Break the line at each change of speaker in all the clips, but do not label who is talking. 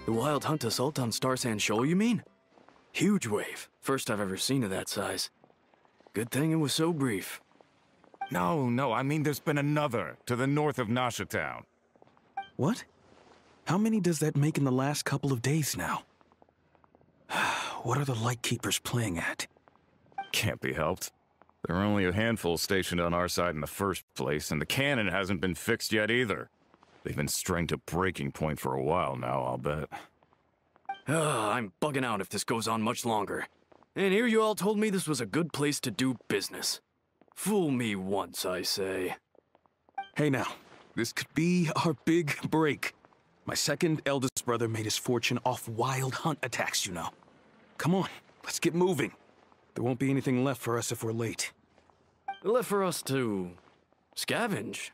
The wild hunt assault on Star Sand Shoal, you mean? Huge wave. First I've ever seen of that size. Good thing it was so brief.
No, I mean there's been another to the north of Nasha Town.
What? How many does that make in the last couple of days now? What are the Lightkeepers playing at?
Can't be helped. There are only a handful stationed on our side in the first place, and the cannon hasn't been fixed yet either. They've been strained to breaking point for a while now, I'll bet.
I'm bugging out if this goes on much longer. And here you all told me this was a good place to do business. Fool me once, I say.
Hey now, this could be our big break. My second eldest brother made his fortune off wild hunt attacks, you know. Come on, let's get moving. There won't be anything left for us if we're late.
Left for us to scavenge?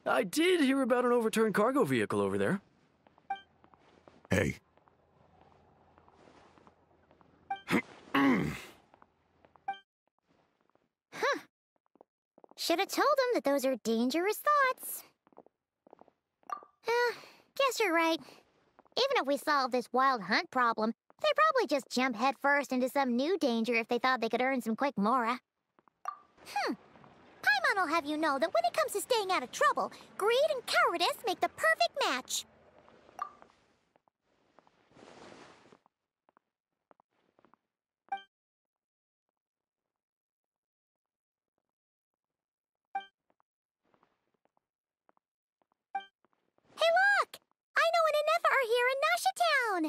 I did hear about an overturned cargo vehicle over there.
Hey.
Should have told him that those are dangerous thoughts. Guess you're right. Even if we solve this wild hunt problem, they'd probably just jump headfirst into some new danger if they thought they could earn some quick mora. Paimon will have you know that when it comes to staying out of trouble, greed and cowardice make the perfect match. Hey look! I know an Inefa are here in Nasha Town!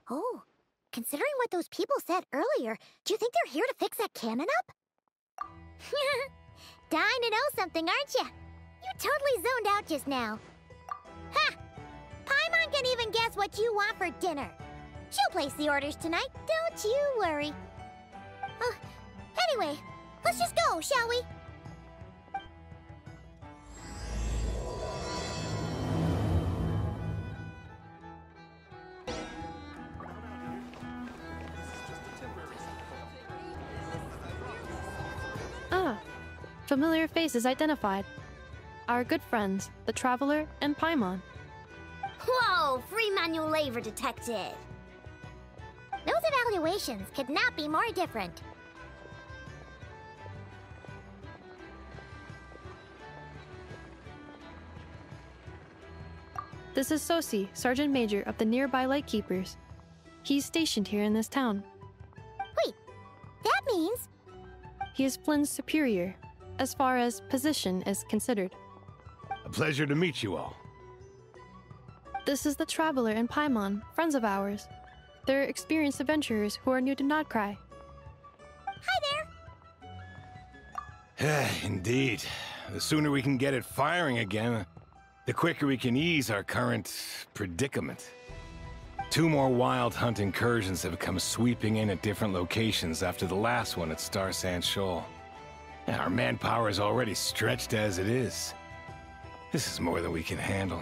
Oh, considering what those people said earlier, do you think they're here to fix that cannon up? Dying to know something, aren't you? You totally zoned out just now. Ha! Paimon can even guess what you want for dinner. She'll place the orders tonight, don't you worry. Anyway, let's just go, shall we?
Familiar faces identified. Our good friends, the Traveler and Paimon.
Whoa, free manual labor detected. Those evaluations could not be more different.
This is Sosi, Sergeant Major of the nearby Lightkeepers. He's stationed here in this town.
Wait, that means...
He is Flynn's superior, as far as position is considered.
A pleasure to meet you all.
This is the Traveler and Paimon, friends of ours. They're experienced adventurers who are new to Nod-Krai.
Hi
there! Indeed. The sooner we can get it firing again, the quicker we can ease our current predicament. 2 more wild hunt incursions have come sweeping in at different locations after the last one at Star Sand Shoal. Our manpower is already stretched as it is. This is more than we can handle.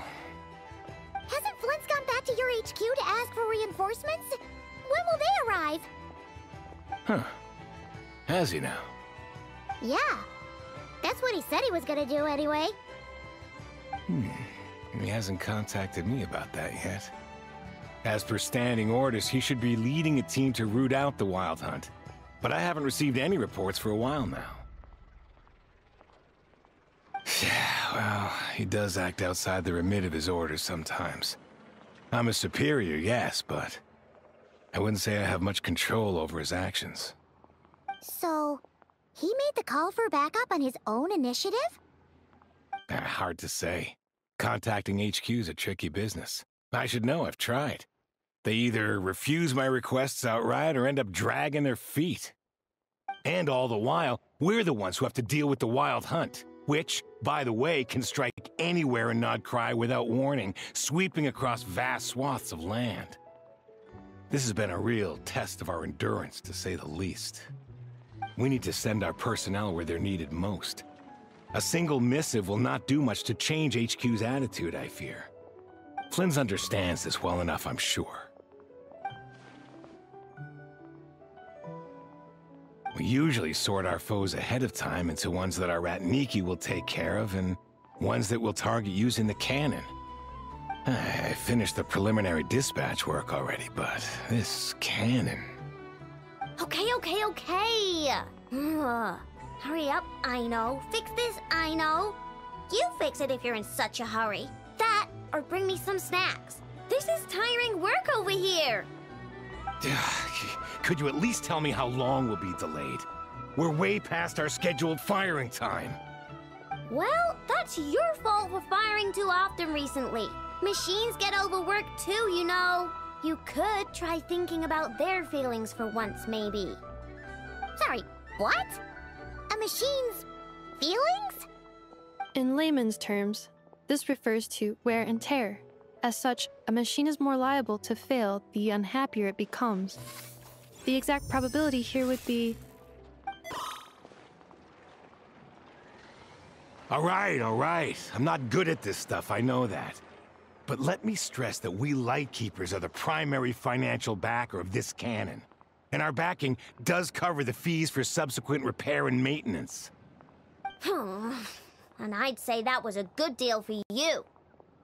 Hasn't Flint's gone back to your HQ to ask for reinforcements? When will they arrive?
Huh. Has he now?
Yeah. That's what he said he was gonna do anyway.
He hasn't contacted me about that yet. As per standing orders, he should be leading a team to root out the wild hunt. But I haven't received any reports for a while now. Well, he does act outside the remit of his orders sometimes. I'm a superior, yes, but I wouldn't say I have much control over his actions.
So, he made the call for backup on his own initiative?
Hard to say. Contacting HQ is a tricky business. I should know, I've tried. They either refuse my requests outright or end up dragging their feet. And all the while, we're the ones who have to deal with the wild hunt, which, by the way, can strike anywhere in Nod-Krai without warning, sweeping across vast swaths of land. This has been a real test of our endurance, to say the least. We need to send our personnel where they're needed most. A single missive will not do much to change HQ's attitude, I fear. Flynn's understands this well enough, I'm sure. We usually sort our foes ahead of time into ones that our Ratniki will take care of and ones that we'll target using the cannon. I finished the preliminary dispatch work already, but this cannon...
Okay. Hurry up, I know. Fix this, I know. You fix it if you're in such a hurry. That, or bring me some snacks. This is tiring work over here.
Could you at least tell me how long we'll be delayed? We're way past our scheduled firing time.
Well, that's your fault for firing too often recently. Machines get overworked too, you know. You could try thinking about their feelings for once, maybe. Sorry, what? A machine's feelings?
In layman's terms, this refers to wear and tear. As such, a machine is more liable to fail the unhappier it becomes. The exact probability here would be...
All right. I'm not good at this stuff, I know that. But let me stress that we Lightkeepers are the primary financial backer of this cannon. And our backing does cover the fees for subsequent repair and maintenance.
And I'd say that was a good deal for you.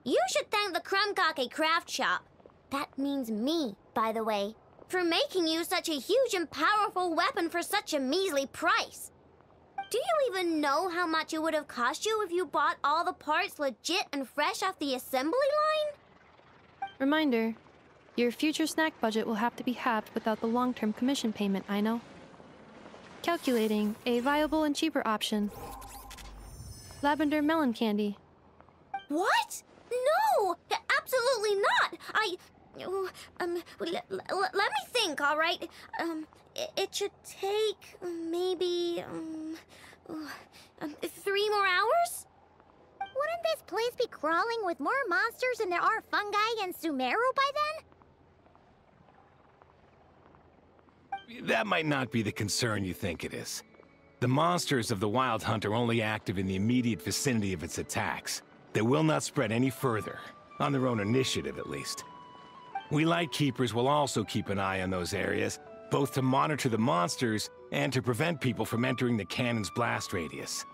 You should thank the Krumkake craft shop. That means me, by the way, for making you such a huge and powerful weapon for such a measly price. Do you even know how much it would have cost you if you bought all the parts legit and fresh off the assembly line?
Reminder, your future snack budget will have to be halved without the long-term commission payment, I know. Calculating a viable and cheaper option. Lavender melon candy.
What? No! Absolutely not! Let me think, all right? It should take maybe 3 more hours?
Wouldn't this place be crawling with more monsters than there are fungi and Sumeru by then?
That might not be the concern you think it is. The monsters of the Wild Hunt are only active in the immediate vicinity of its attacks. They will not spread any further, on their own initiative at least. We Lightkeepers will also keep an eye on those areas, both to monitor the monsters and to prevent people from entering the cannon's blast radius.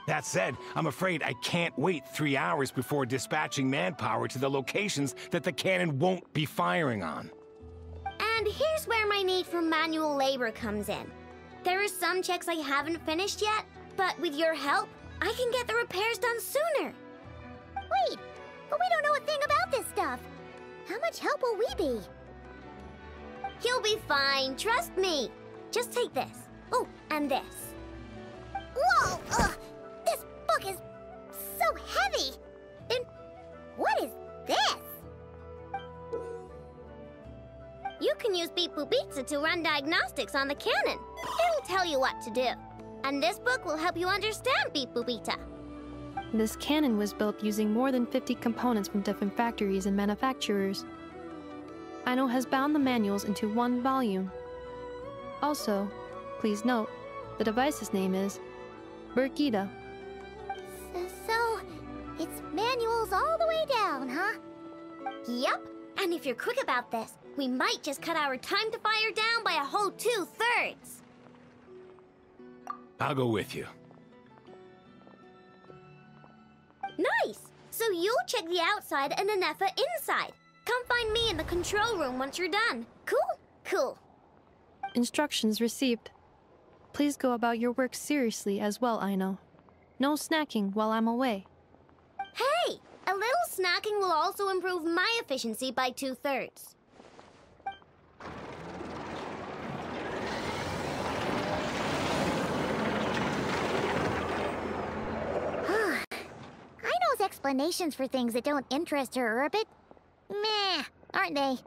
That said, I'm afraid I can't wait 3 hours before dispatching manpower to the locations that the cannon won't be firing on.
And here's where my need for manual labor comes in. There are some checks I haven't finished yet, but with your help, I can get the repairs done sooner.
Wait, but we don't know a thing about this stuff. How much help will we be?
You'll be fine, trust me. Just take this. Oh, and this.
Whoa! This book is so heavy! And what is this?
You can use Beep Boop Pizza to run diagnostics on the cannon. It'll tell you what to do. And this book will help you understand Beep Boop Pizza.
This cannon was built using more than 50 components from different factories and manufacturers. Aino has bound the manuals into one volume. Also, please note, the device's name is Burkita.
So, it's manuals all the way down, huh?
Yep, and if you're quick about this, we might just cut our time to fire down by a whole 2/3.
I'll go with you.
Nice! So you'll check the outside and Anefa inside. Come find me in the control room once you're done. Cool? Cool.
Instructions received. Please go about your work seriously as well, Aino. No snacking while I'm away.
Hey! A little snacking will also improve my efficiency by 2/3.
Aino's explanations for things that don't interest her are a bit meh, aren't they?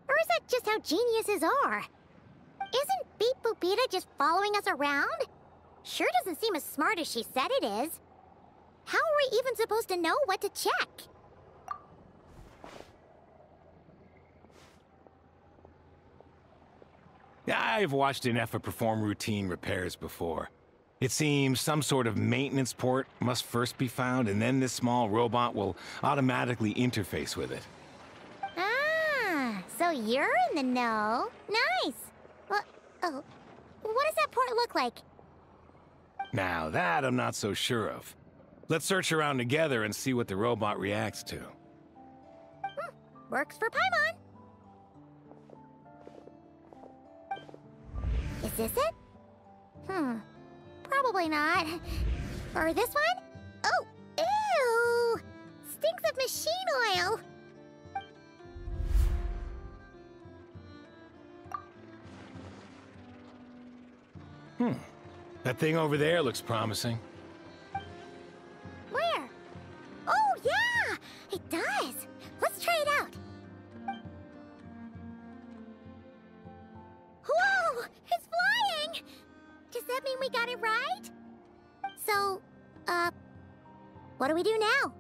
Or is that just how geniuses are? Isn't Beep Boopita just following us around? Sure doesn't seem as smart as she said it is. How are we even supposed to know what to check?
I've watched Anefa perform routine repairs before. It seems some sort of maintenance port must first be found, and then this small robot will automatically interface with it.
Ah, so you're in the know. Nice. Well, oh, what does that port look like?
Now that I'm not so sure of. Let's search around together and see what the robot reacts to.
Works for Paimon. Is this it? Probably not. Or this one? Oh, ew! Stinks of machine oil.
That thing over there looks promising.
Where? Oh, yeah! It does! Let's try it out. Whoa! It's flying! Does that mean we got it right? So, what do we do now?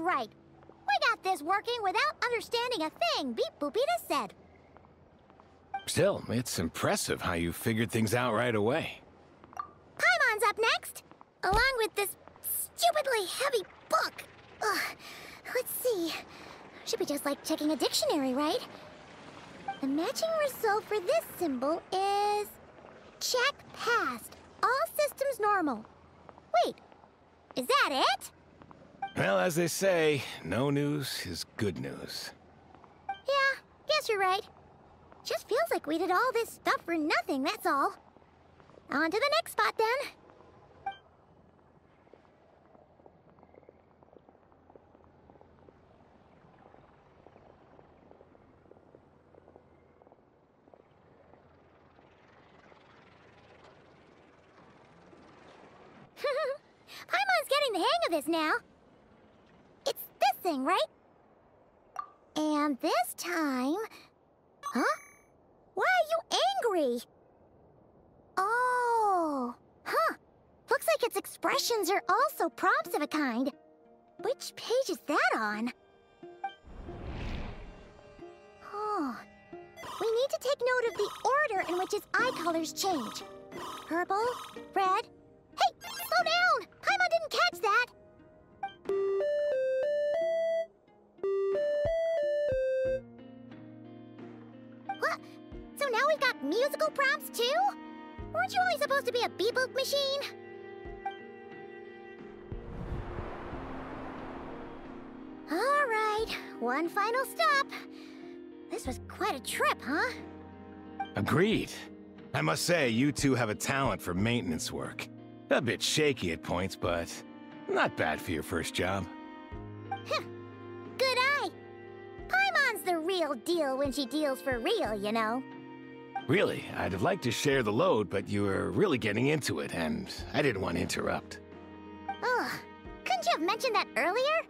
Right. We got this working without understanding a thing Beep Boopita said.
Still, it's impressive how you figured things out right away.
Paimon's up next, along with this stupidly heavy book. Ugh. Let's see. Should be just like checking a dictionary, right? The matching result for this symbol is... check passed. All systems normal. Wait, is that it?
Well, as they say, no news is good news.
Yeah, guess you're right. Just feels like we did all this stuff for nothing, that's all. On to the next spot, then. Paimon's getting the hang of this now. It's this thing, right? And this time... Huh? Why are you angry? Oh... Huh. Looks like its expressions are also prompts of a kind. Which page is that on? Oh... We need to take note of the order in which its eye colors change. Purple, red... Hey! Slow down! Paimon didn't catch that! What? So now we've got musical prompts too? Weren't you only supposed to be a beep-boop machine? Alright, one final stop. This was quite a trip, huh?
Agreed. I must say, you two have a talent for maintenance work. A bit shaky at points, but not bad for your first job.
Good eye. Paimon's the real deal when she deals for real, you know.
Really, I'd have liked to share the load, but you were really getting into it, and I didn't want to interrupt.
Ugh, couldn't you have mentioned that earlier?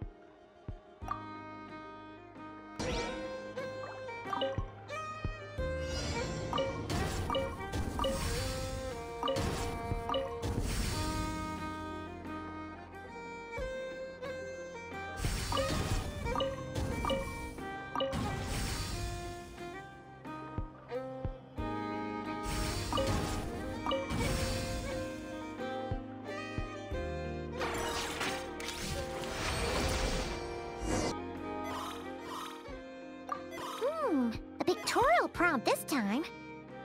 A pictorial prompt this time.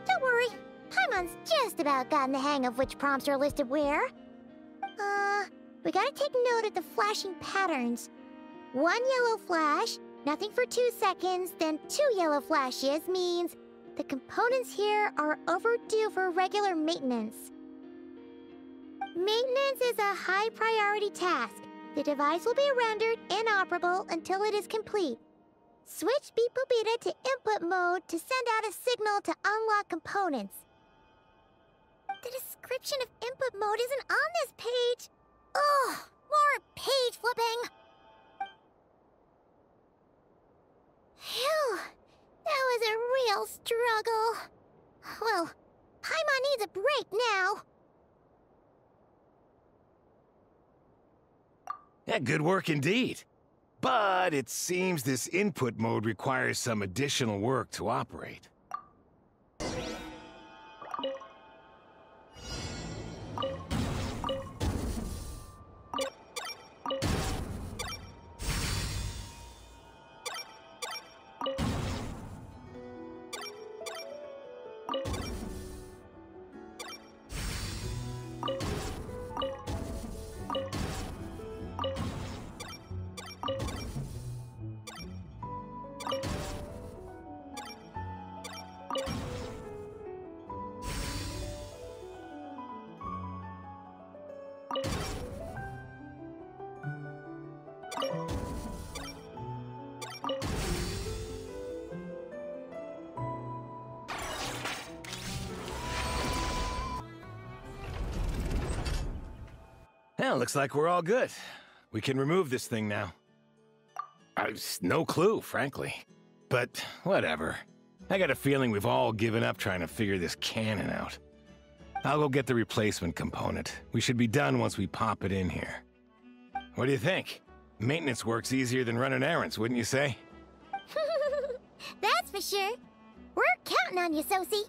Don't worry, Paimon's just about gotten the hang of which prompts are listed where. We gotta take note of the flashing patterns. 1 yellow flash, nothing for 2 seconds, then 2 yellow flashes means the components here are overdue for regular maintenance. Maintenance is a high priority task. The device will be rendered inoperable until it is complete. Switch Beep Boopita to input mode to send out a signal to unlock components. The description of input mode isn't on this page. Ugh, more page flipping. Phew, That was a real struggle. Well, Paimon needs a break now.
Yeah, good work indeed. But it seems this input mode requires some additional work to operate. Well, looks like we're all good. We can remove this thing now. I've no clue, frankly. But whatever. I got a feeling we've all given up trying to figure this cannon out. I'll go get the replacement component. We should be done once we pop it in here. What do you think? Maintenance work's easier than running errands, wouldn't you say?
That's for sure. We're counting on you, Sosie.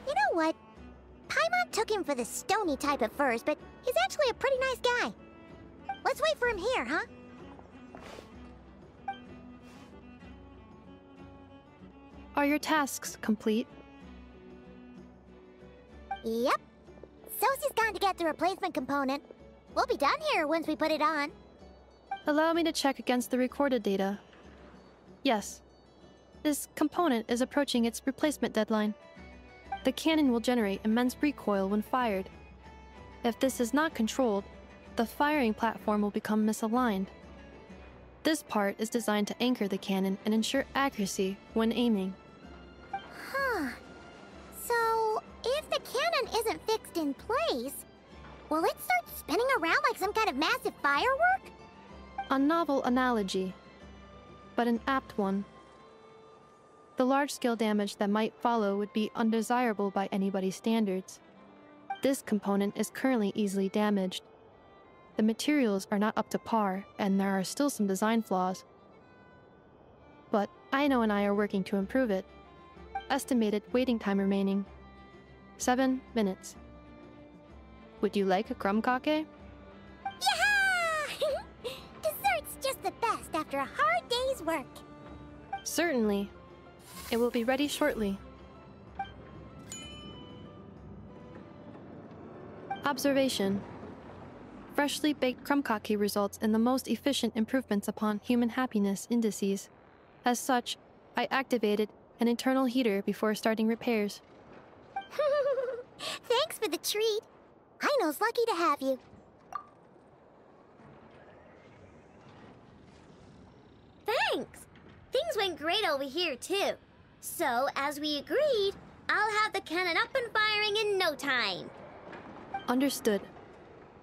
You know what? Paimon took him for the stony type at first, but he's actually a pretty nice guy. Let's wait for him here, huh?
Are your tasks complete?
Yep. Sosie's gone to get the replacement component. We'll be done here once we put it on.
Allow me to check against the recorded data. Yes. This component is approaching its replacement deadline. The cannon will generate immense recoil when fired. If this is not controlled, the firing platform will become misaligned. This part is designed to anchor the cannon and ensure accuracy when aiming.
Huh. So, if the cannon isn't fixed in place, will it start spinning around like some kind of massive firework?
A novel analogy, but an apt one. The large-scale damage that might follow would be undesirable by anybody's standards. This component is currently easily damaged. The materials are not up to par, and there are still some design flaws. But Aino and I are working to improve it. Estimated waiting time remaining: 7 minutes. Would you like a crumb kake?
Yeah! Dessert's just the best after a hard day's work.
Certainly. It will be ready shortly. Observation. Freshly baked crumb kake results in the most efficient improvements upon human happiness indices. As such, I activated an internal heater before starting repairs.
Thanks for the treat. Aino's lucky to have you.
Thanks! Things went great over here, too. So, as we agreed, I'll have the cannon up and firing in no time.
Understood.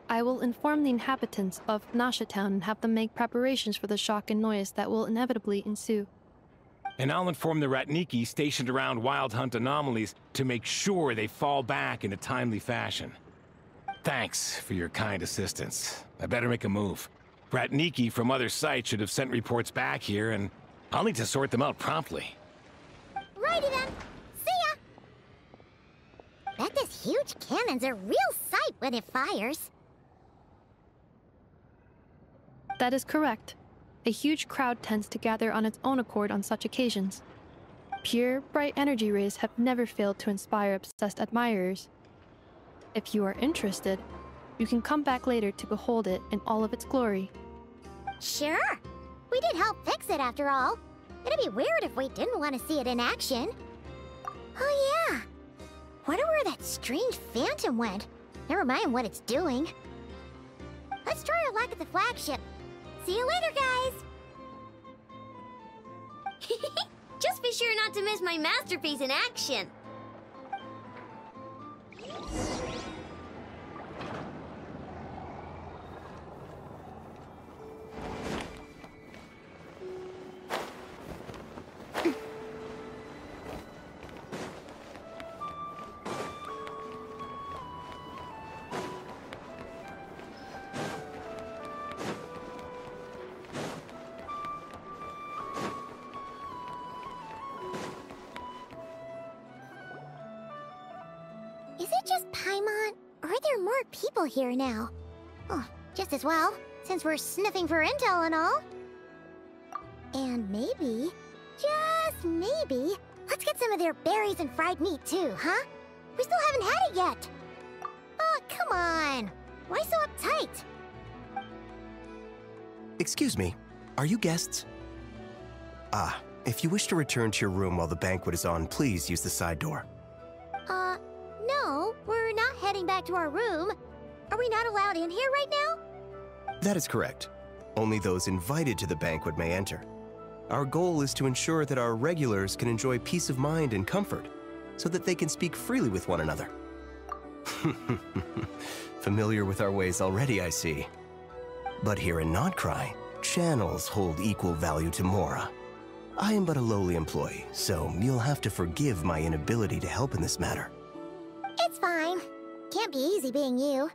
I will inform the inhabitants of Nasha Town and have them make preparations for the shock and noise that will inevitably ensue.
And I'll inform the Ratniki stationed around Wild Hunt anomalies to make sure they fall back in a timely fashion. Thanks for your kind assistance. I better make a move. Ratniki from other sites should have sent reports back here, and I'll need to sort them out promptly.
Righty then. See ya! Bet this huge cannon's a real sight when it fires.
That is correct. A huge crowd tends to gather on its own accord on such occasions. Pure, bright energy rays have never failed to inspire obsessed admirers. If you are interested, you can come back later to behold it in all of its glory.
Sure. We did help fix it after all. It'd be weird if we didn't want to see it in action. Oh yeah. Wonder where that strange phantom went. Never mind what it's doing. Let's try our luck at the flagship. See you later, guys!
Just be sure not to miss my masterpiece in action.
more people here now. Oh, just as well, since we're sniffing for intel and all. And maybe, just maybe, let's get some of their berries and fried meat too, huh? We still haven't had it yet. Oh, come on. Why so uptight?
Excuse me, are you guests? Ah, if you wish to return to your room while the banquet is on, please use the side door.
No, we're not heading back to our room. Are we not allowed in here right now?
That is correct. Only those invited to the banquet may enter. Our goal is to ensure that our regulars can enjoy peace of mind and comfort, so that they can speak freely with one another. Familiar with our ways already, I see. But here in Nod-Krai, channels hold equal value to Mora. I am but a lowly employee, so you'll have to forgive my inability to help in this matter.
It's fine. Can't be easy being you.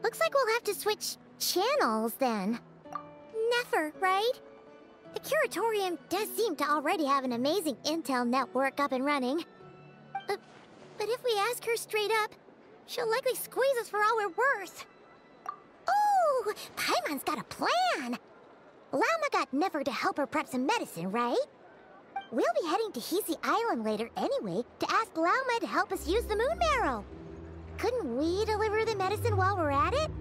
Looks like we'll have to switch channels then. Never, right? The Curatorium does seem to already have an amazing intel network up and running. But if we ask her straight up, she'll likely squeeze us for all we're worth. Oh, Paimon's got a plan! Lauma got Nefer to help her prep some medicine, right? We'll be heading to Hisi Island later anyway to ask Lauma to help us use the moon marrow. Couldn't we deliver the medicine while we're at it?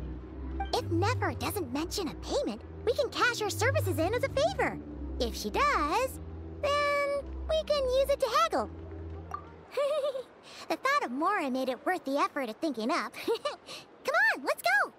If Nefer doesn't mention a payment, we can cash our services in as a favor. If she does, then we can use it to haggle. The thought of Mora made it worth the effort of thinking up. Come on, let's go!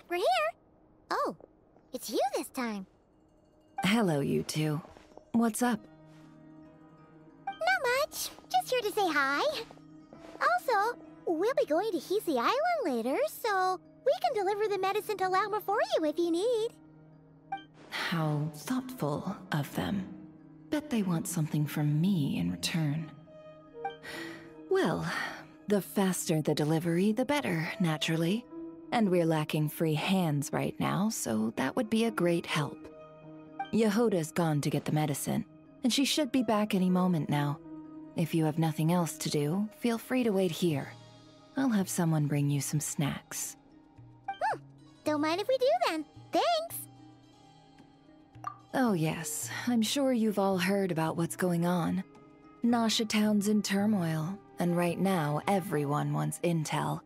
We're here! Oh, it's you this time.
Hello, you two. What's up?
Not much. Just here to say hi. Also, we'll be going to Hisi Island later, so we can deliver the medicine to Lauma for you if you need.
How thoughtful of them. Bet they want something from me in return. Well, the faster the delivery, the better, naturally. And we're lacking free hands right now, so that would be a great help. Yehoda's gone to get the medicine, and she should be back any moment now. If you have nothing else to do, feel free to wait here. I'll have someone bring you some snacks.
Don't mind if we do then. Thanks!
Oh yes, I'm sure you've all heard about what's going on. Nasha Town's in turmoil, and right now everyone wants intel.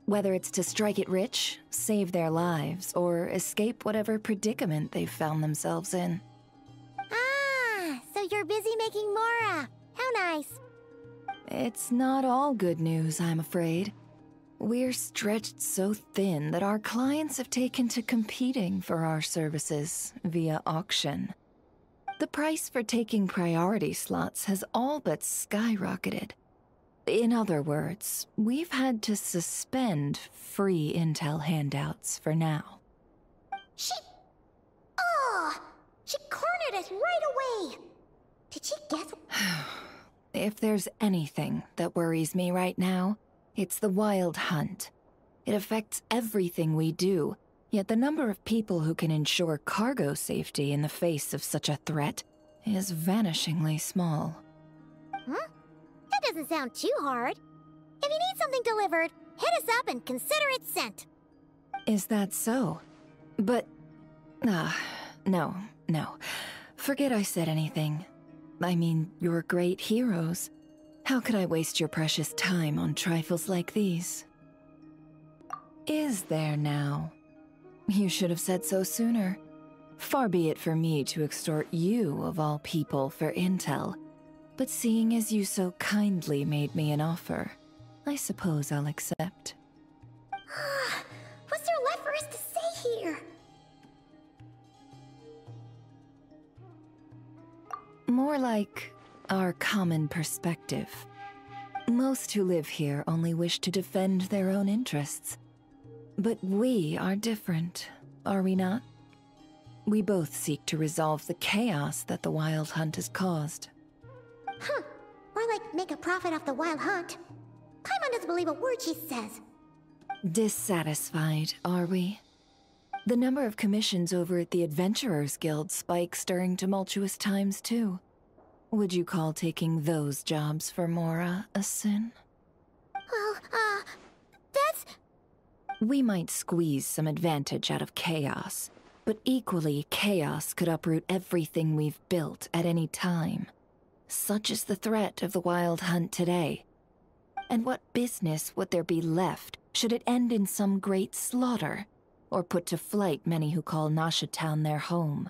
Whether it's to strike it rich, save their lives, or escape whatever predicament they've found themselves in.
Ah, so you're busy making Mora. How nice.
It's not all good news, I'm afraid. We're stretched so thin that our clients have taken to competing for our services via auction. The price for taking priority slots has all but skyrocketed. In other words, we've had to suspend free intel handouts for now.
She cornered us right away! Did she guess?
If there's anything that worries me right now, it's the Wild Hunt. It affects everything we do, yet the number of people who can ensure cargo safety in the face of such a threat is vanishingly small.
Huh? That doesn't sound too hard. If you need something delivered, hit us up and consider it sent.
Is that so? But... no. Forget I said anything. I mean, you're great heroes. How could I waste your precious time on trifles like these? Is there now? You should have said so sooner. Far be it for me to extort you, of all people, for intel. But seeing as you so kindly made me an offer, I suppose I'll accept.
What's there left for us to say here?
More like our common perspective. Most who live here only wish to defend their own interests. But we are different, are we not? We both seek to resolve the chaos that the Wild Hunt has caused.
Or like make a profit off the wild hunt. Paimon doesn't believe a word she says.
Dissatisfied, are we? The number of commissions over at the Adventurers Guild spikes during tumultuous times, too. Would you call taking those jobs for Mora a sin?
Well, that's...
We might squeeze some advantage out of chaos, but equally, chaos could uproot everything we've built at any time. Such is the threat of the Wild Hunt today. And what business would there be left should it end in some great slaughter, or put to flight many who call Nasha Town their home?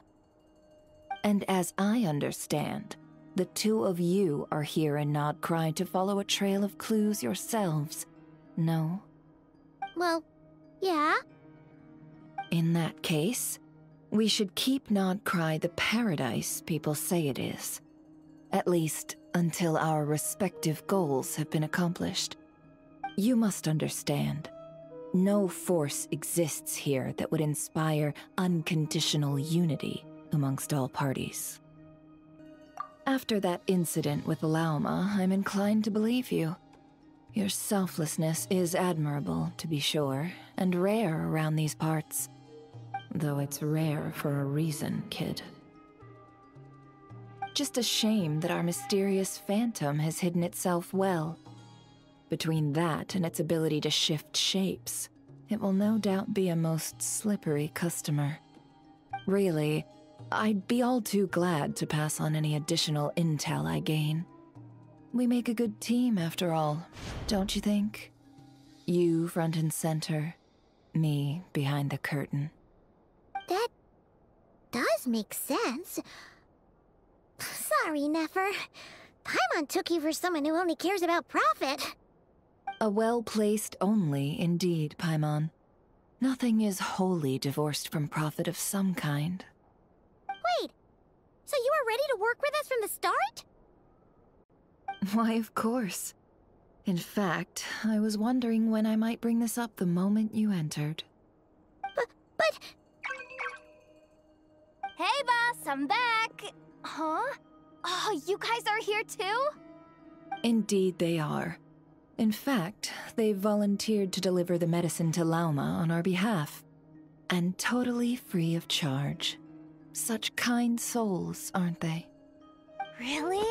And as I understand, the two of you are here in Nod-Krai to follow a trail of clues yourselves, no?
Well, yeah.
In that case, we should keep Nod-Krai the paradise people say it is. At least, until our respective goals have been accomplished. You must understand, no force exists here that would inspire unconditional unity amongst all parties. After that incident with Lauma, I'm inclined to believe you. Your selflessness is admirable, to be sure, and rare around these parts. Though it's rare for a reason, kid. Just a shame that our mysterious phantom has hidden itself well. Between that and its ability to shift shapes, it will no doubt be a most slippery customer. Really, I'd be all too glad to pass on any additional intel I gain. We make a good team, after all, don't you think? You front and center, me behind the curtain.
That does make sense. Sorry, Nefer. Paimon took you for someone who only cares about profit.
A well-placed only, indeed, Paimon. Nothing is wholly divorced from profit of some kind.
Wait, so you were ready to work with us from the start?
Why, of course. In fact, I was wondering when I might bring this up the moment you entered.
But...
Hey, boss, I'm back! Huh? Oh, you guys are here too?
Indeed they are. In fact, they've volunteered to deliver the medicine to Lauma on our behalf. And totally free of charge. Such kind souls, aren't they?
Really?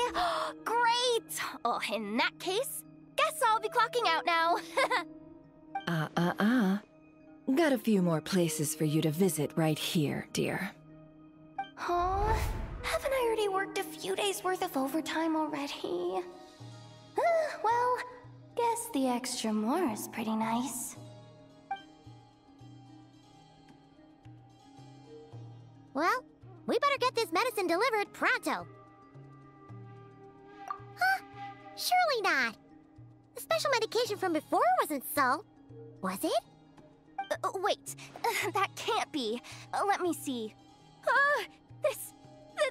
Great! Oh, in that case, guess I'll be clocking out now.
Got a few more places for you to visit right here, dear.
Huh? Haven't I already worked a few days' worth of overtime already? Well, guess the extra more is pretty nice.
Well, we better get this medicine delivered pronto. Huh? Surely not. The special medication from before wasn't so. Was it?
Wait, that can't be. Let me see.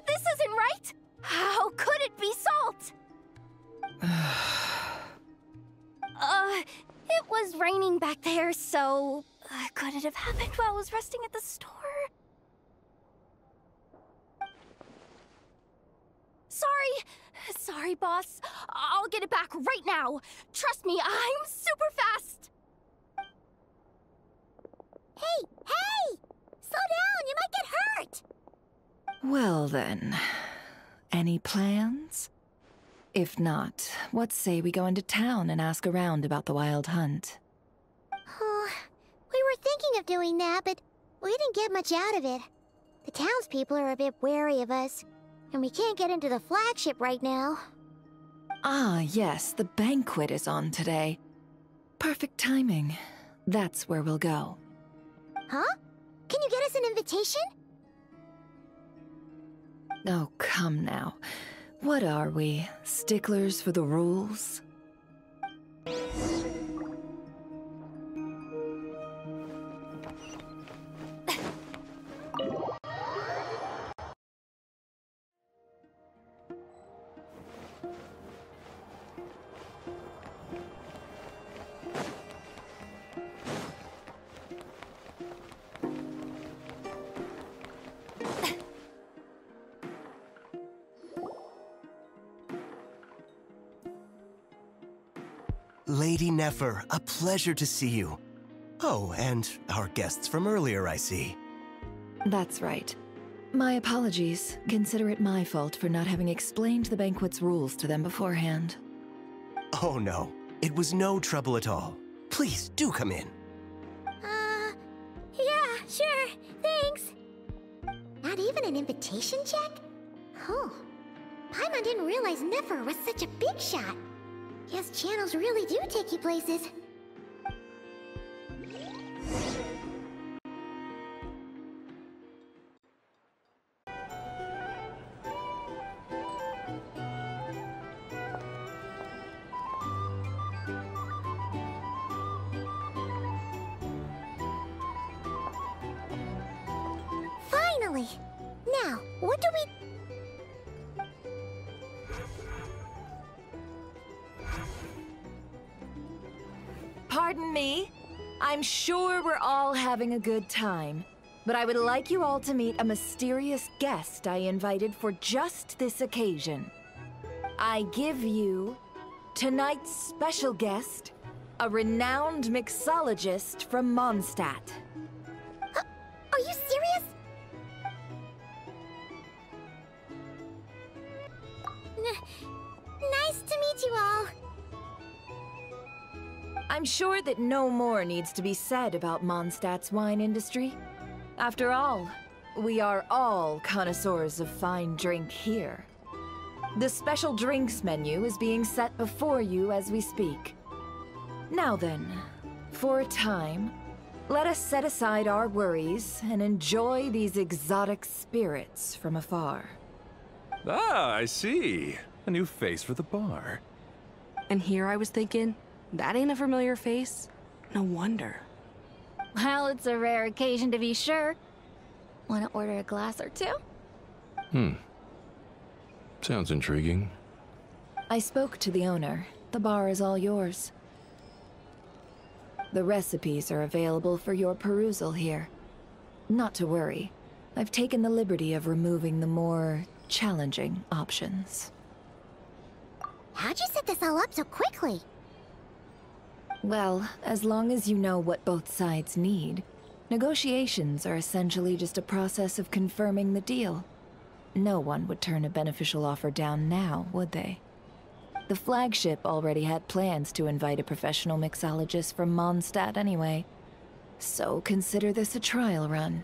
This isn't right! How could it be salt? It was raining back there, so... could it have happened while I was resting at the store? Sorry, boss. I'll get it back right now. Trust me, I'm super fast.
Hey! Slow down, you might get hurt!
Well then, any plans? If not, what say we go into town and ask around about the Wild Hunt?
Oh, we were thinking of doing that, but we didn't get much out of it. The townspeople are a bit wary of us, and we can't get into the flagship right now.
Ah, yes, the banquet is on today. Perfect timing. That's where we'll go.
Huh? Can you get us an invitation?
Oh, come now. What are we, sticklers for the rules?
Lady Nefer, a pleasure to see you. Oh, and our guests from earlier, I see.
That's right. My apologies. Consider it my fault for not having explained the banquet's rules to them beforehand.
Oh no, it was no trouble at all. Please, do come in.
Yeah, sure, thanks. Not even an invitation check? Oh, Paimon didn't realize Nefer was such a big shot. Guess channels really do take you places. Finally! Now, what do we...
Pardon me? I'm sure we're all having a good time, but I would like you all to meet a mysterious guest I invited for just this occasion. I give you tonight's special guest, a renowned mixologist from Mondstadt.
Are you serious? Nice to meet you all.
I'm sure that no more needs to be said about Mondstadt's wine industry. After all, we are all connoisseurs of fine drink here. The special drinks menu is being set before you as we speak. Now then, for a time, let us set aside our worries and enjoy these exotic spirits from afar.
Ah, I see. A new face for the bar.
And here I was thinking, that ain't a familiar face. No wonder.
Well, it's a rare occasion to be sure. Want to order a glass or two?
Sounds intriguing.
I spoke to the owner. The bar is all yours. The recipes are available for your perusal here. Not to worry. I've taken the liberty of removing the more challenging options.
How'd you set this all up so quickly?
Well, as long as you know what both sides need, negotiations are essentially just a process of confirming the deal. No one would turn a beneficial offer down now, would they? The flagship already had plans to invite a professional mixologist from Mondstadt anyway. So consider this a trial run,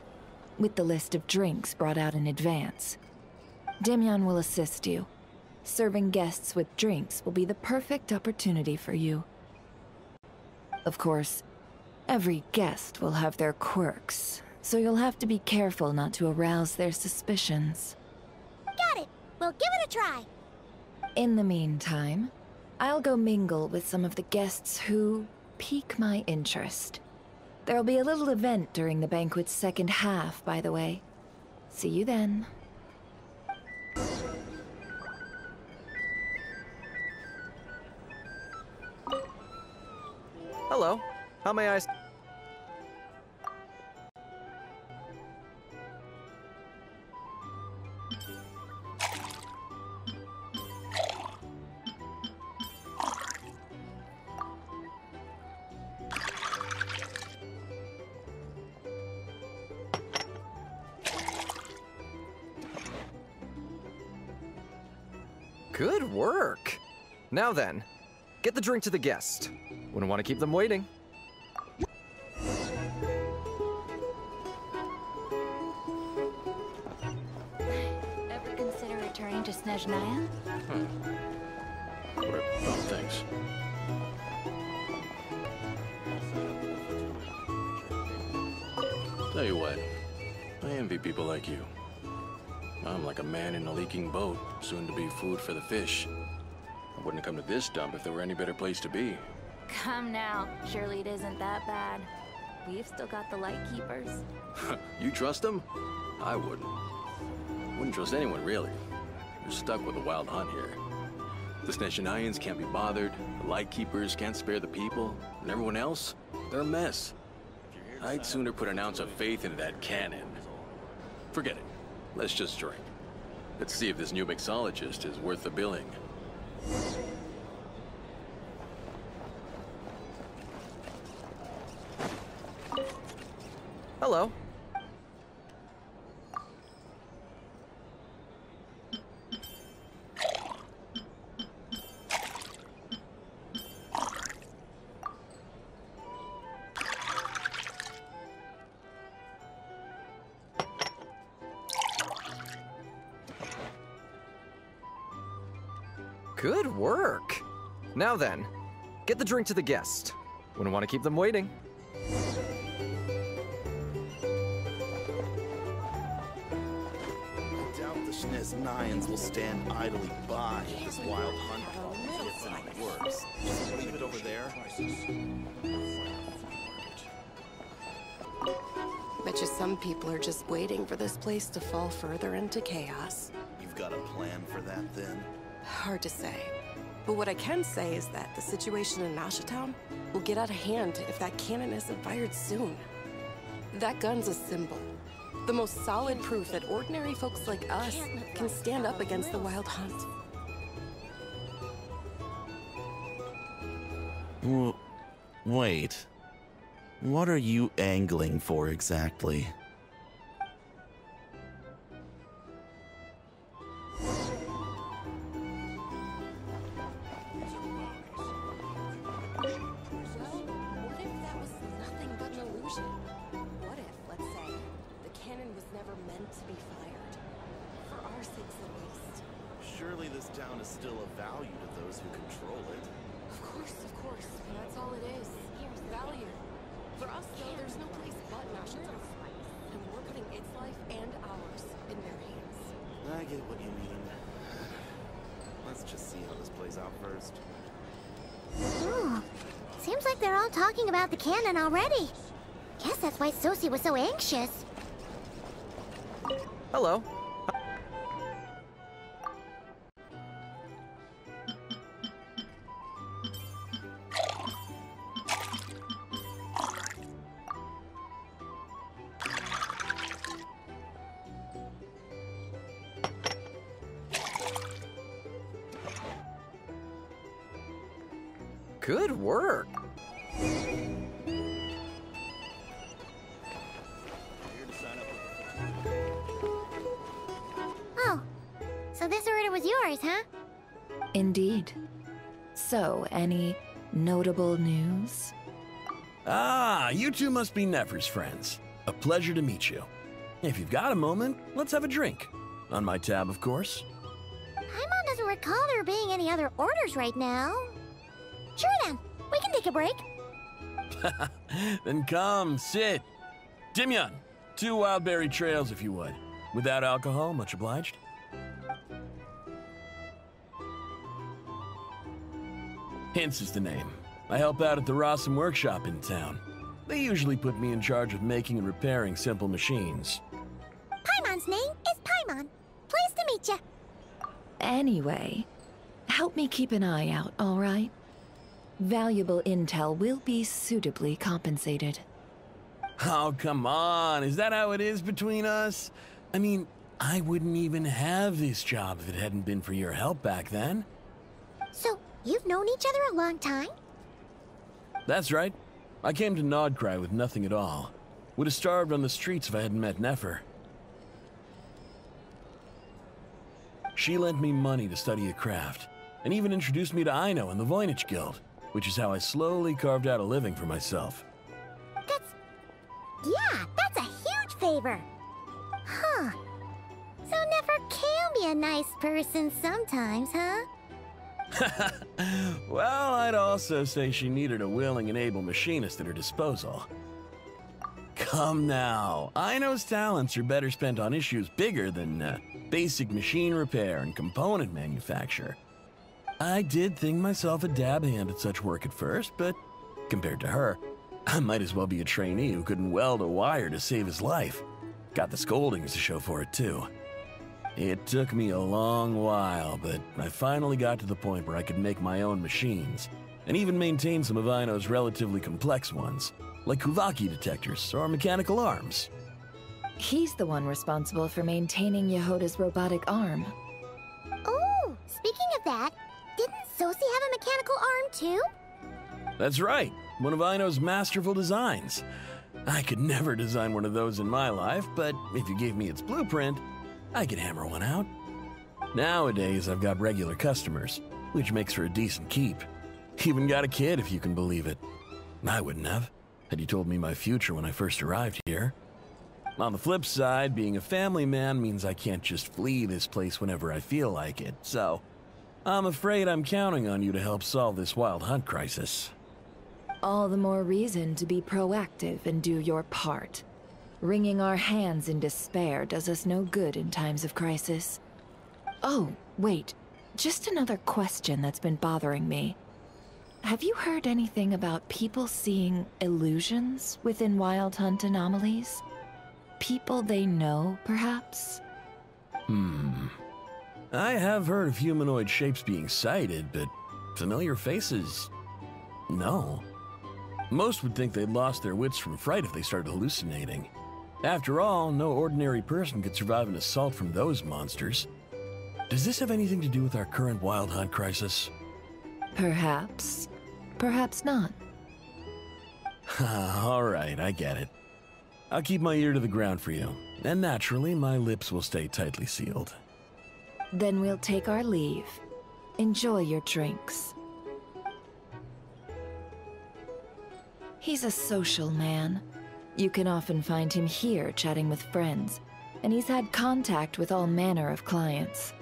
with the list of drinks brought out in advance. Demyon will assist you. Serving guests with drinks will be the perfect opportunity for you. Of course, every guest will have their quirks, so you'll have to be careful not to arouse their suspicions.
Got it! We'll give it a try!
In the meantime, I'll go mingle with some of the guests who pique my interest. There'll be a little event during the banquet's second half, by the way. See you then.
Hello. How may I... Good work. Now then, get the drink to the guest. Wouldn't want to keep them waiting.
Ever consider returning to Snezhnaya?
Oh, thanks. Tell you what, I envy people like you. I'm like a man in a leaking boat, soon to be food for the fish. I wouldn't have come to this dump if there were any better place to be.
Come now, surely it isn't that bad. We've still got the Lightkeepers.
You trust them? I wouldn't. Wouldn't trust anyone, really. You're stuck with a wild hunt here. The Snezhnayans can't be bothered, the Lightkeepers can't spare the people, and everyone else, they're a mess. I'd sooner put an ounce of faith into that cannon. Forget it. Let's just drink. Let's see if this new mixologist is worth the billing.
Hello. Good work. Now then, get the drink to the guest. Wouldn't want to keep them waiting.
I doubt the Nayans will stand idly by if this wild hunt works. Just leave it over there.
Bet you some people are just waiting for this place to fall further into chaos.
You've got a plan for that, then?
Hard to say. But what I can say is that the situation in Nashatown will get out of hand if that cannon isn't fired soon. That gun's a symbol. The most solid proof that ordinary folks like us can stand up against the Wild Hunt.
Wait. What are you angling for exactly? Surely this town is still of value to those who control it.
Of course. That's all it is. Here's value. For us, though, there's no place but Nashatown. And we're putting its life and ours in their hands.
I get what you mean. Let's just see how this plays out first.
Ooh, seems like they're all talking about the cannon already. Guess that's why Sosie was so anxious.
Hello. Good work.
Oh, so this order was yours, huh?
Indeed. So, any notable news?
Ah, you two must be Nefer's friends. A pleasure to meet you. If you've got a moment, let's have a drink. On my tab, of course.
Paimon doesn't recall there being any other orders right now. Sure then, we can take a break.
Then come, sit. Dimyon, 2 wildberry trails if you would. Without alcohol, much obliged. Hints is the name. I help out at the Rossum workshop in town. They usually put me in charge of making and repairing simple machines.
Paimon's name is Paimon. Pleased to meet you.
Anyway, help me keep an eye out, all right? Valuable intel will be suitably compensated.
Oh, come on. Is that how it is between us? I mean, I wouldn't even have this job if it hadn't been for your help back then.
So, you've known each other a long time?
That's right. I came to Nod-Krai with nothing at all. Would have starved on the streets if I hadn't met Nefer. She lent me money to study a craft, and even introduced me to Aino and the Voynich Guild, which is how I slowly carved out a living for myself.
That's a huge favor. Huh. So Nefer can be a nice person sometimes, huh?
Well, I'd also say she needed a willing and able machinist at her disposal. Come now, Aino's talents are better spent on issues bigger than basic machine repair and component manufacture. I did think myself a dab hand at such work at first, but compared to her, I might as well be a trainee who couldn't weld a wire to save his life. Got the scoldings to show for it, too. It took me a long while, but I finally got to the point where I could make my own machines, and even maintain some of Aino's relatively complex ones, like Kuvaki detectors or mechanical arms.
He's the one responsible for maintaining Yehoda's robotic arm.
Oh, speaking of that, didn't Sosie have a mechanical arm too?
That's right, one of Aino's masterful designs. I could never design one of those in my life, but if you gave me its blueprint, I could hammer one out. Nowadays, I've got regular customers, which makes for a decent keep. Even got a kid, if you can believe it. I wouldn't have, had you told me my future when I first arrived here. On the flip side, being a family man means I can't just flee this place whenever I feel like it, so I'm afraid I'm counting on you to help solve this wild hunt crisis.
All the more reason to be proactive and do your part. Wringing our hands in despair does us no good in times of crisis. Oh, wait. Just another question that's been bothering me. Have you heard anything about people seeing illusions within Wild Hunt anomalies? People they know, perhaps?
I have heard of humanoid shapes being sighted, but familiar faces? No. Most would think they'd lost their wits from fright if they started hallucinating. After all, no ordinary person could survive an assault from those monsters. Does this have anything to do with our current Wild Hunt crisis?
Perhaps. Perhaps not.
All right, I get it. I'll keep my ear to the ground for you, and naturally, my lips will stay tightly sealed.
Then we'll take our leave. Enjoy your drinks. He's a social man. You can often find him here chatting with friends, and he's had contact with all manner of clients.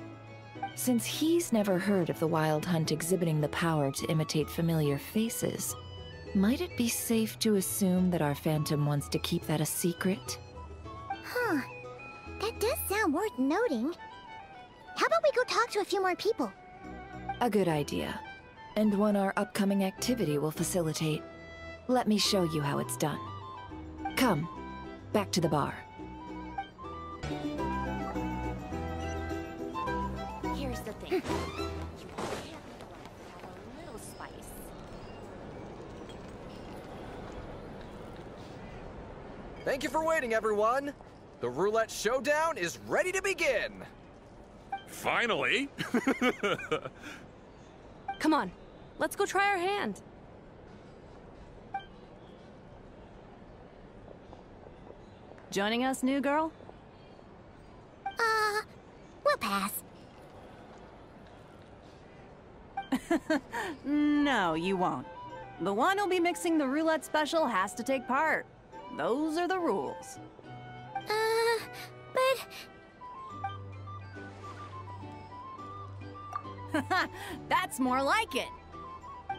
Since he's never heard of the Wild Hunt exhibiting the power to imitate familiar faces, might it be safe to assume that our Phantom wants to keep that a secret?
Huh. That does sound worth noting. How about we go talk to a few more people?
A good idea. And one our upcoming activity will facilitate. Let me show you how it's done. Come, back to the bar.
Here's the thing. You can't have a little spice.
Thank you for waiting, everyone. The roulette showdown is ready to begin.
Finally!
Come on, let's go try our hand. Joining us, new girl?
We'll pass.
No, you won't. The one who'll be mixing the roulette special has to take part. Those are the rules.
But...
That's more like it.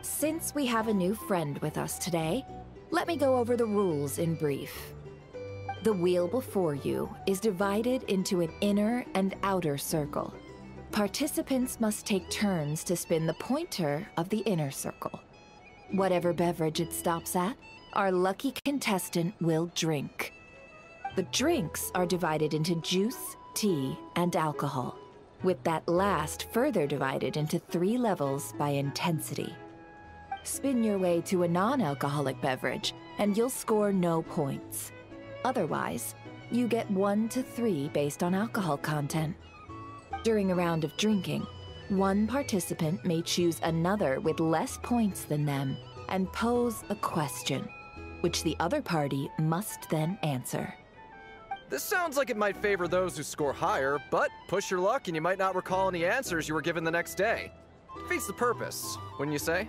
Since we have a new friend with us today, let me go over the rules in brief. The wheel before you is divided into an inner and outer circle. Participants must take turns to spin the pointer of the inner circle. Whatever beverage it stops at, our lucky contestant will drink. The drinks are divided into juice, tea, and alcohol, with that last further divided into 3 levels by intensity. Spin your way to a non-alcoholic beverage, and you'll score no points. Otherwise, you get 1 to 3 based on alcohol content. During a round of drinking, one participant may choose another with less points than them and pose a question, which the other party must then answer.
This sounds like it might favor those who score higher, but push your luck and you might not recall any answers you were given the next day. Defeats the purpose, wouldn't you say?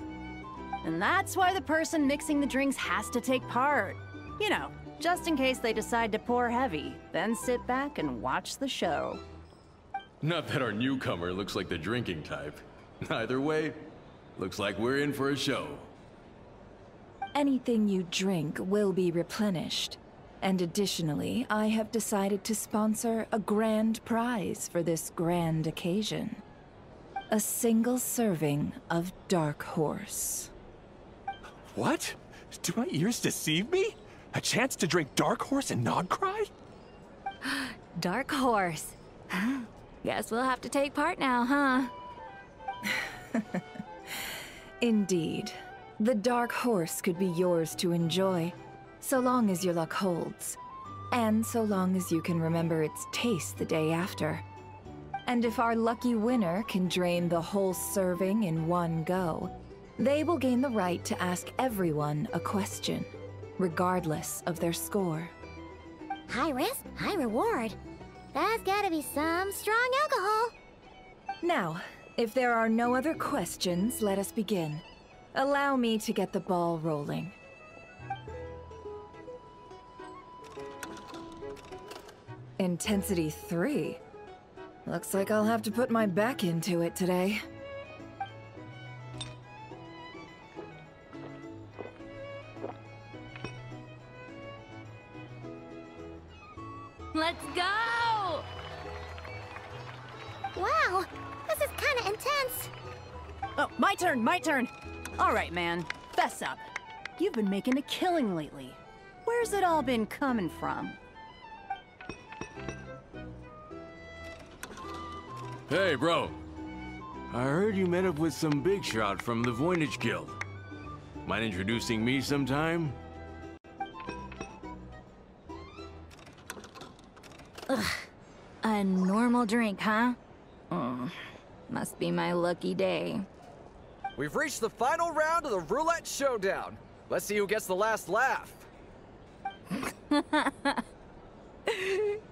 And that's why the person mixing the drinks has to take part. You know, just in case they decide to pour heavy, then sit back and watch the show.
Not that our newcomer looks like the drinking type. Either way, looks like we're in for a show.
Anything you drink will be replenished. And additionally, I have decided to sponsor a grand prize for this grand occasion. A single serving of Dark Horse.
What? Do my ears deceive me? A chance to drink Dark Horse and Nod-Krai?
Dark Horse. Guess we'll have to take part now, huh?
Indeed. The Dark Horse could be yours to enjoy, so long as your luck holds. And so long as you can remember its taste the day after. And if our lucky winner can drain the whole serving in one go, they will gain the right to ask everyone a question. regardless of their score.
High risk, high reward. That's gotta be some strong alcohol.
Now, if there are no other questions, let us begin. Allow me to get the ball rolling. Intensity 3. Looks like I'll have to put my back into it today.
Let's go!
Wow, this is kinda intense.
Oh, my turn, my turn. All right, man, fess up. You've been making a killing lately. Where's it all been coming from?
Hey, bro. I heard you met up with some big shot from the Voynich Guild. Mind introducing me sometime?
Ugh. A normal drink, huh? Must be my lucky day.
We've reached the final round of the Roulette Showdown. Let's see who gets the last laugh.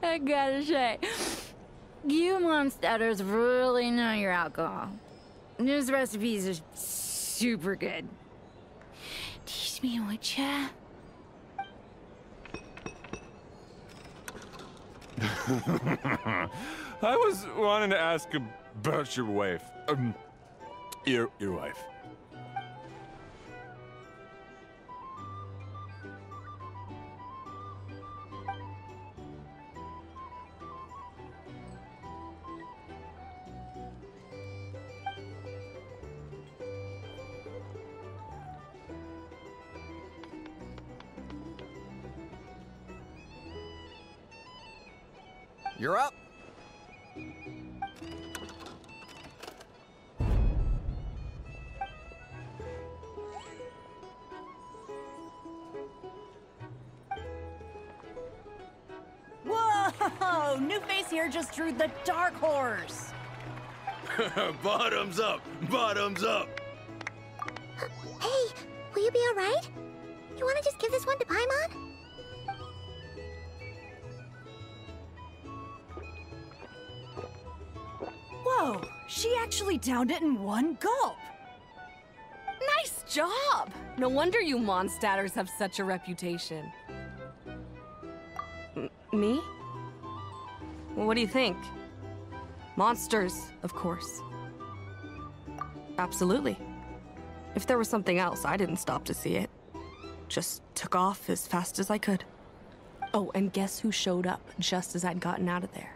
I gotta say, you monsters really know your alcohol. These recipes are super good. Teach me, would ya?
I was wanting to ask about your wife. Your wife.
You're up.
Whoa! New face here just drew the dark horse.
Bottoms up! Bottoms up!
Hey, will you be alright? You wanna just give this one to Paimon?
Whoa, she actually downed it in one gulp.
Nice job! No wonder you Mondstatters have such a reputation. Me? What do you think? Monsters, of course. Absolutely. If there was something else, I didn't stop to see it. Just took off as fast as I could. Oh, and guess who showed up just as I'd gotten out of there?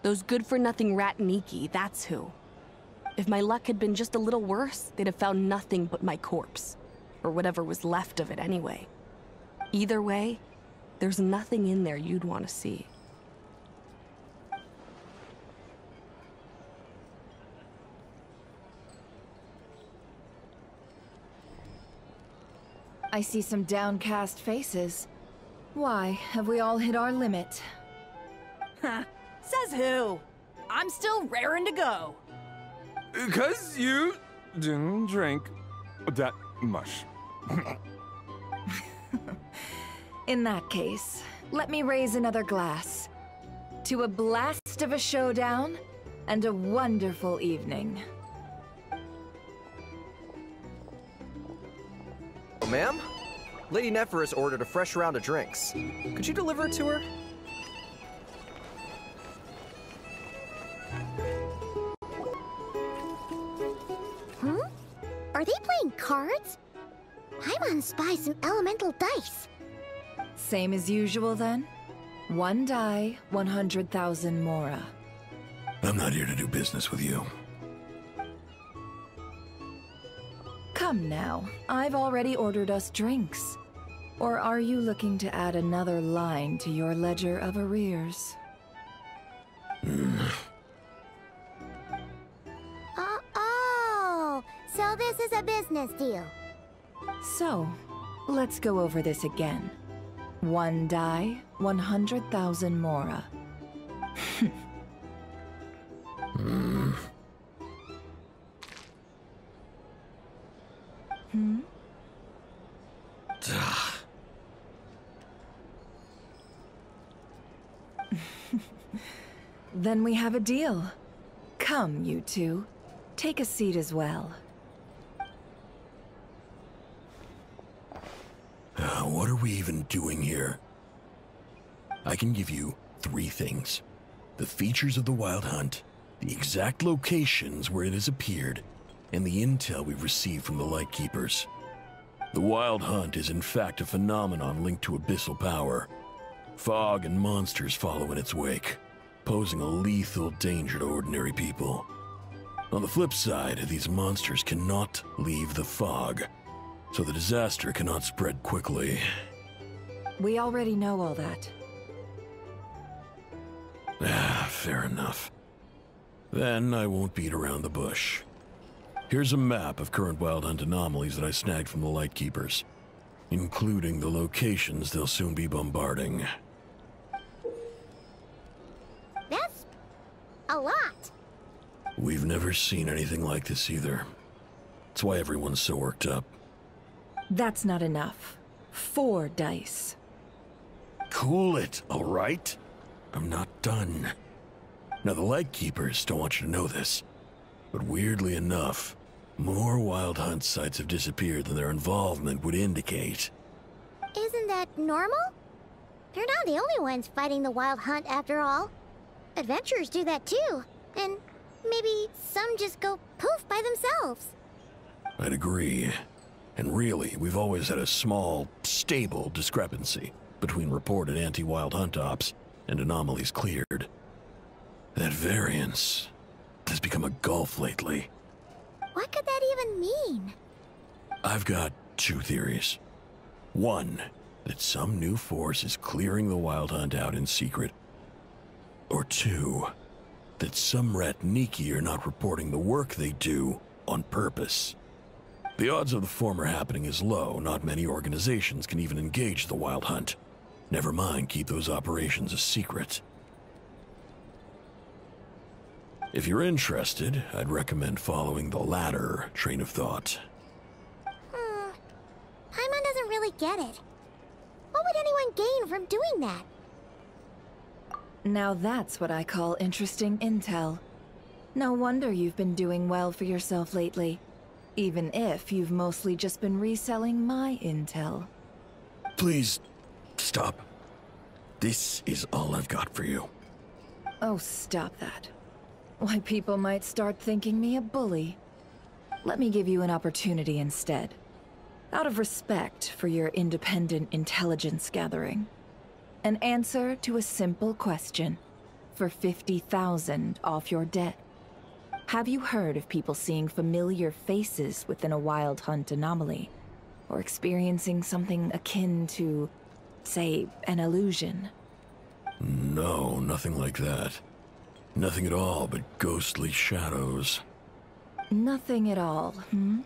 Those good-for-nothing rat Niki, that's who. If my luck had been just a little worse, they'd have found nothing but my corpse. Or whatever was left of it anyway. Either way, there's nothing in there you'd want to see.
I see some downcast faces. Why, have we all hit our limit?
Huh. Says who? I'm still raring to go.
'Cause you didn't drink that much.
In that case, let me raise another glass. To a blast of a showdown and a wonderful evening.
Oh, ma'am? Lady Nefer has ordered a fresh round of drinks. Could you deliver it to her?
Huh? Are they playing cards? Paimon spies some elemental dice.
Same as usual then? One die, 100,000 Mora.
I'm not here to do business with you.
Come now, I've already ordered us drinks. Or are you looking to add another line to your ledger of arrears?
Oh, so this is a business deal.
So, let's go over this again. One die, 100,000 Mora. Then we have a deal. Come, you two. Take a seat as well.
What are we even doing here? I can give you 3 things. The features of the Wild Hunt, the exact locations where it has appeared, and the intel we've received from the Lightkeepers. The Wild Hunt is in fact a phenomenon linked to abyssal power. Fog and monsters follow in its wake, posing a lethal danger to ordinary people. On the flip side, these monsters cannot leave the fog, so the disaster cannot spread quickly.
We already know all that.
Fair enough. Then I won't beat around the bush. Here's a map of current Wild Hunt anomalies that I snagged from the Lightkeepers, including the locations they'll soon be bombarding.
That's a lot.
We've never seen anything like this either. That's why everyone's so worked up.
That's not enough. 4 dice.
Cool it, all right? I'm not done. Now, the Lightkeepers don't want you to know this, but weirdly enough, more Wild Hunt sites have disappeared than their involvement would indicate.
Isn't that normal? They're not the only ones fighting the Wild Hunt after all. Adventurers do that too, and maybe some just go poof by themselves.
I'd agree. And really, we've always had a small, stable discrepancy between reported anti-Wild Hunt ops and anomalies cleared. That variance has become a gulf lately.
What could that even mean?
I've got 2 theories. One, that some new force is clearing the Wild Hunt out in secret. Or 2, that some Ratniki are not reporting the work they do on purpose. The odds of the former happening is low. Not many organizations can even engage the Wild Hunt. Never mind keep those operations a secret. If you're interested, I'd recommend following the latter train of thought.
Paimon doesn't really get it. What would anyone gain from doing that?
Now that's what I call interesting intel. No wonder you've been doing well for yourself lately. Even if you've mostly just been reselling my intel.
Please, stop. This is all I've got for you.
Oh, stop that. Why, people might start thinking me a bully. Let me give you an opportunity instead. Out of respect for your independent intelligence gathering. An answer to a simple question for 50,000 off your debt. Have you heard of people seeing familiar faces within a Wild Hunt anomaly? Or experiencing something akin to, say, an illusion?
No, nothing like that. Nothing at all but ghostly shadows.
Nothing at all, hmm?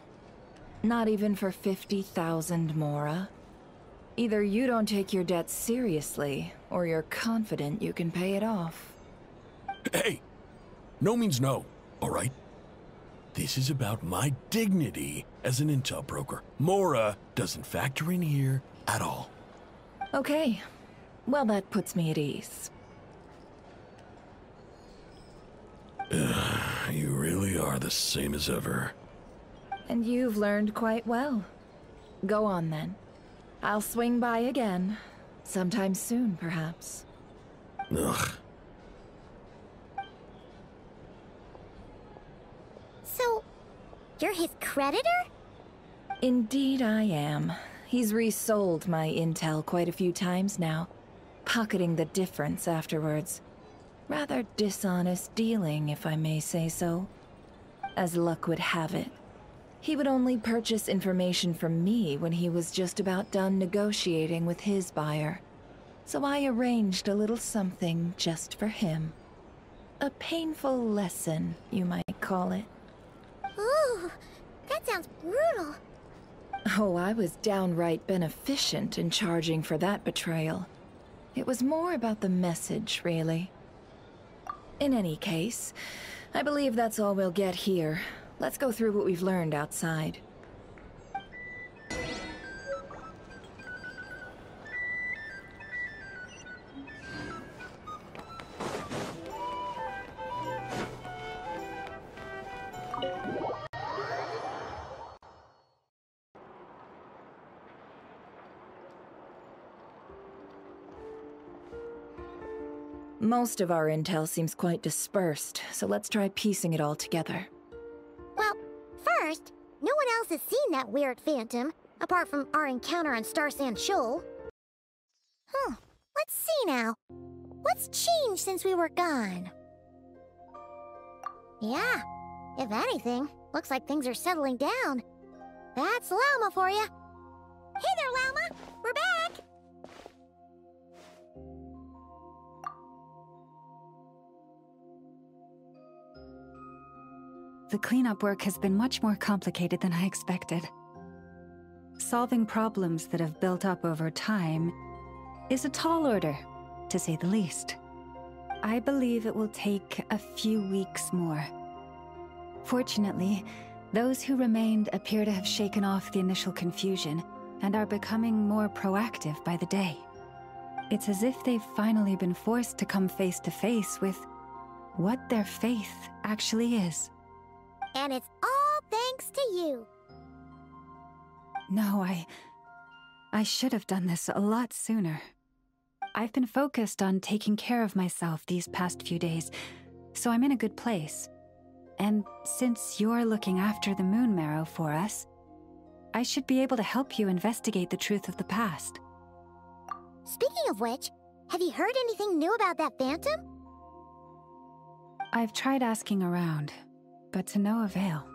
Not even for 50,000 Mora? Either you don't take your debt seriously, or you're confident you can pay it off.
Hey! No means no, all right? This is about my dignity as an intel broker. Mora doesn't factor in here at all.
Okay. Well, that puts me at ease.
You really are the same as ever.
And you've learned quite well. Go on, then. I'll swing by again. Sometime soon, perhaps.
Ugh.
So, you're his creditor?
Indeed I am. He's resold my intel quite a few times now, pocketing the difference afterwards. Rather dishonest dealing, if I may say so. As luck would have it, he would only purchase information from me when he was just about done negotiating with his buyer. So I arranged a little something just for him. A painful lesson, you might call it.
Ooh, that sounds brutal.
Oh, I was downright beneficent in charging for that betrayal. It was more about the message, really. In any case, I believe that's all we'll get here. Let's go through what we've learned outside. Most of our intel seems quite dispersed, so let's try piecing it all together.
Well, first, no one else has seen that weird phantom, apart from our encounter on Star Sand Shoal. Let's see now. What's changed since we were gone? Yeah, if anything, looks like things are settling down. That's Llama for you. Hey there, Llama! We're back!
The cleanup work has been much more complicated than I expected. Solving problems that have built up over time is a tall order, to say the least. I believe it will take a few weeks more. Fortunately, those who remained appear to have shaken off the initial confusion and are becoming more proactive by the day. It's as if they've finally been forced to come face to face with what their faith actually is.
And it's all thanks to you.
No, I should have done this a lot sooner. I've been focused on taking care of myself these past few days, so I'm in a good place. And since you're looking after the Moon Marrow for us, I should be able to help you investigate the truth of the past.
Speaking of which, have you heard anything new about that phantom?
I've tried asking around, but to no avail.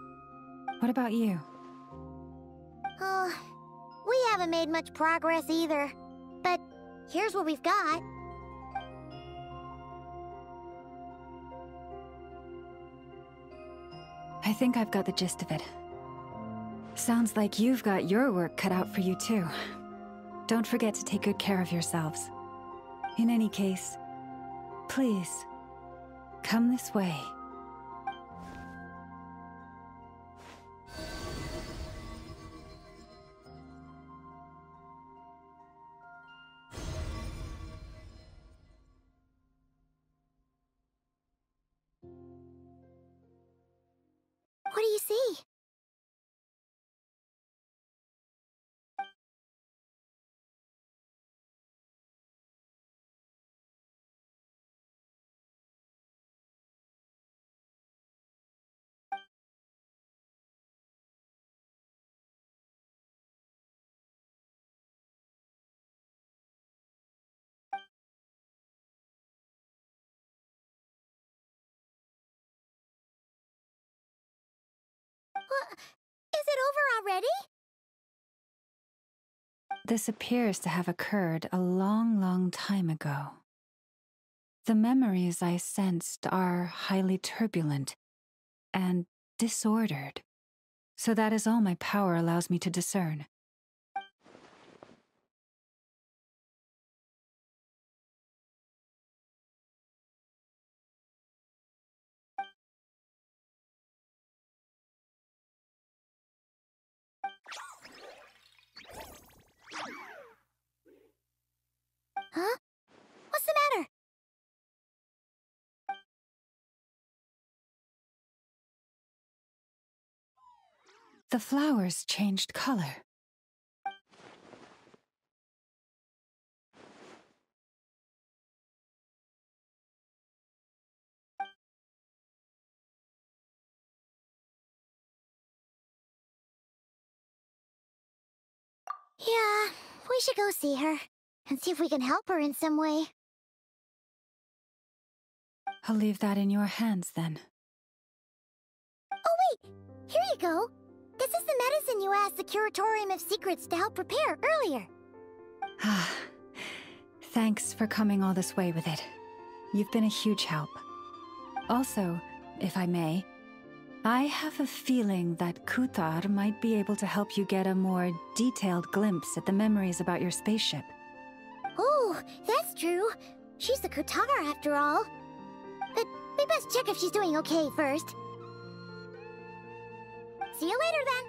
What about you?
We haven't made much progress either. But here's what we've got.
I think I've got the gist of it. Sounds like you've got your work cut out for you too. Don't forget to take good care of yourselves. In any case, please, come this way.
What do you see? Is it over already?
This appears to have occurred a long, long time ago. The memories I sensed are highly turbulent and disordered, so that is all my power allows me to discern.
Huh? What's the matter?
The flowers changed color.
Yeah, we should go see her and see if we can help her in some way.
I'll leave that in your hands then.
Oh wait, here you go. This is the medicine you asked the Curatorium of Secrets to help prepare earlier.
Ah, thanks for coming all this way with it. You've been a huge help. Also, if I may, I have a feeling that Kuthar might be able to help you get a more detailed glimpse at the memories about your spaceship.
Oh, that's true. She's the Kuthar after all. But we best check if she's doing okay first. See you later then.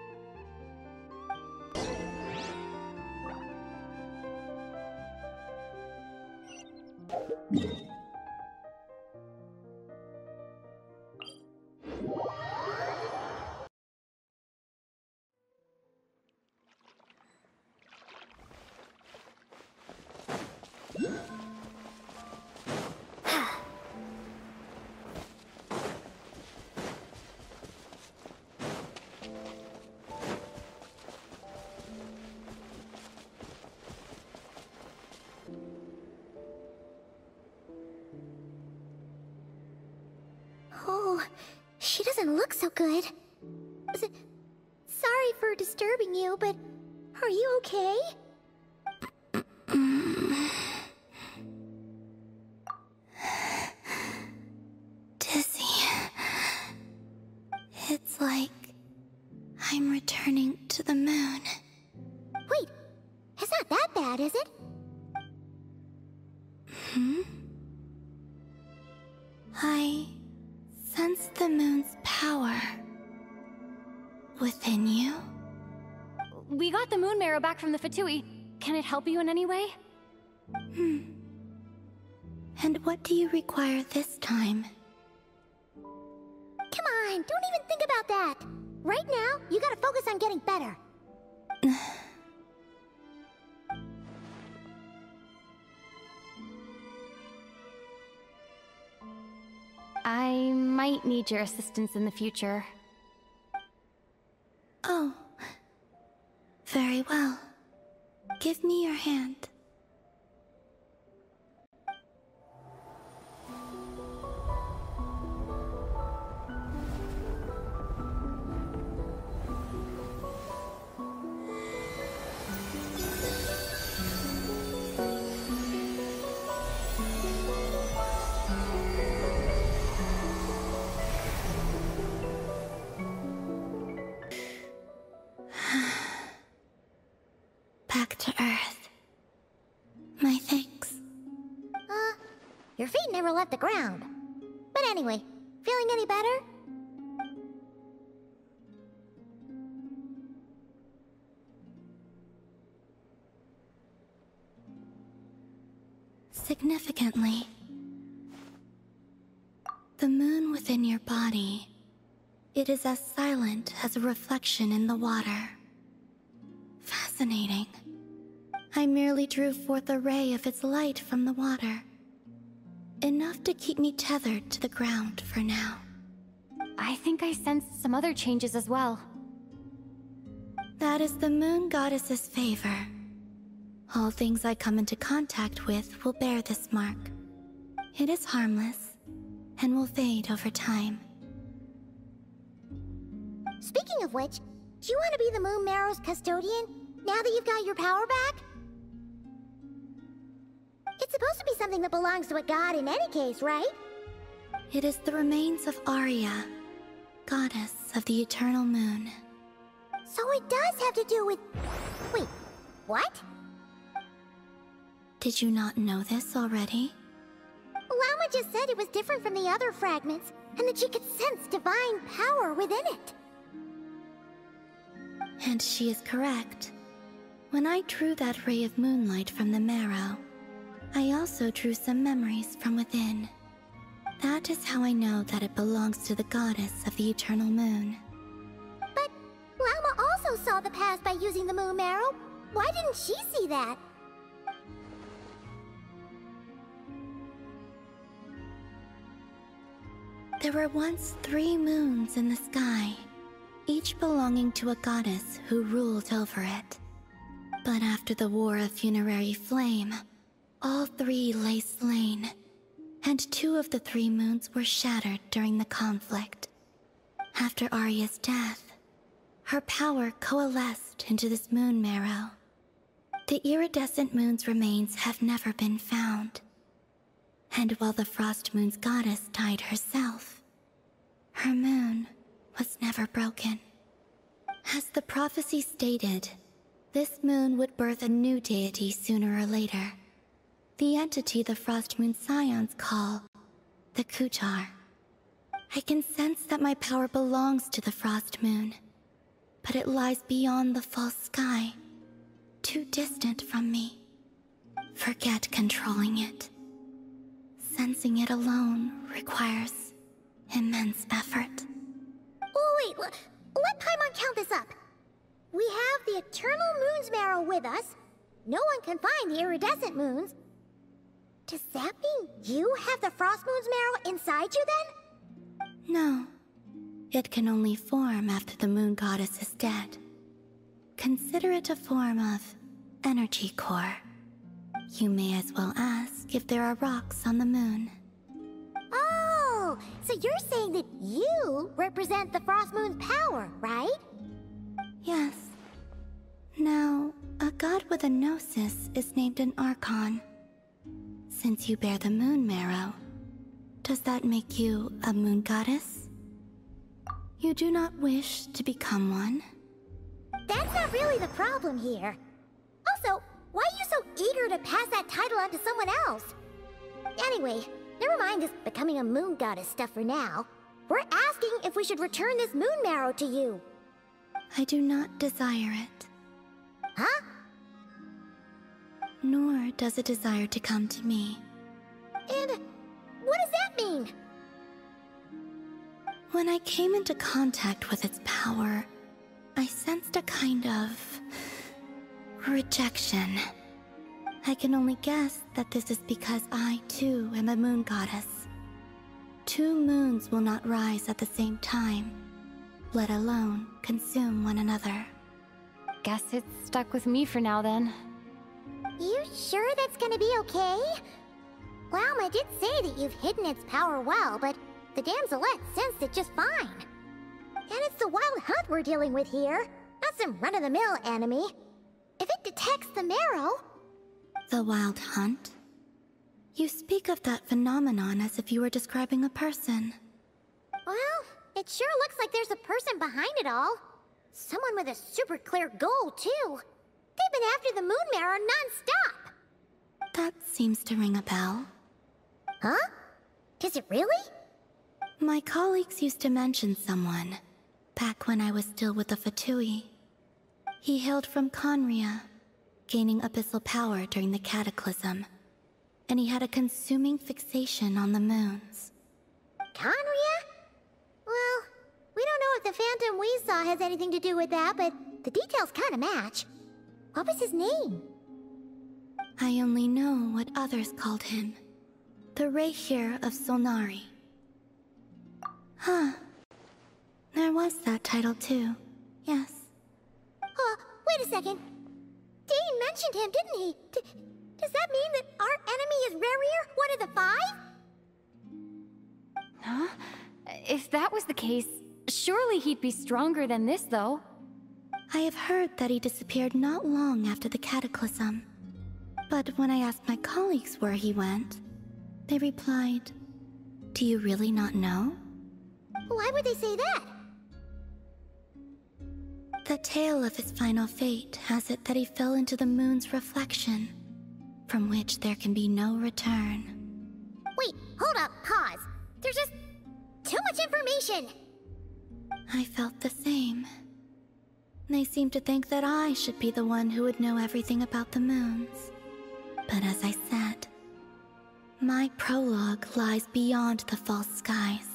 Oh, she doesn't look so good. Sorry for disturbing you, but are you okay?
Dizzy. It's like I'm returning to the moon.
Wait, it's not that bad, is it?
I sense the moon's power within you.
We got the moon marrow back from the Fatui. Can it help you in any way?
And what do you require this time?
Come on, don't even think about that. Right now, you gotta focus on getting better.
I might need your assistance in the future.
Oh. Very well. Give me your hand. Back to Earth. My thanks.
Your feet never left the ground. But anyway, feeling any better?
Significantly, the moon within your body, it is as silent as a reflection in the water. Fascinating. I merely drew forth a ray of its light from the water. Enough to keep me tethered to the ground for now.
I think I sensed some other changes as well.
That is the moon goddess's favor. All things I come into contact with will bear this mark. It is harmless, and will fade over time.
Speaking of which, do you want to be the Moon Marrow's custodian, now that you've got your power back? It's supposed to be something that belongs to a god in any case, right?
It is the remains of Arya, goddess of the eternal moon.
So it does have to do with... Wait, what?
Did you not know this already?
Llama just said it was different from the other fragments, and that she could sense divine power within it.
And she is correct. When I drew that ray of moonlight from the marrow, I also drew some memories from within. That is how I know that it belongs to the goddess of the eternal moon.
But Llama also saw the past by using the Moon Marrow. Why didn't she see that?
There were once 3 moons in the sky, each belonging to a goddess who ruled over it. But after the War of Funerary Flame, all 3 lay slain, and 2 of the 3 moons were shattered during the conflict. After Arya's death, her power coalesced into this moon marrow. The iridescent moon's remains have never been found. And while the Frost Moon's goddess died herself, her moon was never broken. As the prophecy stated, this moon would birth a new deity sooner or later. The entity the Frost Moon Scions call the Kutar. I can sense that my power belongs to the Frost Moon, but it lies beyond the false sky, too distant from me. Forget controlling it. Sensing it alone requires immense effort.
Oh wait, let Paimon count this up. We have the Eternal Moon's Marrow with us. No one can find the iridescent moons. Does that mean you have the Frost Moon's Marrow inside you then?
No. It can only form after the moon goddess is dead. Consider it a form of energy core. You may as well ask if there are rocks on the moon.
Oh, so you're saying that you represent the Frost Moon's power, right?
Yes. Now, a god with a gnosis is named an Archon. Since you bear the moon marrow, does that make you a moon goddess? You do not wish to become one?
That's not really the problem here. Also, why are you so eager to pass that title on to someone else? Anyway, never mind this becoming a moon goddess stuff for now. We're asking if we should return this moon marrow to you.
I do not desire it.
Huh?
Nor does it desire to come to me.
And what does that mean?
When I came into contact with its power, I sensed a kind of rejection. I can only guess that this is because I, too, am a moon goddess. 2 moons will not rise at the same time, let alone consume one another.
Guess it's stuck with me for now then.
You sure that's gonna be okay? Glauma did say that you've hidden its power well, but the damselette sensed it just fine. And it's the wild hunt we're dealing with here, not some run-of-the-mill enemy. If it detects the marrow...
The wild hunt? You speak of that phenomenon as if you were describing a person.
Well, it sure looks like there's a person behind it all. Someone with a super clear goal, too. They've been after the moon marrow non-stop.
That seems to ring a bell.
Huh? Is it really?
My colleagues used to mention someone, back when I was still with the Fatui. He hailed from Conria, gaining abyssal power during the Cataclysm, and he had a consuming fixation on the moons.
Conria? Well, we don't know if the phantom we saw has anything to do with that, but the details kinda match. What was his name?
I only know what others called him. The Rehir of Solnari. Huh. There was that title too. Yes.
Wait a second. Dane mentioned him, didn't he? Does that mean that our enemy is Rehir, one of the 5?
Huh? If that was the case, surely he'd be stronger than this, though.
I have heard that he disappeared not long after the Cataclysm. But when I asked my colleagues where he went, they replied, "Do you really not know?"
Why would they say that?
The tale of his final fate has it that he fell into the moon's reflection, from which there can be no return.
Wait, hold up, pause. There's just too much information.
I felt the same. They seemed to think that I should be the one who would know everything about the moons. But as I said, my prologue lies beyond the false skies.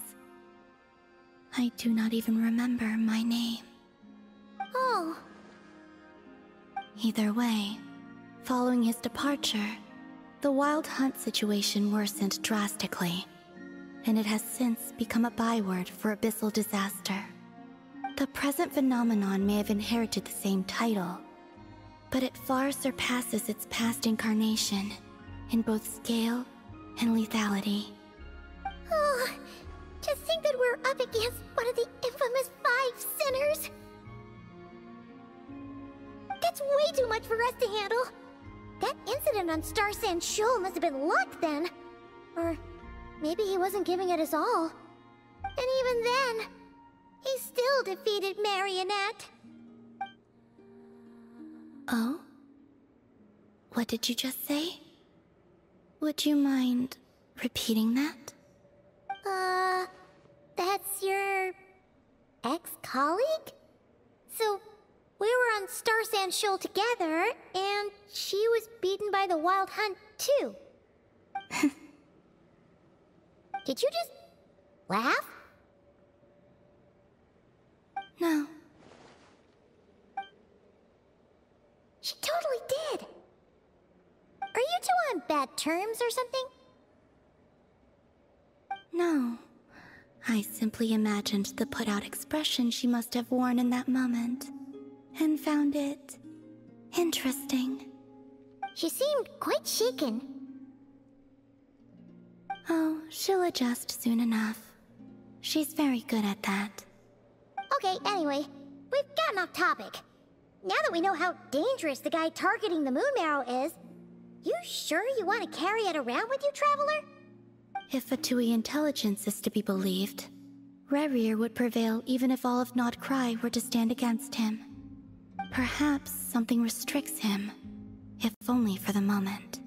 I do not even remember my name.
Oh.
Either way, following his departure, the wild hunt situation worsened drastically, and it has since become a byword for abyssal disaster. The present phenomenon may have inherited the same title, but it far surpasses its past incarnation in both scale and lethality.
Oh, to think that we're up against one of the infamous 5 sinners. That's way too much for us to handle. That incident on Star Sand Shoal must have been luck then. Or maybe he wasn't giving it his all. And even then, he still defeated Marionette.
Oh? What did you just say? Would you mind repeating that?
That's your ex-colleague? So, we were on Star Sand Shoal together, and she was beaten by the Wild Hunt, too. Did you just laugh?
No.
She totally did. Are you two on bad terms or something?
No. I simply imagined the put-out expression she must have worn in that moment, and found it interesting.
She seemed quite shaken.
Oh, she'll adjust soon enough. She's very good at that.
Okay, anyway, we've gotten off topic. Now that we know how dangerous the guy targeting the moon marrow is, you sure you want to carry it around with you, Traveler?
If Fatui intelligence is to be believed, Rerir would prevail even if all of Nod-Krai were to stand against him. Perhaps something restricts him, if only for the moment.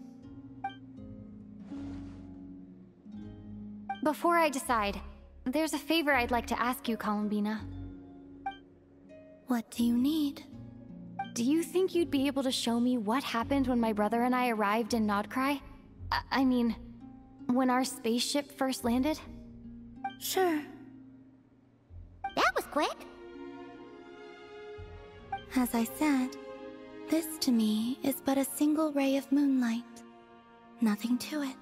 Before I decide, there's a favor I'd like to ask you, Columbina.
What do you need?
Do you think you'd be able to show me what happened when my brother and I arrived in Nod-Krai? I mean, when our spaceship first landed?
Sure.
That was quick.
As I said, this to me is but a single ray of moonlight. Nothing to it.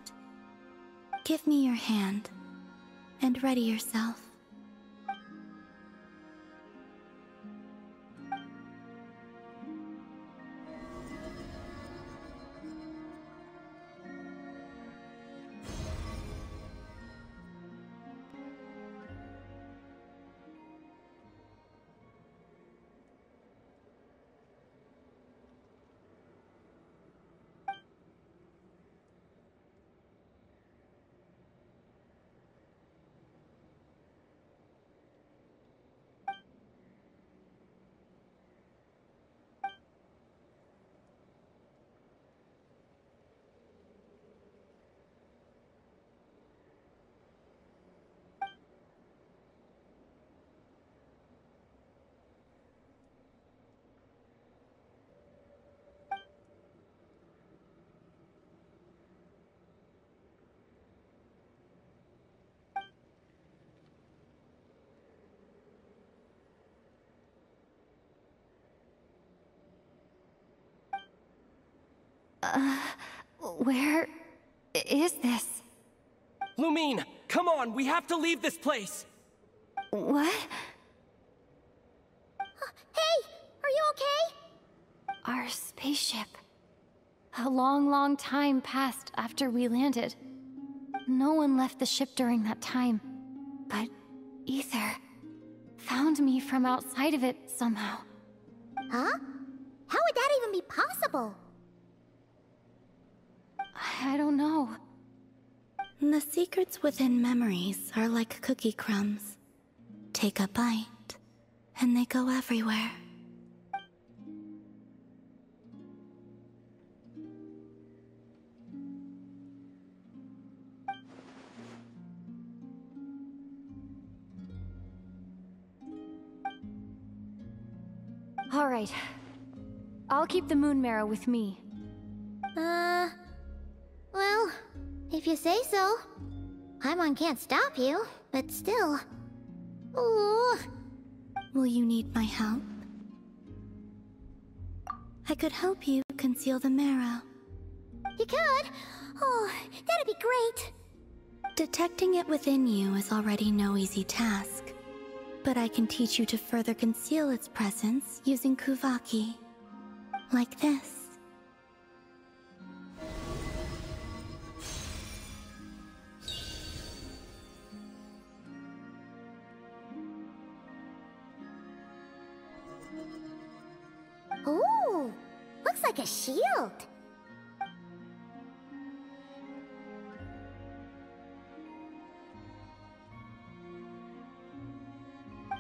Give me your hand, and ready yourself.
Where is this?
Lumine, come on, we have to leave this place!
What?
Hey, are you okay?
Our spaceship. A long, long time passed after we landed. No one left the ship during that time, but Ether found me from outside of it somehow.
Huh? How would that even be possible?
I don't know.
The secrets within memories are like cookie crumbs. Take a bite, and they go everywhere.
All right. I'll keep the moon marrow with me.
Well, if you say so. Paimon can't stop you, but still. Ooh.
Will you need my help? I could help you conceal the marrow.
You could? Oh, that'd be great.
Detecting it within you is already no easy task. But I can teach you to further conceal its presence using Kuvaki. Like this.
Ooh, looks like a shield.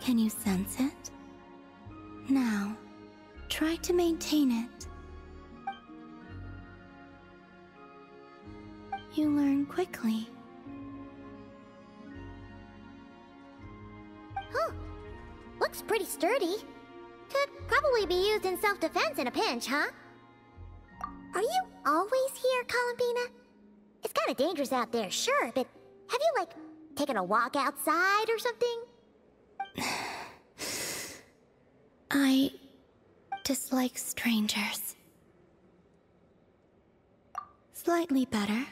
Can you sense it? Now, try to maintain it. You learn quickly.
Oh, looks pretty sturdy. Could probably be used in self-defense in a pinch, huh? Are you always here, Columbina? It's kinda dangerous out there, sure, but have you, like, taken a walk outside or something?
I dislike strangers. Slightly better.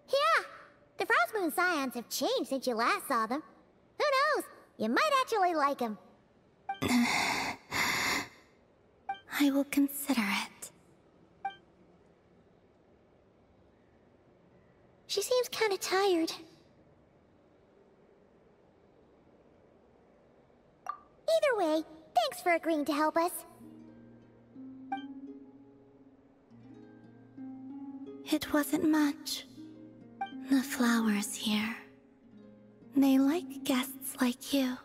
Yeah, the Frostmoon Scions have changed since you last saw them. Who knows? You might actually like them.
I will consider it.
She seems kinda tired. for agreeing to help us.
It wasn't much. The flowers here. They like guests like you.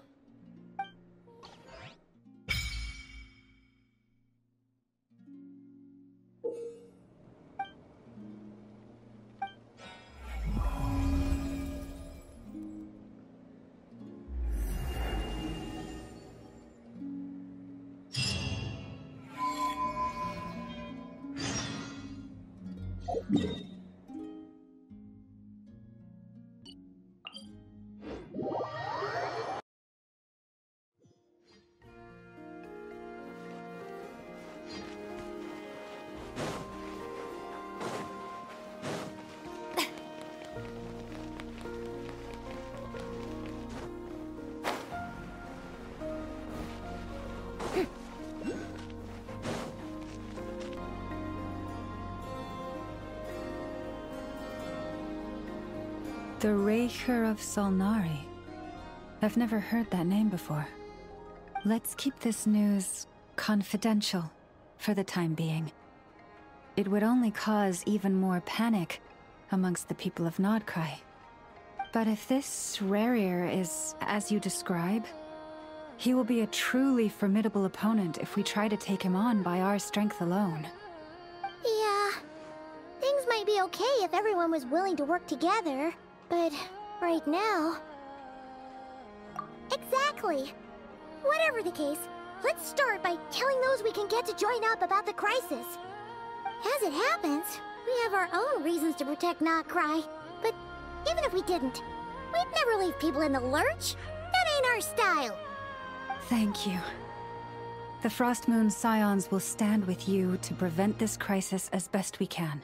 The Raker of Solnari. I've never heard that name before. Let's keep this news confidential for the time being. It would only cause even more panic amongst the people of Nod-Krai. But if this Rarir is as you describe, he will be a truly formidable opponent if we try to take him on by our strength alone.
Yeah, things might be okay if everyone was willing to work together, but right now... Exactly! Whatever the case, let's start by telling those we can get to join up about the crisis. As it happens, we have our own reasons to protect Nod-Krai, but even if we didn't, we'd never leave people in the lurch. That ain't our style.
Thank you. The Frost Moon Scions will stand with you to prevent this crisis as best we can.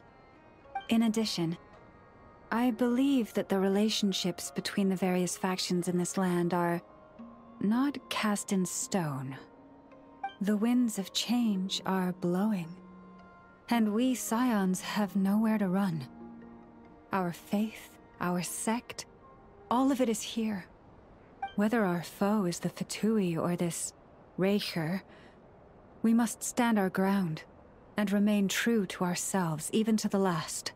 In addition, I believe that the relationships between the various factions in this land are not cast in stone. The winds of change are blowing, and we Scions have nowhere to run. Our faith, our sect, all of it is here. Whether our foe is the Fatui or this Raker, we must stand our ground and remain true to ourselves, even to the last.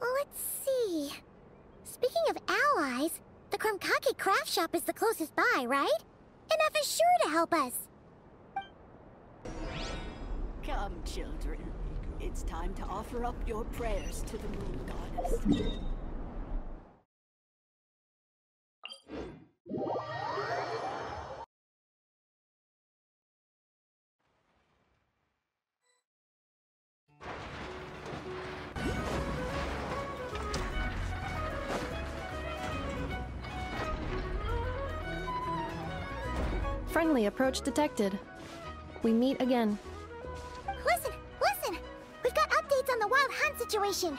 Let's see. Speaking of allies, the Krumkake craft shop is the closest by, right? And F is sure to help us.
Come, children. It's time to offer up your prayers to the Moon Goddess.
Friendly approach detected. We meet again.
Listen! Listen! We've got updates on the Wild Hunt situation.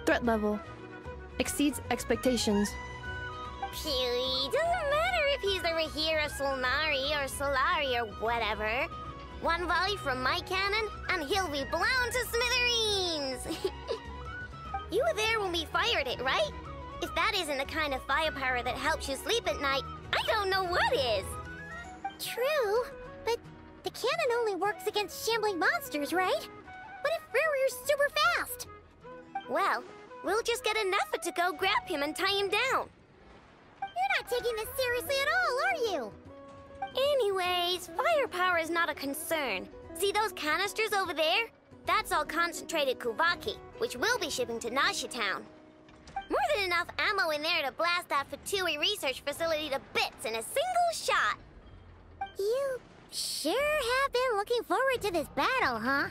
Threat level exceeds expectations.
Phew, doesn't matter if he's the Rahir of Solnari or Solari or whatever. One volley from my cannon, and he'll be blown to smithereens! You were there when we fired it, right? If that isn't the kind of firepower that helps you sleep at night, I don't know what is! True, but the cannon only works against shambling monsters, right? What if Rarir's super fast? Well, we'll just get an effort to go grab him and tie him down. You're not taking this seriously at all, are you? Anyways, firepower is not a concern. See those canisters over there? That's all concentrated Kuvaki, which we'll be shipping to Nasha Town. More than enough ammo in there to blast that Fatui research facility to bits in a single shot. You sure have been looking forward to this battle, huh?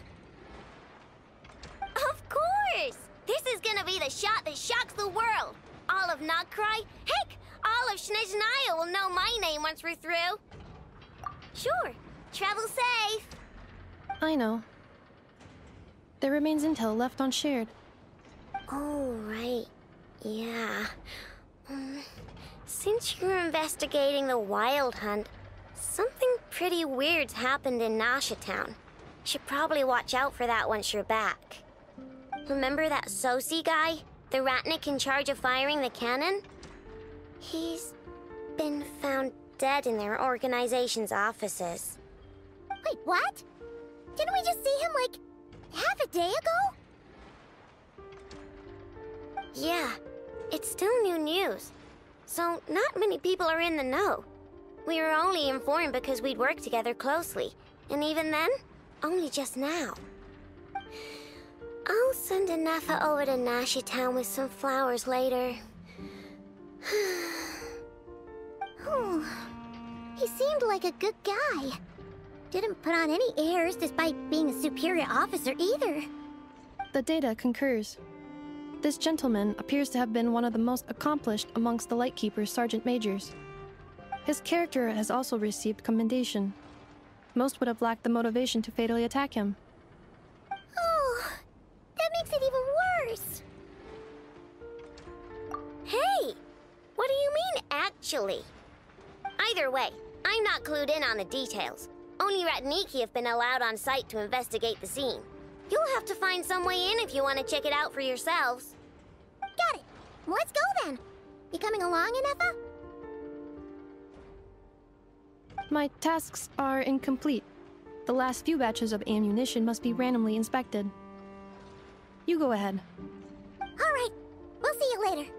Of course! This is gonna be the shot that shocks the world. All of Nod-Krai, heck, all of Snezhnaya will know my name once we're through. Sure, travel safe.
I know. There remains intel left on shared.
Oh, right. Yeah. Since you're investigating the Wild Hunt, something pretty weird's happened in Nasha Town. Should probably watch out for that once you're back. Remember that Sosi guy? The Ratnik in charge of firing the cannon? He's been found dead in their organization's offices. Wait, what? Didn't we just see him, like, half a day ago? Yeah, it's still new news. So, not many people are in the know. We were only informed because we'd worked together closely. And even then, only just now. I'll send a Nefa over to Nashi Town with some flowers later. Oh, he seemed like a good guy. Didn't put on any airs despite being a superior officer either.
The data concurs. This gentleman appears to have been one of the most accomplished amongst the Lightkeeper's Sergeant Majors. His character has also received commendation. Most would have lacked the motivation to fatally attack him.
Oh, that makes it even worse. Hey, what do you mean, actually? Either way, I'm not clued in on the details. Only Ratniki have been allowed on site to investigate the scene. You'll have to find some way in if you want to check it out for yourselves. Got it. Let's go then. You coming along, Inefa?
My tasks are incomplete. The last few batches of ammunition must be randomly inspected. You go ahead.
All right. We'll see you later.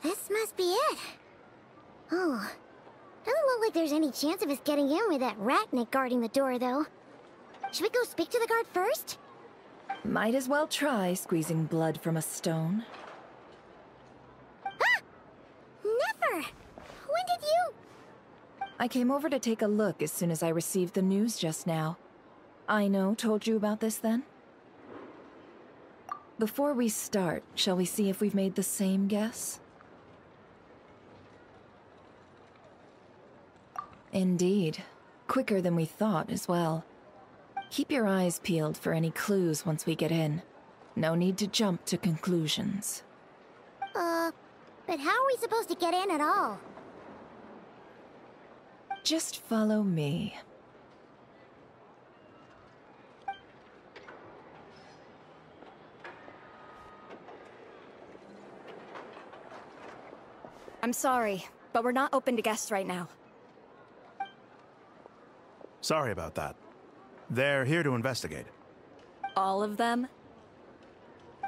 This must be it. Oh, doesn't look like there's any chance of us getting in with that Ratnik guarding the door, though. Should we go speak to the guard first?
Might as well try squeezing blood from a stone.
Ah! Never! When did you...
I came over to take a look as soon as I received the news just now. Aino told you about this then? Before we start, shall we see if we've made the same guess? Indeed. Quicker than we thought as well. Keep your eyes peeled for any clues once we get in. No need to jump to conclusions.
But how are we supposed to get in at all?
Just follow me.
I'm sorry, but we're not open to guests right now.
Sorry about that. They're here to investigate.
All of them?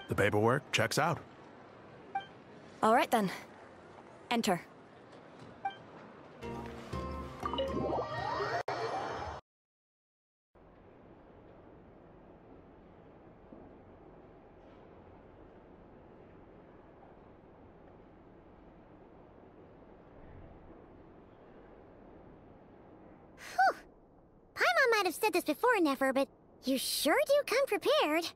The paperwork checks out.
All right then. Enter.
Paimon might have said this before, Nefer, but you sure do come prepared.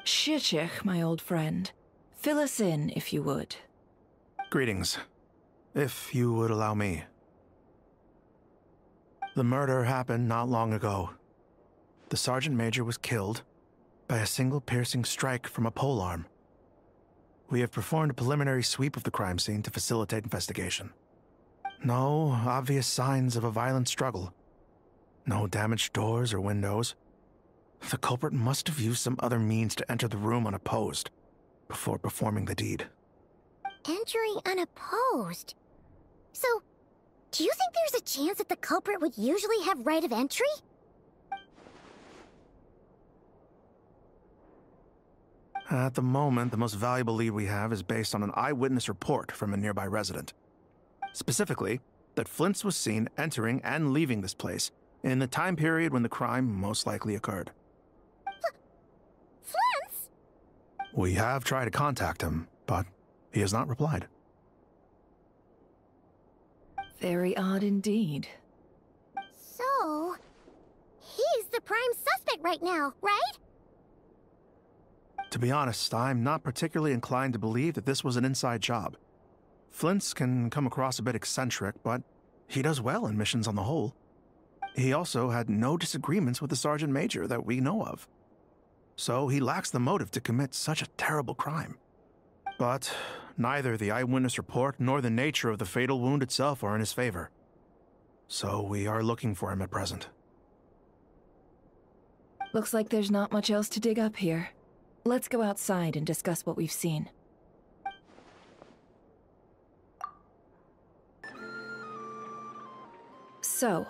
Shishich, my old friend. Fill us in, if you would.
Greetings. If you would allow me. The murder happened not long ago. The Sergeant Major was killed by a single piercing strike from a polearm. We have performed a preliminary sweep of the crime scene to facilitate investigation. No obvious signs of a violent struggle. No damaged doors or windows. The culprit must have used some other means to enter the room unopposed before performing the deed.
Entering unopposed? So, do you think there's a chance that the culprit would usually have right of entry?
At the moment, the most valuable lead we have is based on an eyewitness report from a nearby resident. Specifically, that Flint's was seen entering and leaving this place in the time period when the crime most likely occurred.
Flint's?
We have tried to contact him, but he has not replied.
Very odd indeed.
So, he's the prime suspect right now, right?
To be honest, I'm not particularly inclined to believe that this was an inside job. Flint's can come across a bit eccentric, but he does well in missions on the whole. He also had no disagreements with the Sergeant Major that we know of. So he lacks the motive to commit such a terrible crime. But neither the eyewitness report nor the nature of the fatal wound itself are in his favor. So we are looking for him at present.
Looks like there's not much else to dig up here. Let's go outside and discuss what we've seen. So,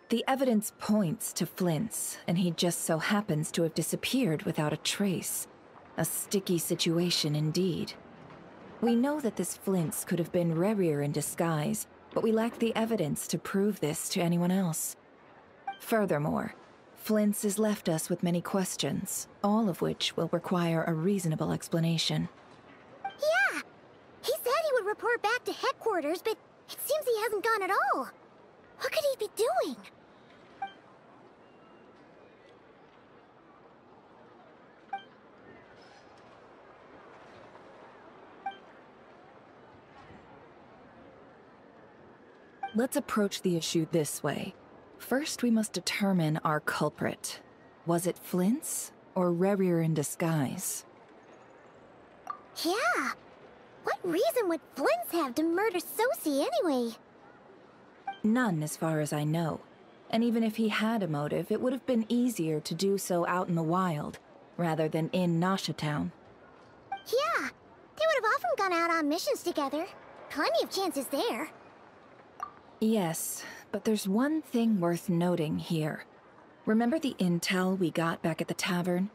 the evidence points to Flint's, and he just so happens to have disappeared without a trace. A sticky situation indeed. We know that this Flint's could have been Rerir in disguise, but we lack the evidence to prove this to anyone else. Furthermore, Flint's has left us with many questions, all of which will require a reasonable explanation.
Yeah! He said he would report back to headquarters, but it seems he hasn't gone at all. What could he be doing?
Let's approach the issue this way. First, we must determine our culprit. Was it Flint's or Rerir in disguise?
Yeah! What reason would Flint's have to murder Sosie anyway?
None, as far as I know. And even if he had a motive, it would have been easier to do so out in the wild, rather than in Nashatown.
Yeah! They would have often gone out on missions together. Plenty of chances there.
Yes, but there's one thing worth noting here. Remember the intel we got back at the tavern?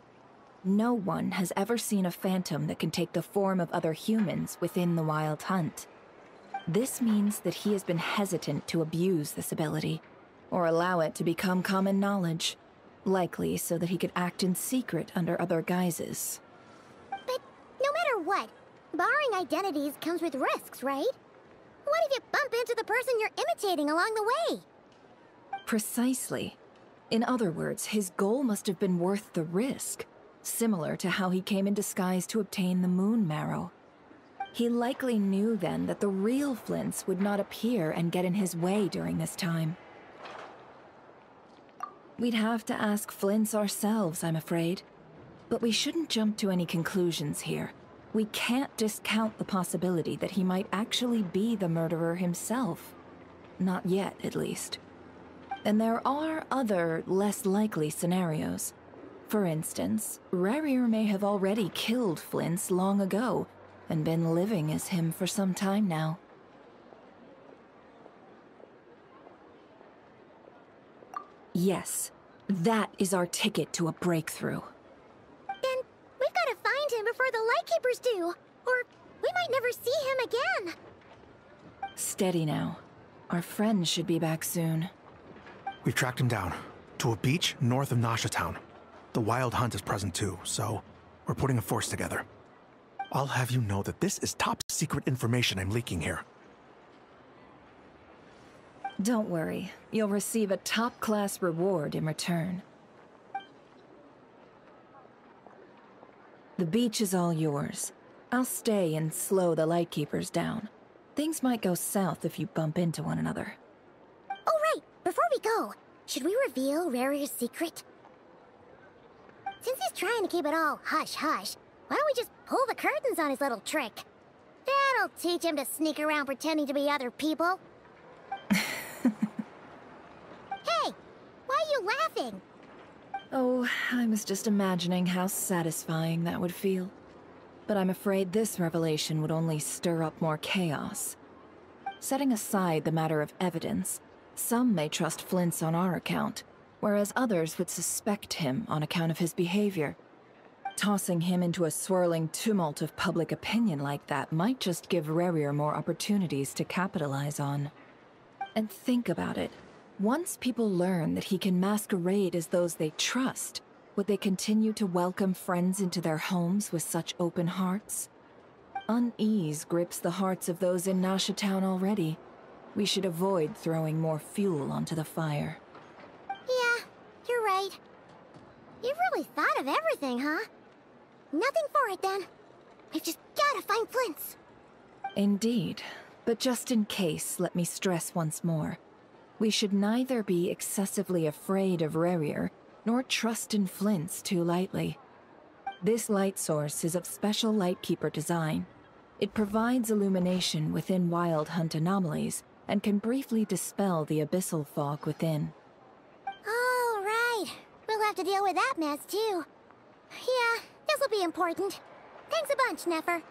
No one has ever seen a phantom that can take the form of other humans within the Wild Hunt. This means that he has been hesitant to abuse this ability, or allow it to become common knowledge, likely so that he could act in secret under other guises.
But no matter what, barring identities comes with risks, right? What if you bump into the person you're imitating along the way?
Precisely. In other words, his goal must have been worth the risk, similar to how he came in disguise to obtain the moon marrow. He likely knew then that the real Flint's would not appear and get in his way during this time. We'd have to ask Flint's ourselves, I'm afraid. But we shouldn't jump to any conclusions here. We can't discount the possibility that he might actually be the murderer himself. Not yet, at least. And there are other, less likely scenarios. For instance, Rerir may have already killed Flint's long ago, and been living as him for some time now. Yes, that is our ticket to a breakthrough.
Then we've got to find him before the Lightkeepers do, or we might never see him again.
Steady now. Our friend should be back soon.
We've tracked him down to a beach north of Nashatown. The Wild Hunt is present too, so we're putting a force together. I'll have you know that this is top secret information I'm leaking here.
Don't worry, you'll receive a top-class reward in return. The beach is all yours. I'll stay and slow the Lightkeepers down. Things might go south if you bump into one another.
Oh right, before we go, should we reveal Rerir's secret? Since he's trying to keep it all hush-hush, why don't we just pull the curtains on his little trick? That'll teach him to sneak around pretending to be other people. Hey, why are you laughing?
Oh, I was just imagining how satisfying that would feel. But I'm afraid this revelation would only stir up more chaos. Setting aside the matter of evidence, some may trust Flint's on our account, whereas others would suspect him on account of his behavior. Tossing him into a swirling tumult of public opinion like that might just give Rerir more opportunities to capitalize on. And think about it. Once people learn that he can masquerade as those they trust, Would they continue to welcome friends into their homes with such open hearts? Unease grips the hearts of those in Nasha Town already. We should avoid throwing more fuel onto the fire.
Yeah, you're right. You really thought of everything, huh? Nothing for it, then. We've just gotta find Flints.
Indeed. But just in case, let me stress once more. We should neither be excessively afraid of Rerir, nor trust in Flints too lightly. This light source is of special Lightkeeper design. It provides illumination within Wild Hunt anomalies, and can briefly dispel the abyssal fog within.
Oh, right. We'll have to deal with that mess, too. Yeah, this'll be important. Thanks a bunch, Nefer.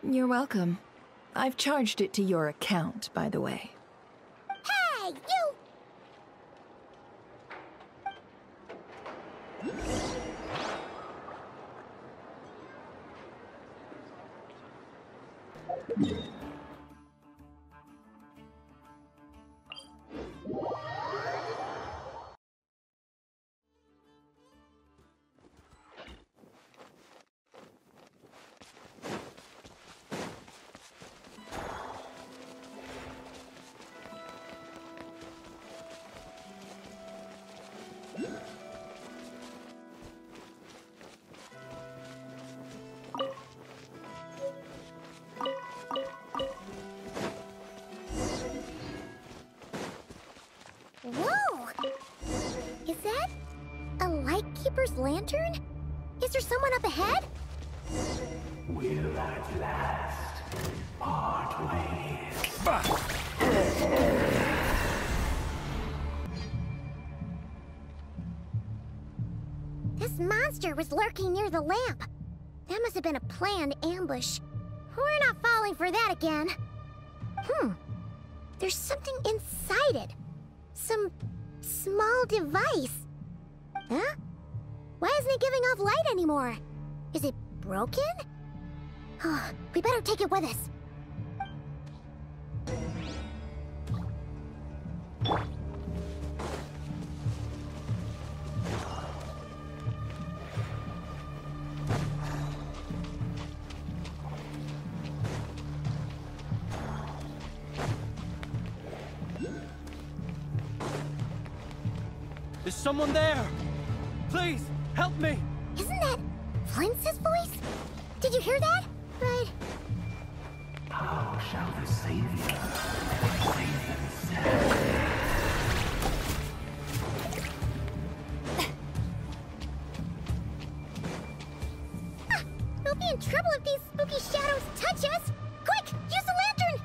You're welcome. I've charged it to your account, by the way.
Hey, you! Whoa! Is that a Lightkeeper's lantern? Is there someone up ahead?
Will at last part ways.
This monster was lurking near the lamp. That must have been a planned ambush. We're not falling for that again. There's something inside it. Some small device. Huh? Why isn't it giving off light anymore? Is it broken? Oh, we better take it with us.
Is someone there? Please, help me!
Isn't that Flint's voice? Did you hear that? But...
How shall the Savior save himself?
We'll be in trouble if these spooky shadows touch us! Quick, use the lantern!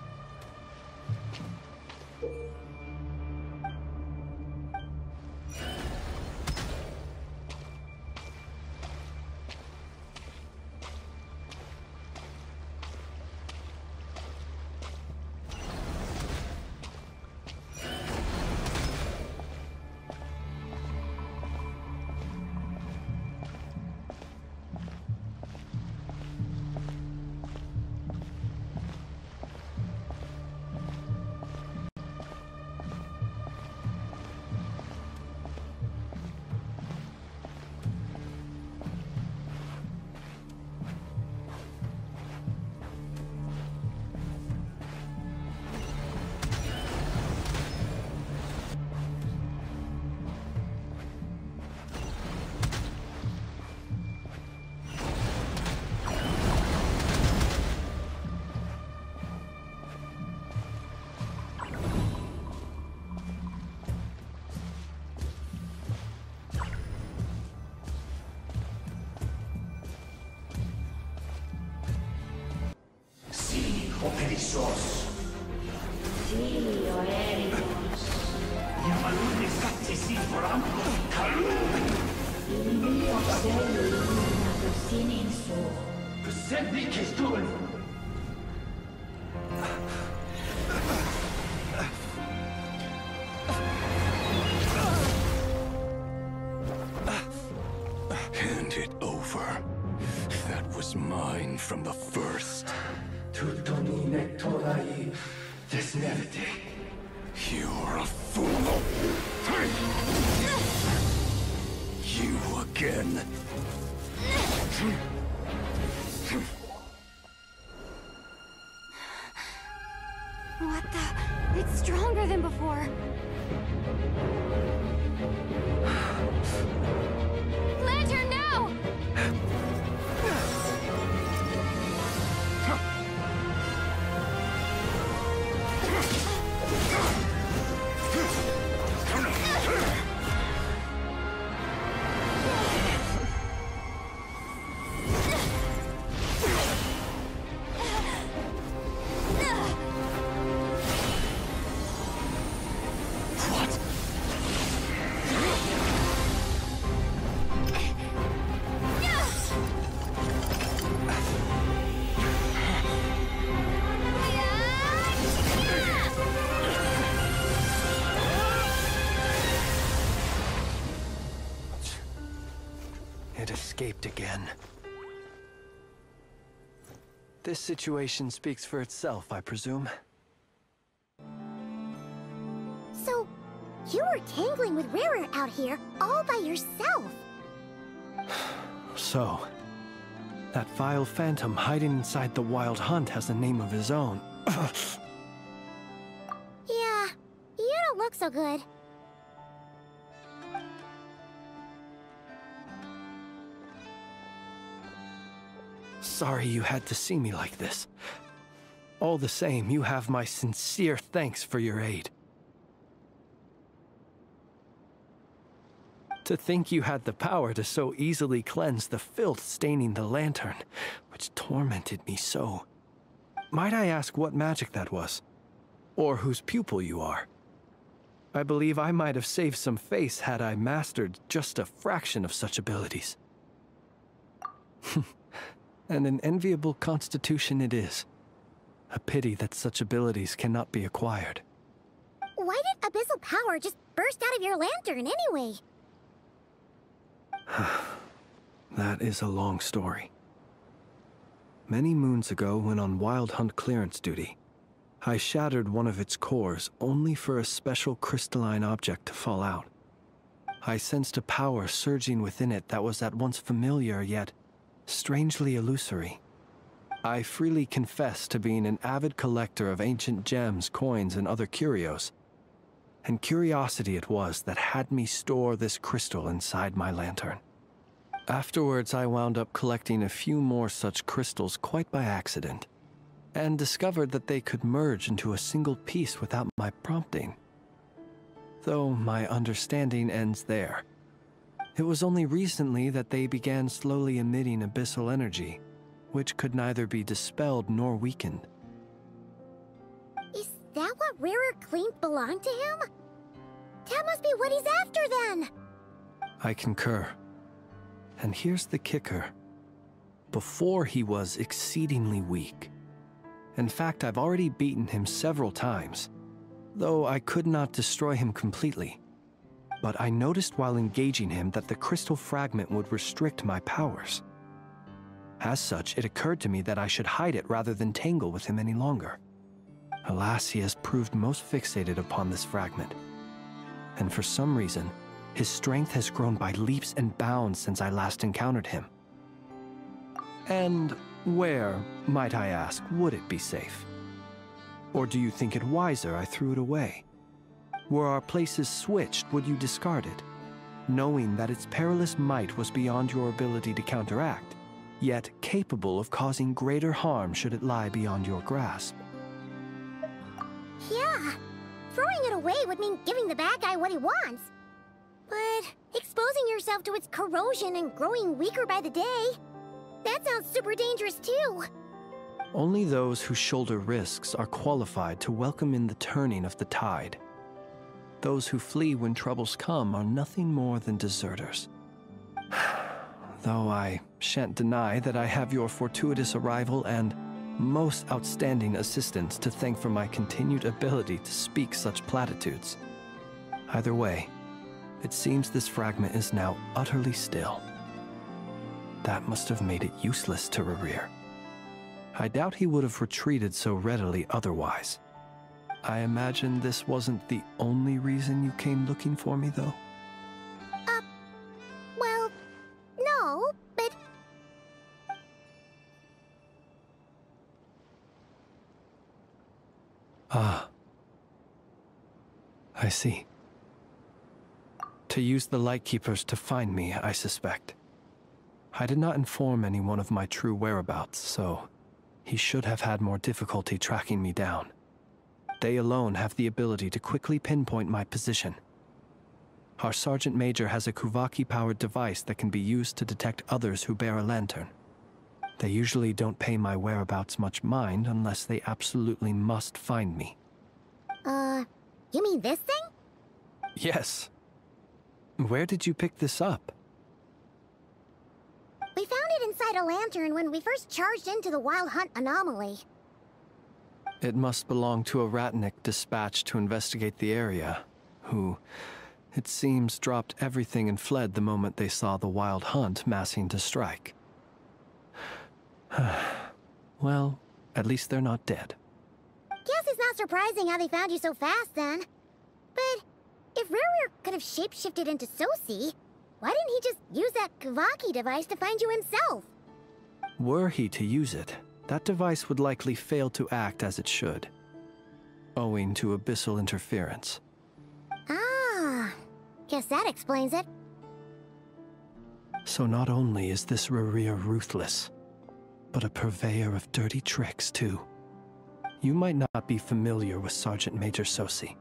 Perissos. Silio Ericos. Yamalune Satsisi Franco Kalun. Ilio Selu Siniso. Persebi Kestul.
Hand it over. That was mine from the first.
Tutoni Nectorai Desnevite.
You're a fool. You again.
What the? It's stronger than before. Lantern, now!
It escaped again. This situation speaks for itself, I presume.
So, you were tangling with Rara out here all by yourself.
So, that vile phantom hiding inside the Wild Hunt has a name of his own.
Yeah, you don't look so good.
Sorry you had to see me like this. All the same, you have my sincere thanks for your aid. To think you had the power to so easily cleanse the filth staining the lantern, which tormented me so. Might I ask what magic that was? Or whose pupil you are? I believe I might have saved some face had I mastered just a fraction of such abilities. And an enviable constitution it is. A pity that such abilities cannot be acquired.
Why did abyssal power just burst out of your lantern anyway?
That is a long story. Many moons ago, when on Wild Hunt clearance duty, I shattered one of its cores only for a special crystalline object to fall out. I sensed a power surging within it that was at once familiar yet strangely illusory. I freely confess to being an avid collector of ancient gems, coins, and other curios. And curiosity it was that had me store this crystal inside my lantern. Afterwards, I wound up collecting a few more such crystals quite by accident, and discovered that they could merge into a single piece without my prompting. Though my understanding ends there. It was only recently that they began slowly emitting abyssal energy, which could neither be dispelled nor weakened.
Is that what Rara claimed belonged to him? That must be what he's after then!
I concur. And here's the kicker. Before he was exceedingly weak. In fact, I've already beaten him several times, though I could not destroy him completely. But I noticed while engaging him that the crystal fragment would restrict my powers. As such, it occurred to me that I should hide it rather than tangle with him any longer. Alas, he has proved most fixated upon this fragment. And for some reason, his strength has grown by leaps and bounds since I last encountered him. And where, might I ask, would it be safe? Or do you think it wiser I threw it away? Were our places switched, would you discard it, knowing that its perilous might was beyond your ability to counteract, yet capable of causing greater harm should it lie beyond your grasp?
Yeah, throwing it away would mean giving the bad guy what he wants. But exposing yourself to its corrosion and growing weaker by the day, that sounds super dangerous too.
Only those who shoulder risks are qualified to welcome in the turning of the tide. Those who flee when troubles come are nothing more than deserters. Though I shan't deny that I have your fortuitous arrival and most outstanding assistance to thank for my continued ability to speak such platitudes. Either way, it seems this fragment is now utterly still. That must have made it useless to Rerir. I doubt he would have retreated so readily otherwise. I imagine this wasn't the only reason you came looking for me, though?
Well,
see. To use the Lightkeepers to find me, I suspect. I did not inform anyone of my true whereabouts, so he should have had more difficulty tracking me down. They alone have the ability to quickly pinpoint my position. Our Sergeant Major has a Kuvaki-powered device that can be used to detect others who bear a lantern. They usually don't pay my whereabouts much mind unless they absolutely must find me.
You mean this thing?
Yes. Where did you pick this up?
We found it inside a lantern when we first charged into the Wild Hunt anomaly.
It must belong to a Ratnik dispatched to investigate the area, who, it seems, dropped everything and fled the moment they saw the Wild Hunt massing to strike. Well, at least they're not dead.
Guess it's not surprising how they found you so fast, then. But if Rareware could have shapeshifted into Sosi, why didn't he just use that Kavaki device to find you himself?
Were he to use it, that device would likely fail to act as it should, owing to abyssal interference.
Ah, guess that explains it.
So not only is this Rarir ruthless, but a purveyor of dirty tricks, too. You might not be familiar with Sergeant Major Sosi,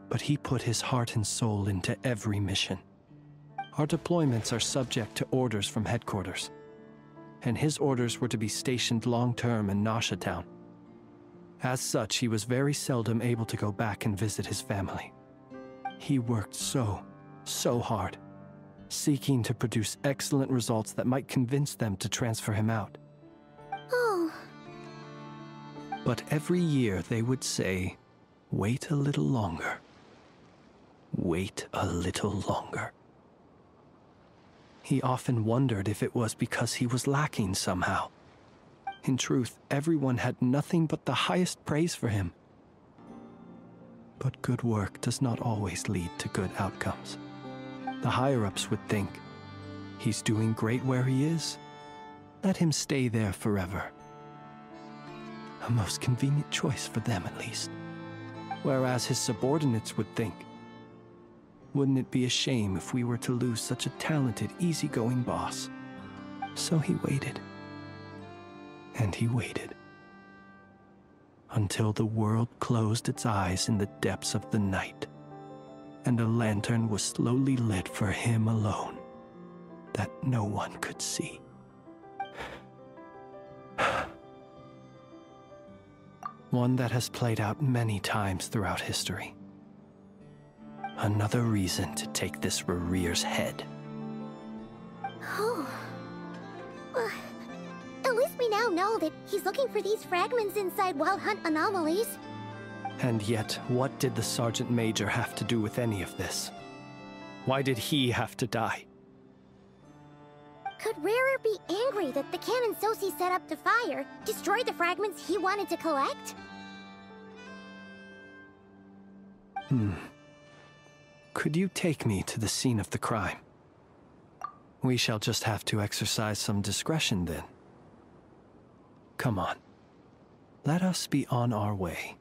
but he put his heart and soul into every mission. Our deployments are subject to orders from headquarters, and his orders were to be stationed long-term in Nasha Town. As such, he was very seldom able to go back and visit his family. He worked so hard, seeking to produce excellent results that might convince them to transfer him out.
Oh.
But every year they would say, "Wait a little longer. Wait a little longer." He often wondered if it was because he was lacking somehow. In truth, everyone had nothing but the highest praise for him. But good work does not always lead to good outcomes. The higher-ups would think, he's doing great where he is. Let him stay there forever. A most convenient choice for them, at least. Whereas his subordinates would think, wouldn't it be a shame if we were to lose such a talented, easygoing boss? So he waited. And he waited. Until the world closed its eyes in the depths of the night, and a lantern was slowly lit for him alone, that no one could see. One that has played out many times throughout history. Another reason to take this Rarir's head.
Oh. Well, at least we now know that he's looking for these fragments inside Wild Hunt anomalies.
And yet, what did the Sergeant Major have to do with any of this? Why did he have to die?
Could Rarer be angry that the cannon Sosi set up to fire destroyed the fragments he wanted to collect?
Could you take me to the scene of the crime? We shall just have to exercise some discretion then. Come on. Let us be on our way.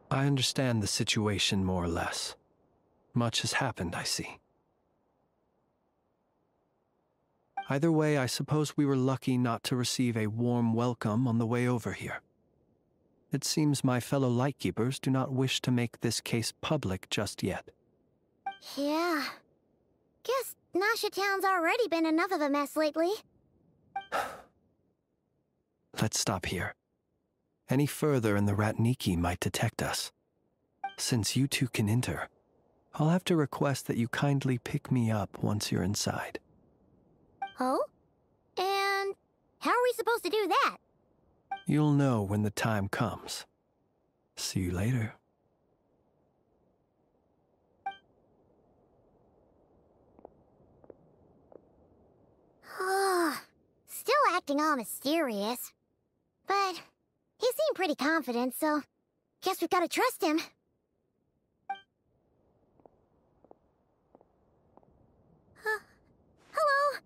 I understand the situation more or less. Much has happened, I see. Either way, I suppose we were lucky not to receive a warm welcome on the way over here. It seems my fellow Lightkeepers do not wish to make this case public just yet.
Yeah. Guess Nasha Town's already been enough of a mess lately.
Let's stop here. Any further and the Ratniki might detect us. Since you two can enter, I'll have to request that you kindly pick me up once you're inside.
Oh? And how are we supposed to do that?
You'll know when the time comes. See you later.
Still acting all mysterious. But he seemed pretty confident, so guess we've got to trust him. Hello?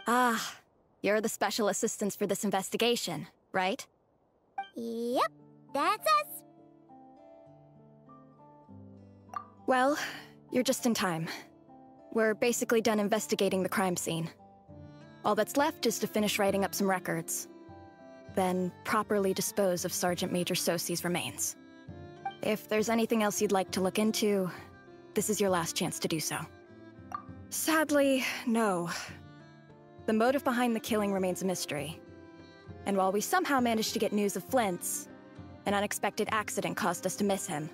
Ah, you're the special assistants for this investigation, right?
Yep, that's us.
Well, you're just in time. We're basically done investigating the crime scene. All that's left is to finish writing up some records. Then properly dispose of Sergeant Major Sosi's remains. If there's anything else you'd like to look into, this is your last chance to do so. Sadly, no. The motive behind the killing remains a mystery. And while we somehow managed to get news of Flint's, an unexpected accident caused us to miss him.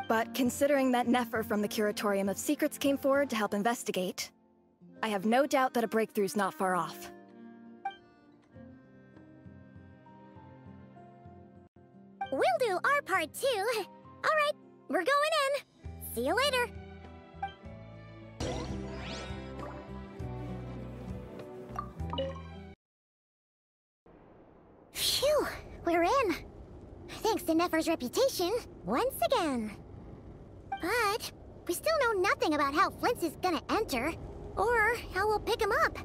But considering that Nefer from the Curatorium of Secrets came forward to help investigate, I have no doubt that a breakthrough's not far off.
We'll do our part too. All right, we're going in. See you later. Phew, we're in. Thanks to Nefer's reputation, once again. But we still know nothing about how Flint's is gonna enter, or how we'll pick him up.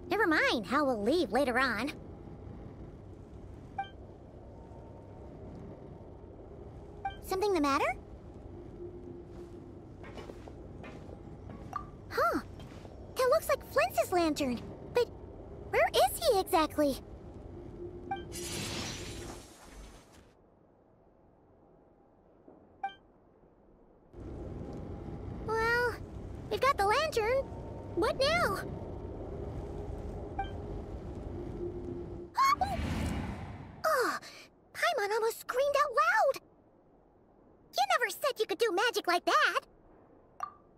Never mind how we'll leave later on. Something the matter? Huh. That looks like Flint's lantern. But where is he exactly? Well, we've got the lantern. What now? Oh, Paimon almost screamed out loud. You never said you could do magic like that.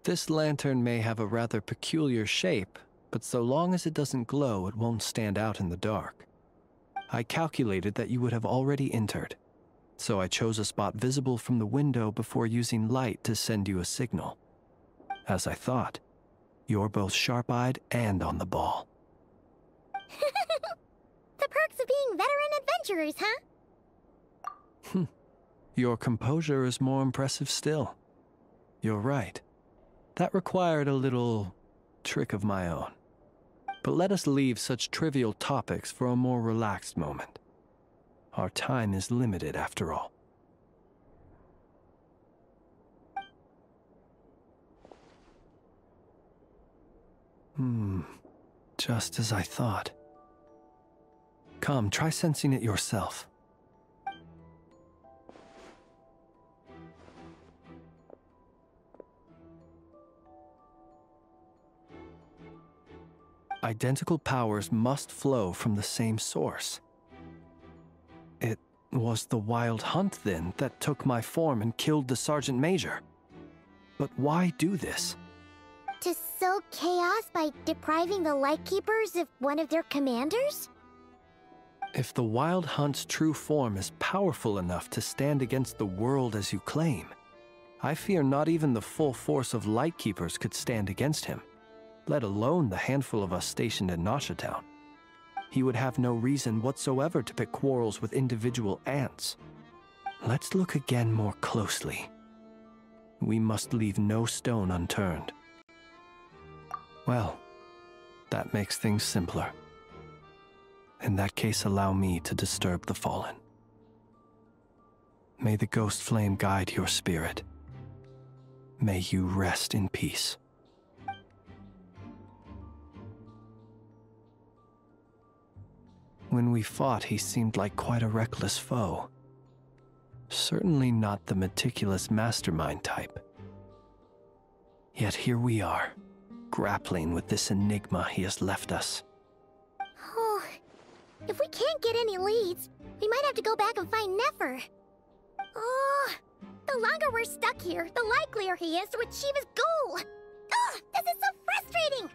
This lantern may have a rather peculiar shape, but so long as it doesn't glow, it won't stand out in the dark. I calculated that you would have already entered, so I chose a spot visible from the window before using light to send you a signal. As I thought, you're both sharp-eyed and on the ball.
The perks of being veteran adventurers, huh?
Your composure is more impressive still. You're right. That required a little trick of my own. But let us leave such trivial topics for a more relaxed moment. Our time is limited after all. Just as I thought. Come, try sensing it yourself. Identical powers must flow from the same source. It was the Wild Hunt, then, that took my form and killed the Sergeant Major. But why do this?
To sow chaos by depriving the Lightkeepers of one of their commanders?
If the Wild Hunt's true form is powerful enough to stand against the world as you claim, I fear not even the full force of Lightkeepers could stand against him, let alone the handful of us stationed in Nashatown. He would have no reason whatsoever to pick quarrels with individual ants. Let's look again more closely. We must leave no stone unturned. Well, that makes things simpler. In that case, allow me to disturb the fallen. May the ghost flame guide your spirit. May you rest in peace. When we fought, he seemed like quite a reckless foe. Certainly not the meticulous mastermind type. Yet here we are, grappling with this enigma he has left us.
Oh, if we can't get any leads, we might have to go back and find Nefer. Oh, the longer we're stuck here, the likelier he is to achieve his goal. Oh, this is so frustrating!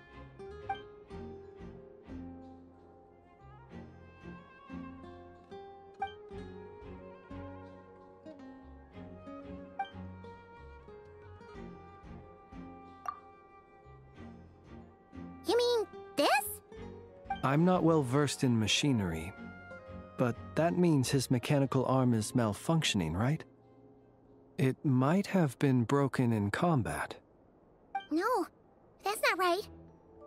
I'm not well versed in machinery, but that means his mechanical arm is malfunctioning, right? It might have been broken in combat.
No, that's not right.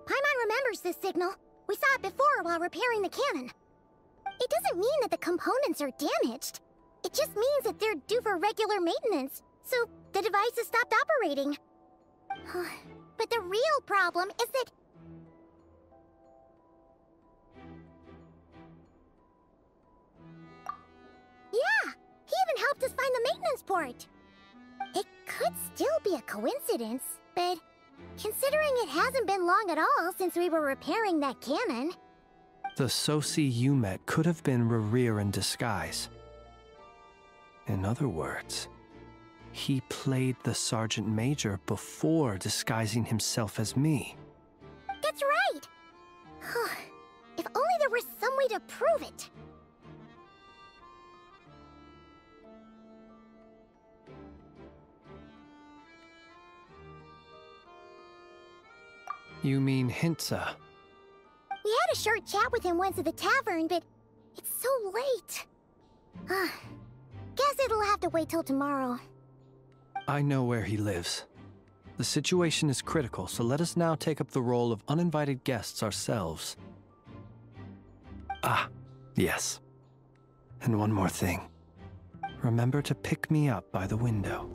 Paimon remembers this signal. We saw it before while repairing the cannon. It doesn't mean that the components are damaged. It just means that they're due for regular maintenance, so the device has stopped operating. But the real problem is that... Yeah, he even helped us find the maintenance port. It could still be a coincidence, but considering it hasn't been long at all since we were repairing that cannon...
The Sosi you met could have been Rerir in disguise. In other words, he played the Sergeant Major before disguising himself as me.
That's right! If only there were some way to prove it.
You mean Hintsa?
We had a short chat with him once at the tavern, but it's so late. Guess it'll have to wait till tomorrow.
I know where he lives. The situation is critical, so let us now take up the role of uninvited guests ourselves. Ah, yes. And one more thing. Remember to pick me up by the window.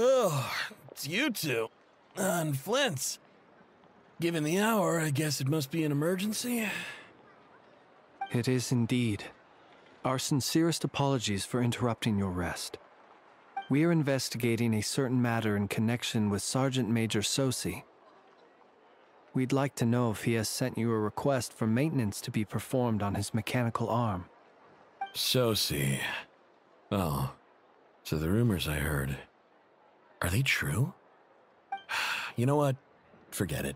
Oh, it's you two. And Flint's. Given the hour, I guess it must be an emergency.
It is indeed. Our sincerest apologies for interrupting your rest. We are investigating a certain matter in connection with Sergeant Major Sosi. We'd like to know if he has sent you a request for maintenance to be performed on his mechanical arm.
Sosi. Oh, so the rumors I heard, are they true? You know what? Forget it.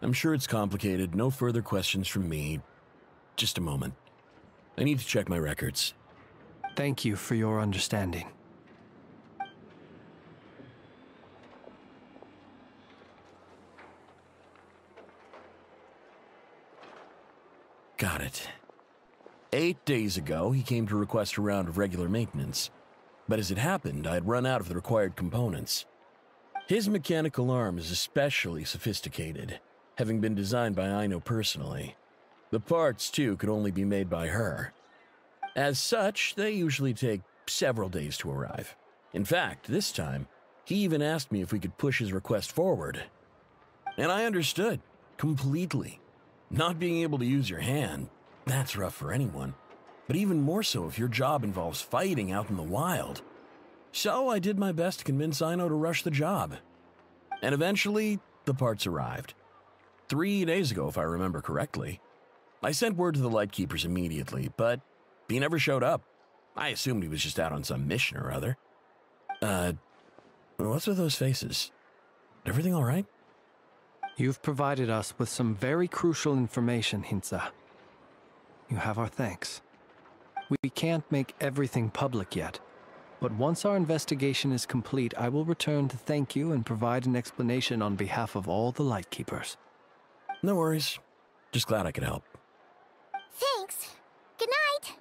I'm sure it's complicated. No further questions from me. Just a moment. I need to check my records.
Thank you for your understanding.
Got it. 8 days ago, he came to request a round of regular maintenance. But as it happened, I had run out of the required components. His mechanical arm is especially sophisticated, having been designed by Aino personally. The parts, too, could only be made by her. As such, they usually take several days to arrive. In fact, this time, he even asked me if we could push his request forward. And I understood, completely. Not being able to use your hand, that's rough for anyone. But even more so if your job involves fighting out in the wild. So I did my best to convince Aino to rush the job. And eventually, the parts arrived. 3 days ago, if I remember correctly. I sent word to the Lightkeepers immediately, but he never showed up. I assumed he was just out on some mission or other. What's with those faces? Everything all right?
You've provided us with some very crucial information, Hintsa. You have our thanks. We can't make everything public yet, but once our investigation is complete, I will return to thank you and provide an explanation on behalf of all the Lightkeepers.
No worries. Just glad I could help.
Thanks. Good night.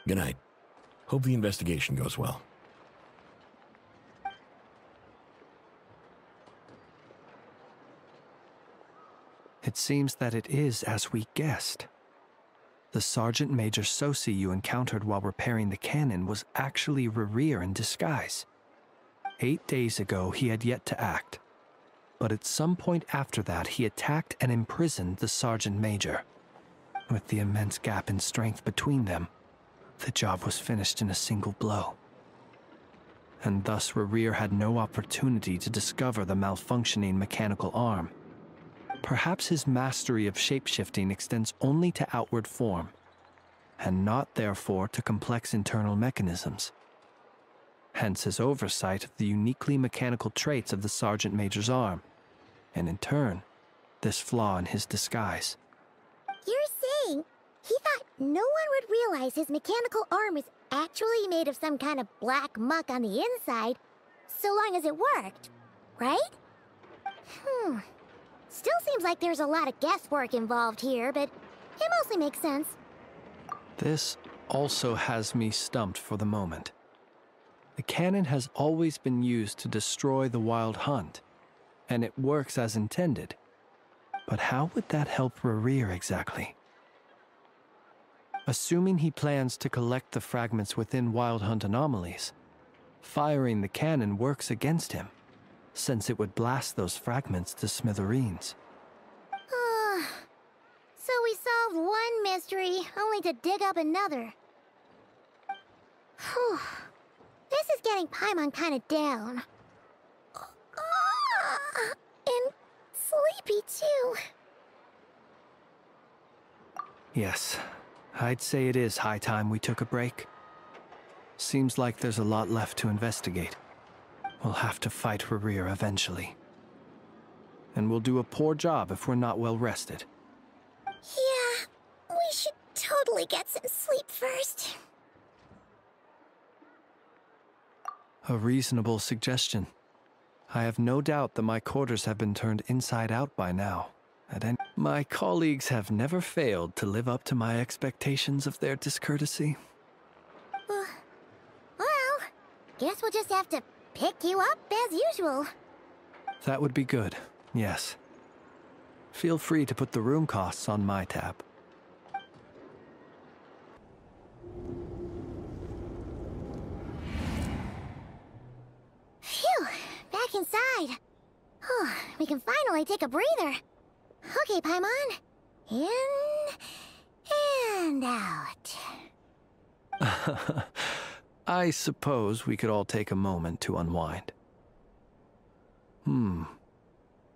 Good night. Hope the investigation goes well.
It seems that it is as we guessed. The Sergeant Major Sosi you encountered while repairing the cannon was actually Rerir in disguise. 8 days ago, he had yet to act. But at some point after that, he attacked and imprisoned the Sergeant Major. With the immense gap in strength between them, the job was finished in a single blow. and thus Rerir had no opportunity to discover the malfunctioning mechanical arm. Perhaps his mastery of shapeshifting extends only to outward form, and not therefore to complex internal mechanisms. Hence his oversight of the uniquely mechanical traits of the Sergeant Major's arm, and in turn, this flaw in his disguise.
You're saying he thought no one would realize his mechanical arm is actually made of some kind of black muck on the inside, so long as it worked, right? Still seems like there's a lot of guesswork involved here, but it mostly makes sense.
This also has me stumped for the moment. The cannon has always been used to destroy the Wild Hunt, and it works as intended. But how would that help Rerir exactly? Assuming he plans to collect the fragments within Wild Hunt anomalies, firing the cannon works against him, since it would blast those fragments to smithereens.
So we solved one mystery, only to dig up another. Whew. This is getting Paimon kind of down. And sleepy too.
Yes, I'd say it is high time we took a break. Seems like there's a lot left to investigate. We'll have to fight Rerir eventually. And we'll do a poor job if we're not well rested.
Yeah, we should totally get some sleep first.
A reasonable suggestion. I have no doubt that my quarters have been turned inside out by now. My colleagues have never failed to live up to my expectations of their discourtesy.
Well, guess we'll just have to pick you up as usual.
That would be good, yes. Feel free to put the room costs on my tab.
Phew, back inside. We can finally take a breather. Okay, Paimon. In and out.
I suppose we could all take a moment to unwind.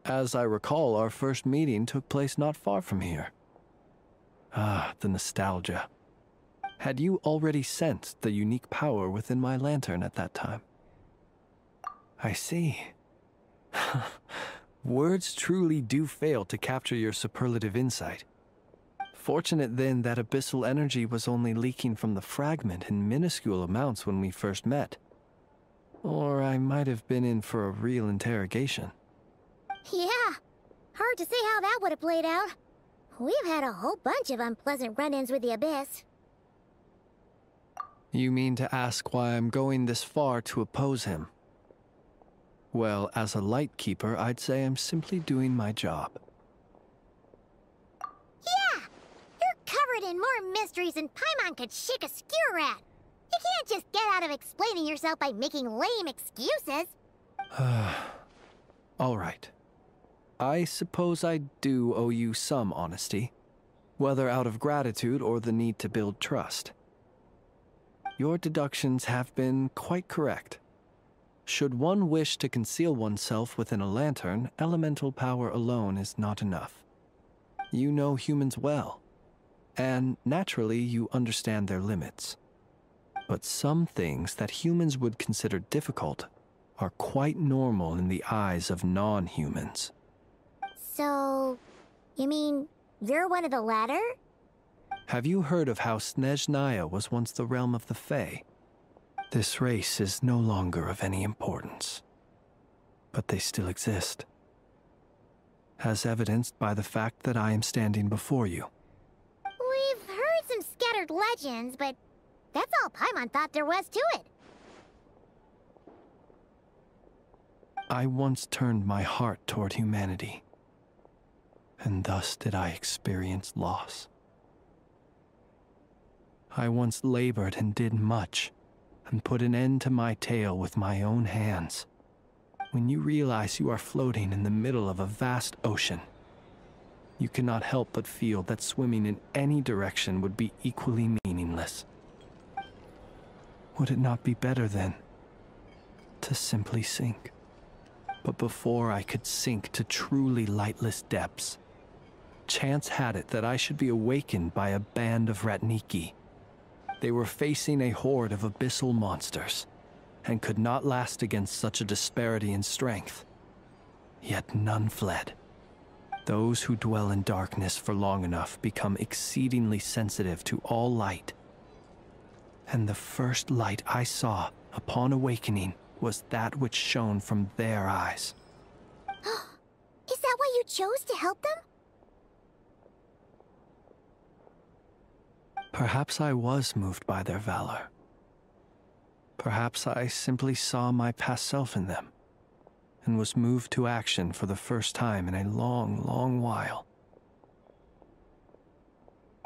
As I recall, our first meeting took place not far from here. Ah, the nostalgia. Had you already sensed the unique power within my lantern at that time? I see. Words truly do fail to capture your superlative insight. Fortunate then that abyssal energy was only leaking from the fragment in minuscule amounts when we first met. Or I might have been in for a real interrogation.
Yeah, hard to say how that would have played out. We've had a whole bunch of unpleasant run-ins with the Abyss.
You mean to ask why I'm going this far to oppose him? Well, as a light keeper, I'd say I'm simply doing my job.
Yeah! You're covered in more mysteries than Paimon could shake a skewer at. You can't just get out of explaining yourself by making lame excuses.
All right. I suppose I do owe you some honesty, whether out of gratitude or the need to build trust. Your deductions have been quite correct. Should one wish to conceal oneself within a lantern, elemental power alone is not enough. You know humans well, and naturally you understand their limits. But some things that humans would consider difficult are quite normal in the eyes of non-humans.
So, you mean you're one of the latter?
Have you heard of how Snezhnaya was once the realm of the Fae? This race is no longer of any importance, but they still exist, as evidenced by the fact that I am standing before you.
We've heard some scattered legends, but that's all Paimon thought there was to it.
I once turned my heart toward humanity, and thus did I experience loss. I once labored and did much, and put an end to my tale with my own hands. When you realize you are floating in the middle of a vast ocean, you cannot help but feel that swimming in any direction would be equally meaningless. Would it not be better then to simply sink. But before I could sink to truly lightless depths, chance had it that I should be awakened by a band of Ratniki. They were facing a horde of abyssal monsters, and could not last against such a disparity in strength. Yet none fled. Those who dwell in darkness for long enough become exceedingly sensitive to all light. And the first light I saw upon awakening was that which shone from their eyes.
Is that why you chose to help them?
Perhaps I was moved by their valor. Perhaps I simply saw my past self in them, and was moved to action for the first time in a long, long while.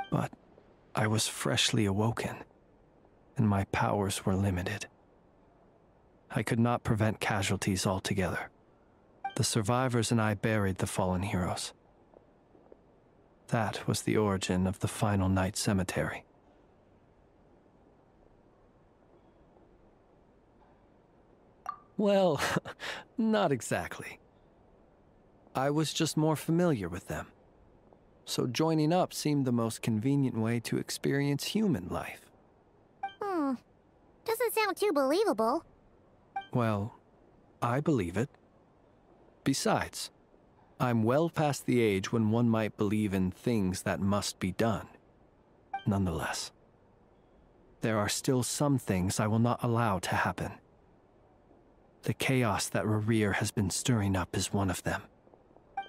But I was freshly awoken, and my powers were limited. I could not prevent casualties altogether. The survivors and I buried the fallen heroes. That was the origin of the final night cemetery. Well, not exactly. I was just more familiar with them. So joining up seemed the most convenient way to experience human life.
Doesn't sound too believable.
Well, I believe it. Besides, I'm well past the age when one might believe in things that must be done. Nonetheless, there are still some things I will not allow to happen. The chaos that Rerir has been stirring up is one of them.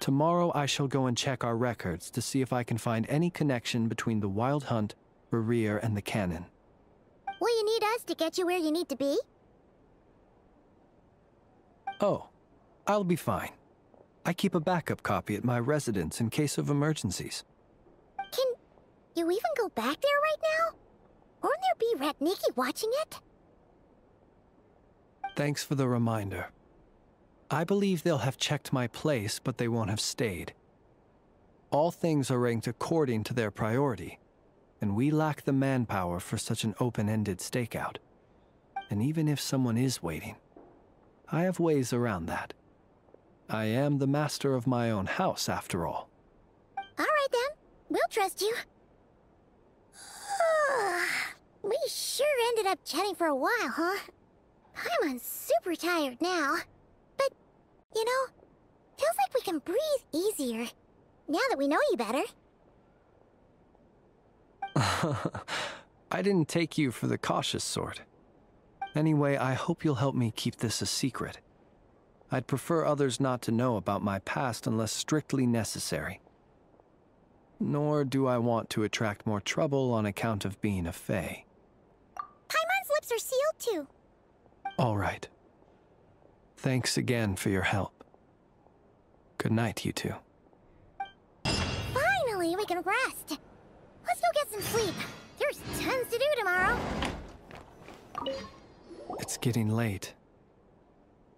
Tomorrow I shall go and check our records to see if I can find any connection between the Wild Hunt, Rerir, and the Canon.
Will you need us to get you where you need to be?
Oh, I'll be fine. I keep a backup copy at my residence in case of emergencies.
Can you even go back there right now? Won't there be Ratniki watching it?
Thanks for the reminder. I believe they'll have checked my place, but they won't have stayed. All things are ranked according to their priority, and we lack the manpower for such an open-ended stakeout. And even if someone is waiting, I have ways around that. I am the master of my own house, after all.
All right then, we'll trust you. We sure ended up chatting for a while, huh? I'm super tired now. But, you know, feels like we can breathe easier, now that we know you better.
I didn't take you for the cautious sort. Anyway, I hope you'll help me keep this a secret. I'd prefer others not to know about my past unless strictly necessary. Nor do I want to attract more trouble on account of being a fae.
Paimon's lips are sealed too.
All right. Thanks again for your help. Good night, you two.
Finally, we can rest. Let's go get some sleep. There's tons to do tomorrow.
It's getting late.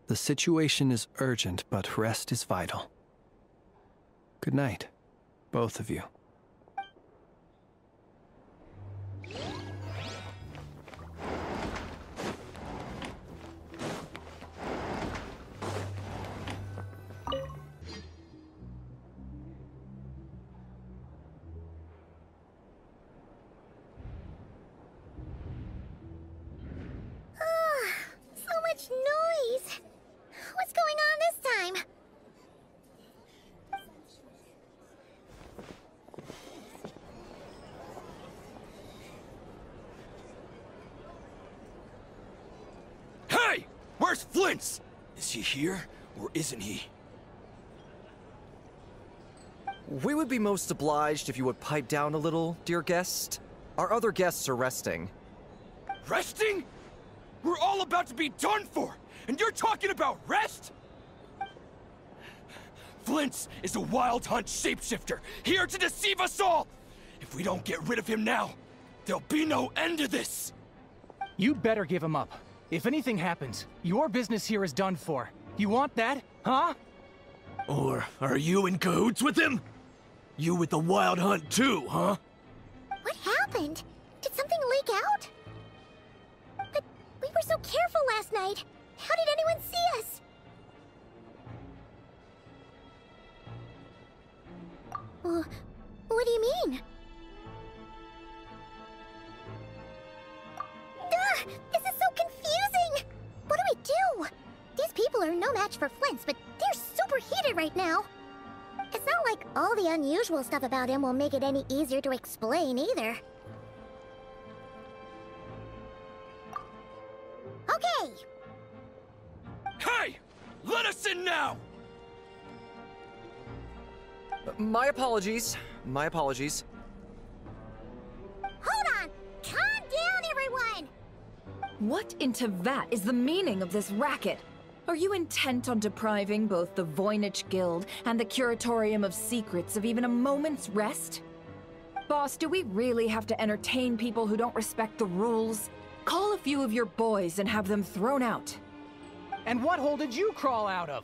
The situation is urgent, but rest is vital. Good night, both of you.
Noise! What's going on this time?
Hey! Where's Flint's? Is he here, or isn't he?
We would be most obliged if you would pipe down a little, dear guest. Our other guests are resting.
Resting? We're all about to be done for, and you're talking about rest? Flint's is a Wild Hunt shapeshifter, here to deceive us all! If we don't get rid of him now, there'll be no end to this!
You'd better give him up. If anything happens, your business here is done for. You want that, huh?
Or are you in cahoots with him? You with the Wild Hunt too, huh?
What happened? Did something leak out? But we were so careful last night. How did anyone see us? What do you mean? This is so confusing! What do we do? These people are no match for Flint's, but they're super heated right now. It's not like all the unusual stuff about him will make it any easier to explain either. Okay!
Hey! Let us in now!
My apologies. My apologies.
Hold on! Calm down, everyone!
What in Tevat is the meaning of this racket? Are you intent on depriving both the Voynich Guild and the Curatorium of Secrets of even a moment's rest? Boss, do we really have to entertain people who don't respect the rules? Call a few of your boys and have them thrown out.
And what hole did you crawl out of?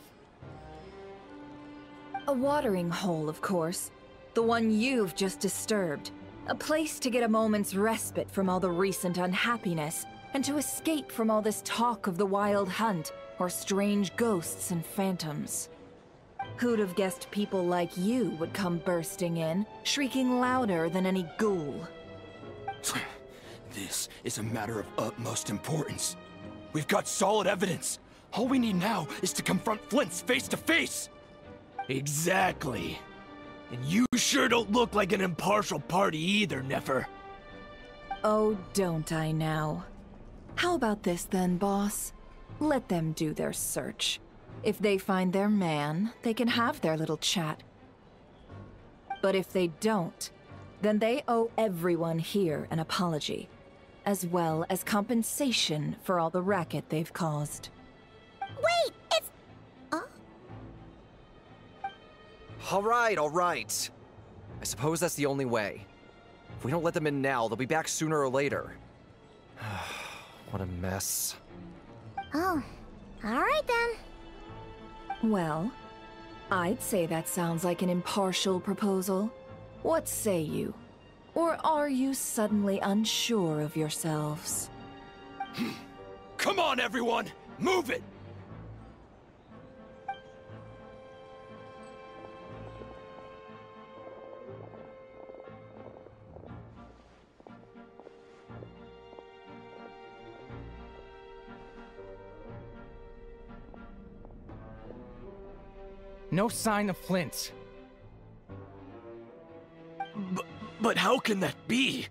A watering hole, of course. The one you've just disturbed. A place to get a moment's respite from all the recent unhappiness, and to escape from all this talk of the Wild Hunt, or strange ghosts and phantoms. Who'd have guessed people like you would come bursting in, shrieking louder than any ghoul?
This is a matter of utmost importance. We've got solid evidence. All we need now is to confront Flint's face to face.
Exactly. And you sure don't look like an impartial party either, Nefer.
Oh, don't I now? How about this then, boss? Let them do their search. If they find their man, they can have their little chat. But if they don't, then they owe everyone here an apology, as well as compensation for all the racket they've caused.
Wait, it's...
Alright, alright. I suppose that's the only way. If we don't let them in now, they'll be back sooner or later. What a mess.
Oh, alright then.
Well, I'd say that sounds like an impartial proposal. What say you? Or are you suddenly unsure of yourselves?
Come on, everyone! Move it!
No sign of Flint.
But how can that be?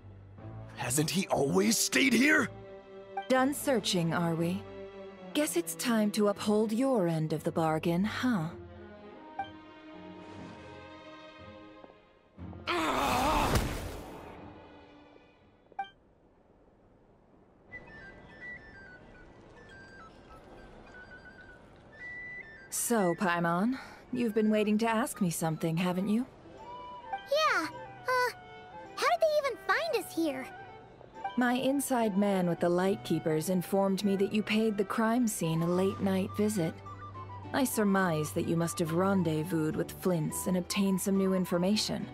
Hasn't he always stayed here?
Done searching, are we? Guess it's time to uphold your end of the bargain, huh? So, Paimon, you've been waiting to ask me something, haven't you?
Yeah, how did they even find us here?
My inside man with the Lightkeepers informed me that you paid the crime scene a late-night visit. I surmise that you must have rendezvoused with Flint's and obtained some new information.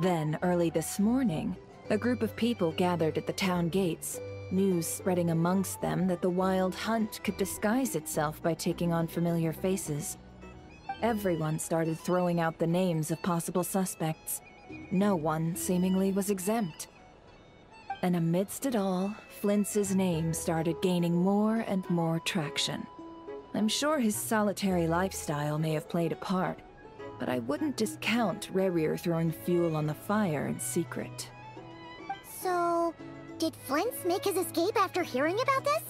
Then, early this morning, a group of people gathered at the town gates, news spreading amongst them that the Wild Hunt could disguise itself by taking on familiar faces. Everyone started throwing out the names of possible suspects. No one, seemingly, was exempt. And amidst it all, Flint's name started gaining more and more traction. I'm sure his solitary lifestyle may have played a part, but I wouldn't discount Rerir throwing fuel on the fire in secret.
So, did Flint's make his escape after hearing about this?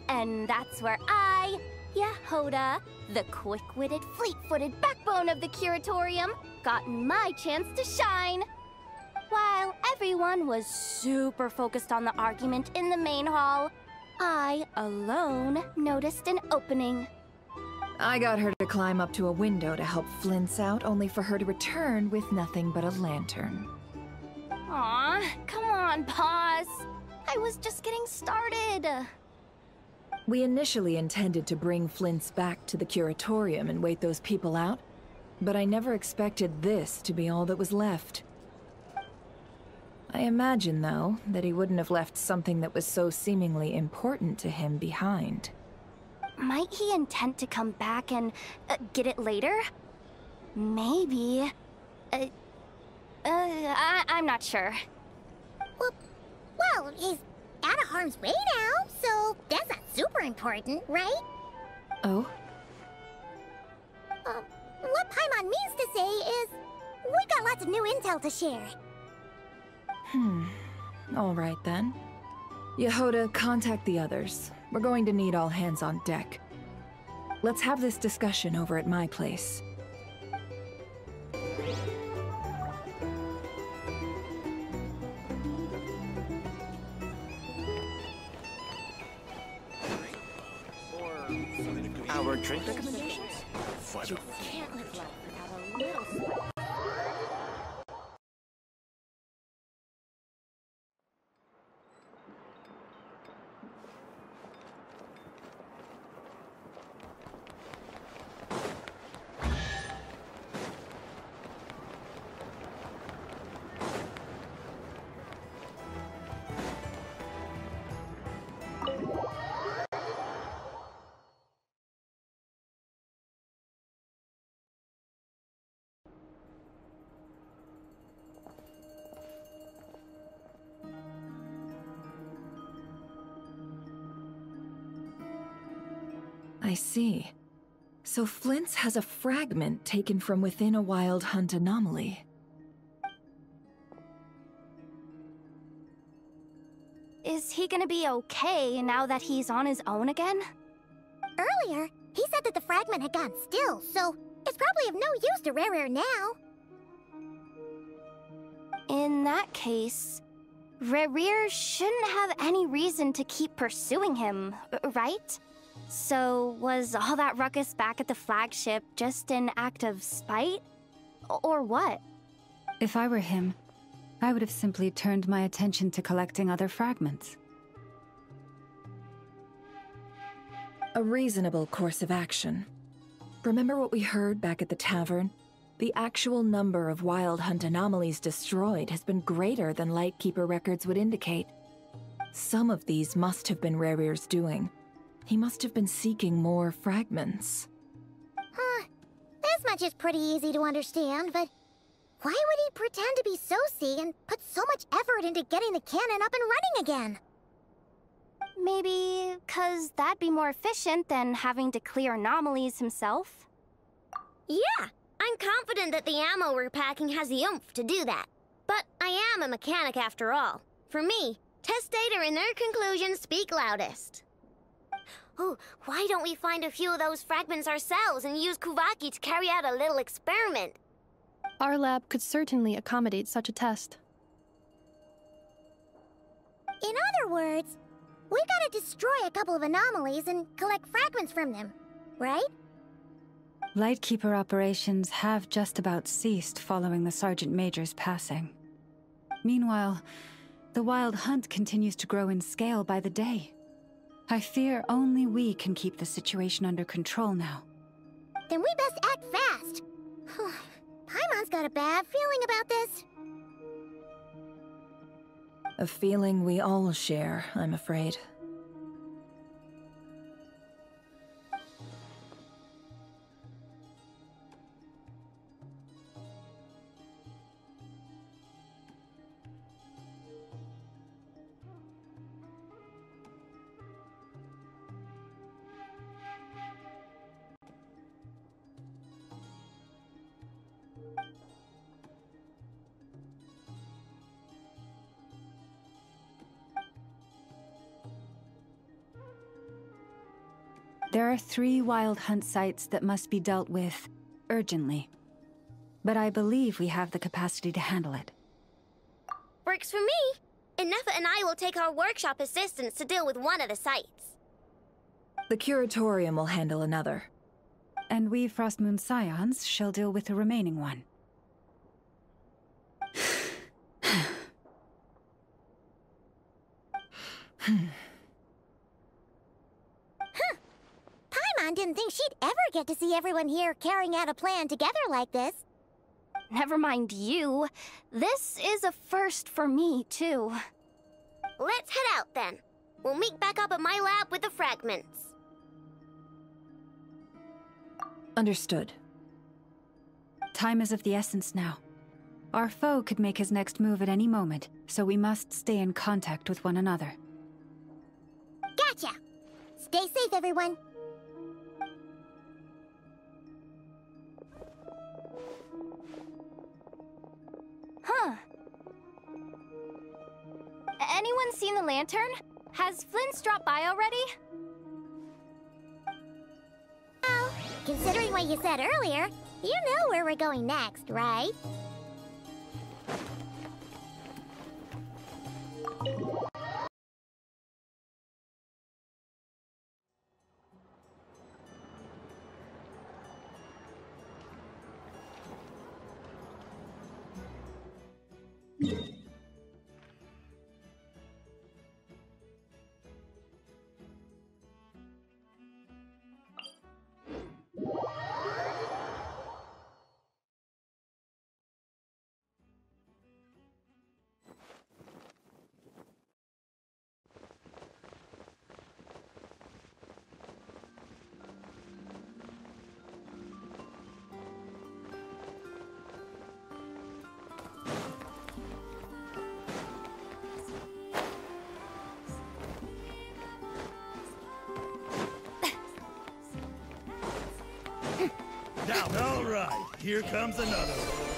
And that's where I, Yehoda, the quick-witted, fleet-footed backbone of the Curatorium, got my chance to shine. While everyone was super focused on the argument in the main hall, I, alone, noticed an opening.
I got her to climb up to a window to help Flint's out, only for her to return with nothing but a lantern.
Aw, come on, boss. I was just getting started.
We initially intended to bring Flint's back to the Curatorium and wait those people out, but I never expected this to be all that was left. I imagine, though, that he wouldn't have left something that was so seemingly important to him behind.
Might he intend to come back and get it later? Maybe. I'm not sure.
Well, he's out of harm's way now, so that's not super important, right?
Oh?
What Paimon means to say is, we've got lots of new intel to share.
All right then. Yehoda, contact the others. We're going to need all hands on deck. Let's have this discussion over at my place.
Our drink recommendations?
You can't live life without a little spice.
I see. So Flint's has a fragment taken from within a wild hunt anomaly.
Is he gonna be okay now that he's on his own again?
Earlier, he said that the fragment had gone still, so it's probably of no use to Rare now.
In that case, Rare shouldn't have any reason to keep pursuing him, right? So, was all that ruckus back at the flagship just an act of spite? Or what?
If I were him, I would have simply turned my attention to collecting other fragments.
A reasonable course of action. Remember what we heard back at the tavern? The actual number of wild hunt anomalies destroyed has been greater than Lightkeeper records would indicate. Some of these must have been Rare's doing. He must have been seeking more fragments.
This much is pretty easy to understand, but why would he pretend to be Soci and put so much effort into getting the cannon up and running again?
Maybe 'cause that'd be more efficient than having to clear anomalies himself?
Yeah, I'm confident that the ammo we're packing has the oomph to do that. But I am a mechanic after all. For me, test data and their conclusions speak loudest. Oh, why don't we find a few of those fragments ourselves and use Kuvaki to carry out a little experiment?
Our lab could certainly accommodate such a test.
In other words, we gotta destroy a couple of anomalies and collect fragments from them, right?
Lightkeeper operations have just about ceased following the Sergeant Major's passing. Meanwhile, the Wild Hunt continues to grow in scale by the day. I fear only we can keep the situation under control now.
Then we best act fast. Paimon's got a bad feeling about this.
A feeling we all share, I'm afraid.
There are 3 Wild Hunt sites that must be dealt with urgently. But I believe we have the capacity to handle it.
Works for me. And Nefa and I will take our workshop assistants to deal with one of the sites.
The Curatorium will handle another.
And we Frostmoon Scions shall deal with the remaining one.
Paimon didn't think she'd ever get to see everyone here carrying out a plan together like this.
never mind you. This is a first for me, too.
Let's head out then. We'll meet back up at my lab with the fragments.
Understood. Time is of the essence now. Our foe could make his next move at any moment, so we must stay in contact with one another.
Gotcha! Stay safe, everyone.
Huh. Anyone seen the lantern? Has Flint's dropped by already?
Well, considering what you said earlier, you know where we're going next, right?
All right, here comes another one.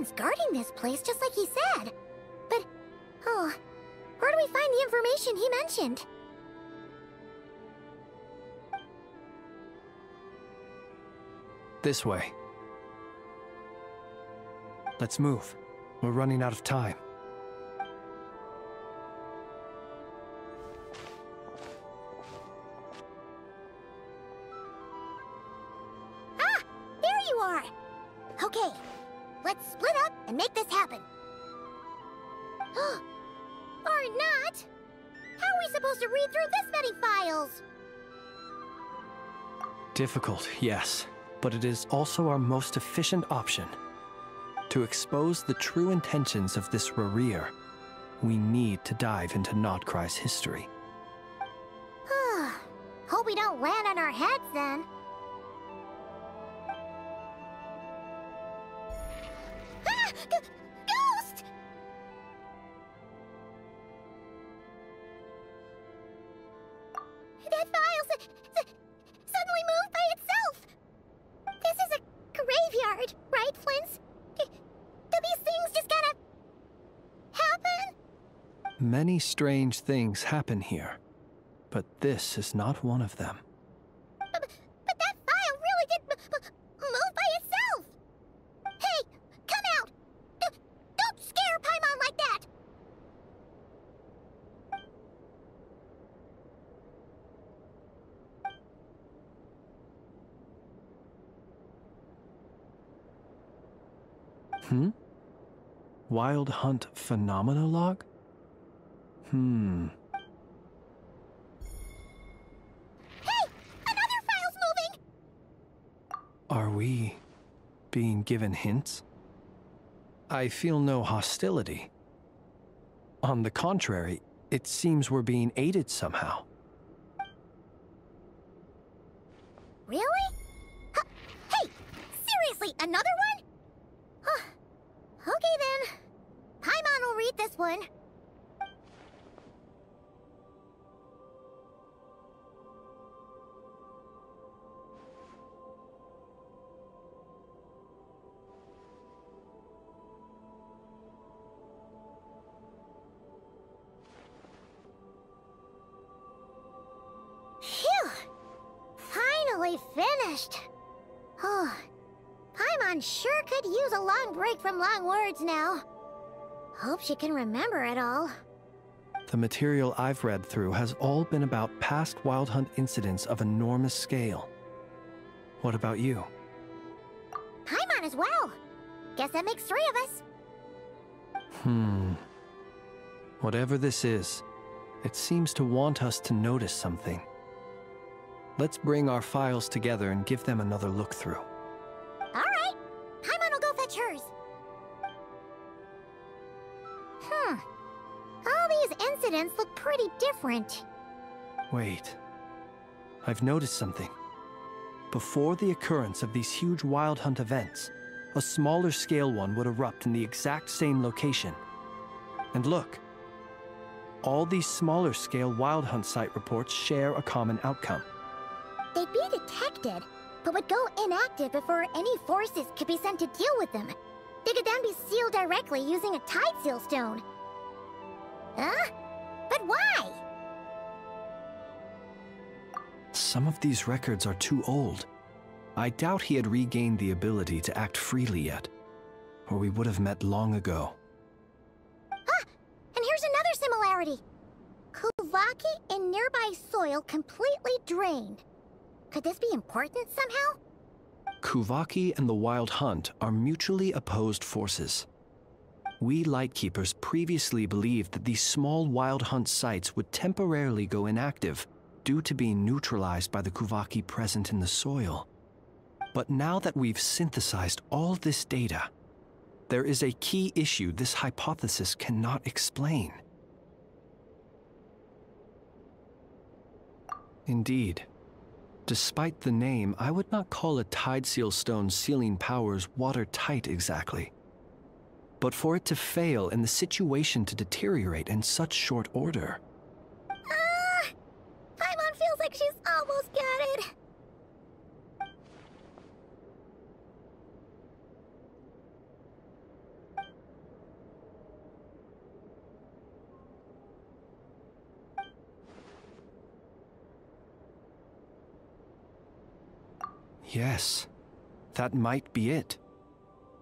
Someone's guarding this place just like he said. But, oh, where do we find the information he mentioned?
This way. Let's move. We're running out of time.
Ah! There you are! Okay, let's split up and make this happen. Or not! How are we supposed to read through this many files?
Difficult, yes, but it is also our most efficient option. To expose the true intentions of this Rereer, we need to dive into Nod-Krai's history.
Hope we don't land on our heads then. Ah! Ghost! That file suddenly moved by itself! This is a graveyard, right, Flint? Do these things just gotta happen?
Many strange things happen here, but this is not one of them.
But that file really did move by itself! Hey, come out! Don't scare Paimon like that!
Wild Hunt Phenomenolog?
Hey! Another file's moving!
Are we being given hints? I feel no hostility. On the contrary, it seems we're being aided somehow.
Really? Hey! Seriously, another one? Okay then. Paimon will read this one. Phew! Finally finished. Oh, Paimon sure could use a long break from long words now. Hope she can remember it all.
The material I've read through has all been about past Wild Hunt incidents of enormous scale. What about you?
Paimon as well. Guess that makes 3 of us.
Whatever this is, it seems to want us to notice something. Let's bring our files together and give them another look through.
Alright. Paimon will go fetch hers. All these incidents look pretty different.
Wait. I've noticed something. Before the occurrence of these huge Wild Hunt events, a smaller scale one would erupt in the exact same location. And look. All these smaller scale Wild Hunt site reports share a common outcome.
They'd be detected, but would go inactive before any forces could be sent to deal with them. They could then be sealed directly using a tide seal stone. Huh? But why?
Some of these records are too old. I doubt he had regained the ability to act freely yet, or we would have met long ago.
Ah! And here's another similarity. Kuvaki in nearby soil completely drained. Could this be important somehow?
Kuvaki and the Wild Hunt are mutually opposed forces. We Lightkeepers previously believed that these small Wild Hunt sites would temporarily go inactive due to being neutralized by the Kuvaki present in the soil. But now that we've synthesized all this data, there is a key issue this hypothesis cannot explain. Indeed. Despite the name, I would not call a Tide Seal Stone's sealing powers watertight exactly. But for it to fail and the situation to deteriorate in such short order...
Paimon feels like she's almost got it.
Yes, that might be it.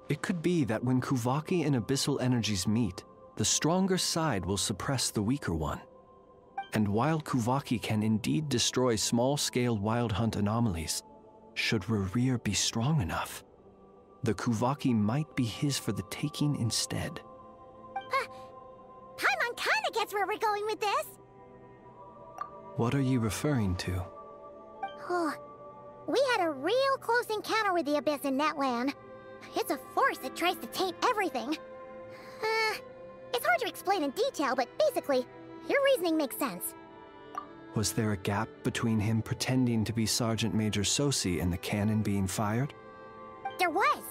It could be that when Kuvaki and abyssal energies meet, the stronger side will suppress the weaker one. And while Kuvaki can indeed destroy small-scale wild hunt anomalies, should Rerir be strong enough, the Kuvaki might be his for the taking instead.
Paimon kinda gets where we're going with this.
What are you referring to?
Oh, we had a real close encounter with the Abyss in Netland. It's a force that tries to taint everything. It's hard to explain in detail, but basically, your reasoning makes sense.
Was there a gap between him pretending to be Sergeant Major Sosi and the cannon being fired?
There was.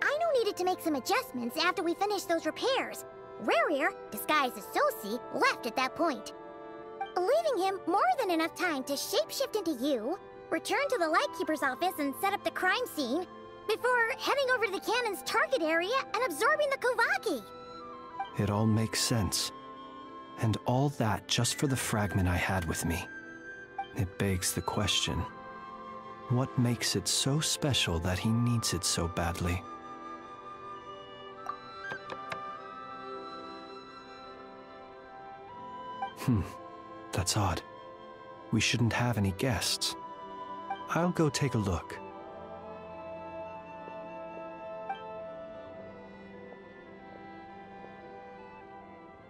Aino needed to make some adjustments after we finished those repairs. Rerir, disguised as Sosi, left at that point, leaving him more than enough time to shapeshift into you, return to the Lightkeeper's office and set up the crime scene, before heading over to the cannon's target area and absorbing the Kuvaki.
It all makes sense. And all that just for the fragment I had with me. It begs the question, what makes it so special that he needs it so badly? That's odd. We shouldn't have any guests. I'll go take a look.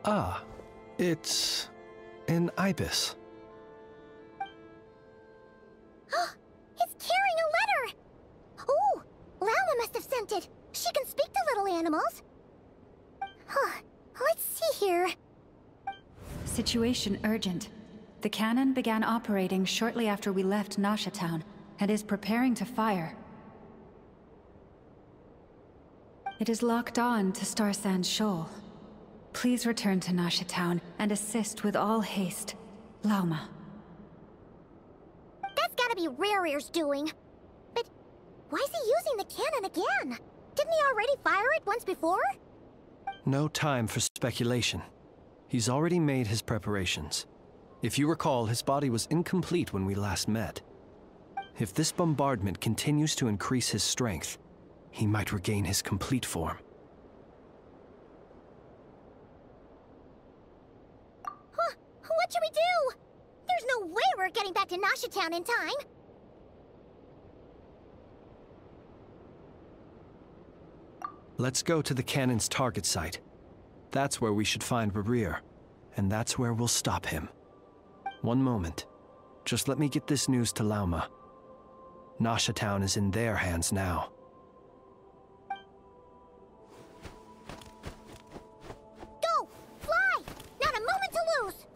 Ah, it's an ibis.
It's carrying a letter! Ooh, Lala must have sent it. She can speak to little animals. Let's see here.
Situation urgent. The cannon began operating shortly after we left Nasha Town and is preparing to fire. It is locked on to Star Sand Shoal. Please return to Nasha Town and assist with all haste. Lauma.
That's gotta be Rerir's doing. But why is he using the cannon again? Didn't he already fire it once before?
No time for speculation. He's already made his preparations. If you recall, his body was incomplete when we last met. If this bombardment continues to increase his strength, he might regain his complete form.
What should we do? There's no way we're getting back to Nasha Town in time.
Let's go to the cannon's target site. That's where we should find Rerir, and that's where we'll stop him. One moment. Just let me get this news to Lauma. Nasha Town is in their hands now.
Go! Fly! Not a moment to lose!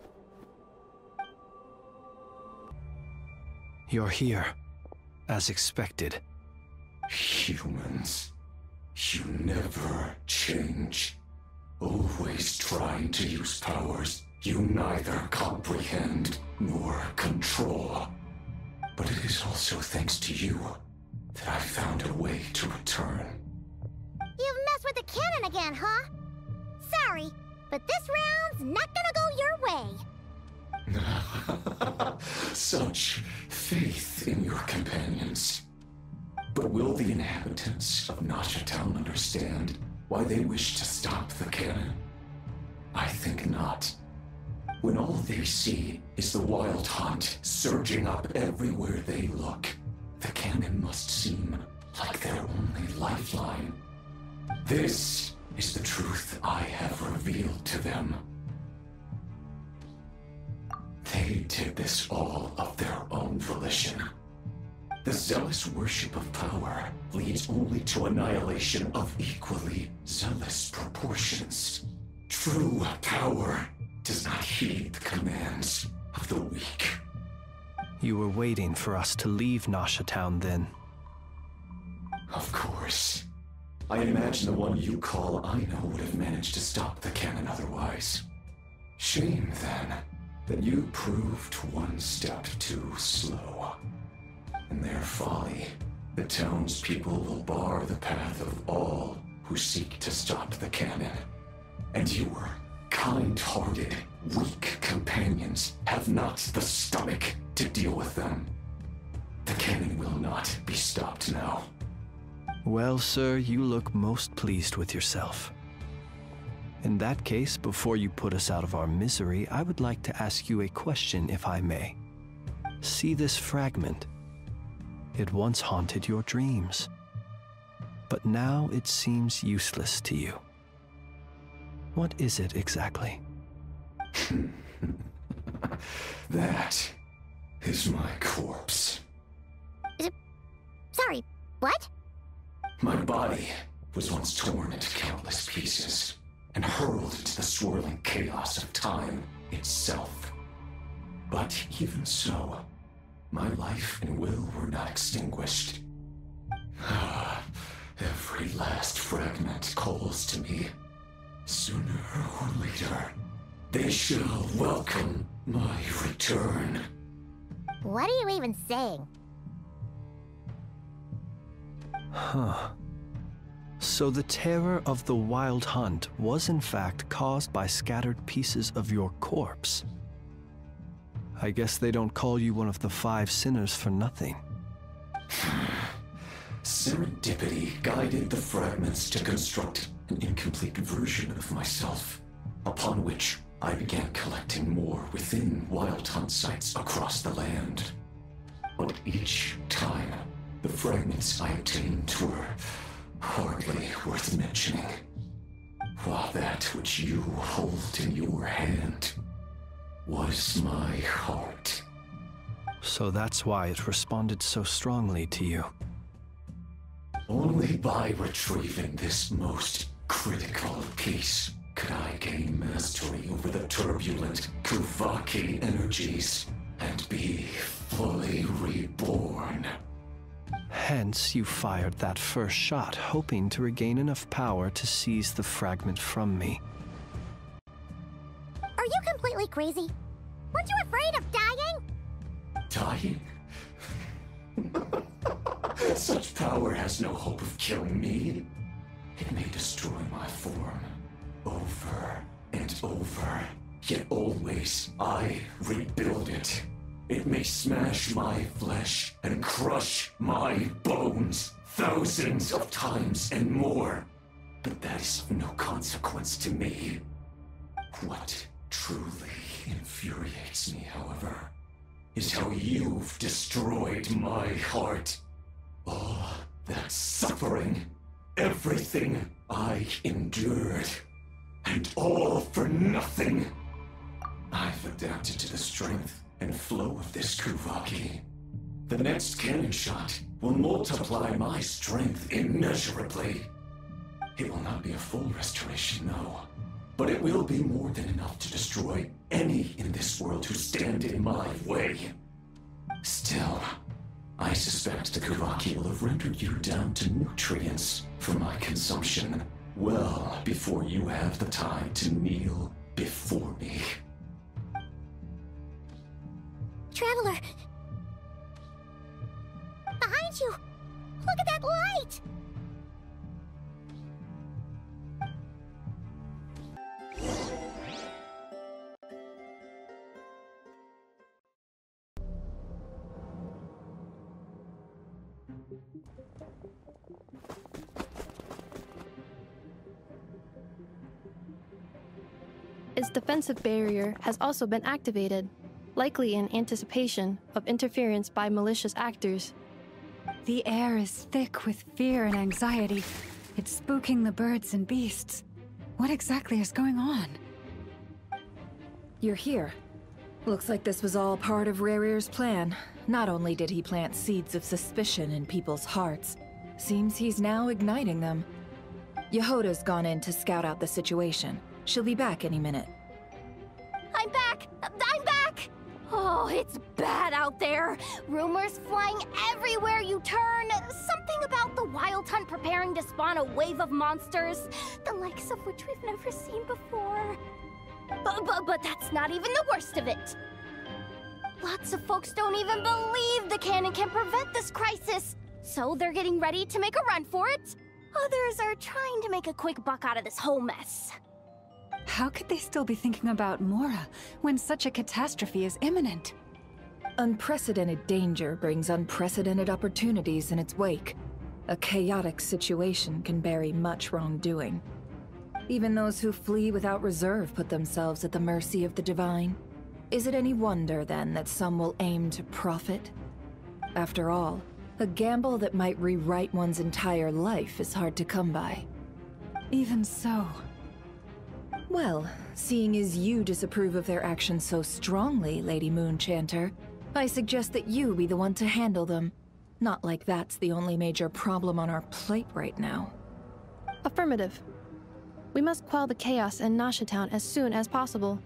You're here, as expected.
Humans, you never change. Always trying to use powers you neither comprehend nor control. But it is also thanks to you that I found a way to return.
You've messed with the cannon again, huh? Sorry, but this round's not gonna go your way.
Such faith in your companions. But will the inhabitants of Nasha Town understand why they wish to stop the cannon? I think not. When all they see is the wild hunt surging up everywhere they look, the cannon must seem like their only lifeline. This is the truth I have revealed to them. They did this all of their own volition. The zealous worship of power leads only to annihilation of equally zealous proportions. True power does not heed the commands of the weak.
You were waiting for us to leave Nasha Town then?
Of course. I imagine the one you call Aino would have managed to stop the cannon otherwise. Shame, then, that you proved one step too slow. In their folly, the townspeople will bar the path of all who seek to stop the cannon. And your kind-hearted, weak companions have not the stomach to deal with them. The cannon will not be stopped now.
Well, sir, you look most pleased with yourself. In that case, before you put us out of our misery, I would like to ask you a question, if I may. See this fragment? It once haunted your dreams, but now it seems useless to you. What is it exactly?
That is my corpse.
Sorry, what?
My body was once torn into countless pieces and hurled into the swirling chaos of time itself. But even so, my life and will were not extinguished. Every last fragment calls to me. Sooner or later, they shall welcome my return.
What are you even saying?
Huh. So the terror of the Wild Hunt was in fact caused by scattered pieces of your corpse. I guess they don't call you one of the 5 sinners for nothing.
Serendipity guided the fragments to construct an incomplete version of myself, upon which I began collecting more within Wild Hunt sites across the land. But each time, the fragments I obtained were hardly worth mentioning, while that which you hold in your hand was my heart.
So that's why it responded so strongly to you.
Only by retrieving this most critical piece could I gain mastery over the turbulent Kuvaki energies and be fully reborn.
Hence, you fired that first shot, hoping to regain enough power to seize the fragment from me.
Are you completely crazy? Weren't you afraid of dying?
Dying? Such power has no hope of killing me. It may destroy my form over and over, yet always I rebuild it. It may smash my flesh and crush my bones thousands of times and more, but that is of no consequence to me. What truly infuriates me, however, is how you've destroyed my heart. All that suffering, everything I endured, and all for nothing. I've adapted to the strength and flow of this Kuvaki. The next cannon shot will multiply my strength immeasurably. It will not be a full restoration, no, but it will be more than enough to destroy any in this world who stand in my way. Still, I suspect the Kuvaki will have rendered you down to nutrients for my consumption well before you have the time to kneel before me.
Traveler! Behind you! Look at that light!
Its defensive barrier has also been activated, likely in anticipation of interference by malicious actors.
The air is thick with fear and anxiety. It's spooking the birds and beasts. What exactly is going on?
You're here. Looks like this was all part of Rarir's plan. Not only did he plant seeds of suspicion in people's hearts, seems he's now igniting them. Yehoda's gone in to scout out the situation. She'll be back any minute.
I'm back! I'm back! Oh, it's bad out there. Rumors flying everywhere you turn. Something about the Wild Hunt preparing to spawn a wave of monsters, the likes of which we've never seen before. But that's not even the worst of it. Lots of folks don't even believe the cannon can prevent this crisis, so they're getting ready to make a run for it. Others are trying to make a quick buck out of this whole mess.
How could they still be thinking about Mora when such a catastrophe is imminent?
Unprecedented danger brings unprecedented opportunities in its wake. A chaotic situation can bury much wrongdoing. Even those who flee without reserve put themselves at the mercy of the divine. Is it any wonder, then, that some will aim to profit? After all, a gamble that might rewrite one's entire life is hard to come by.
Even so.
Well, seeing as you disapprove of their actions so strongly, Lady Moonchanter, I suggest that you be the one to handle them. Not like that's the only major problem on our plate right now.
Affirmative. We must quell the chaos in Nasha Town as soon as possible.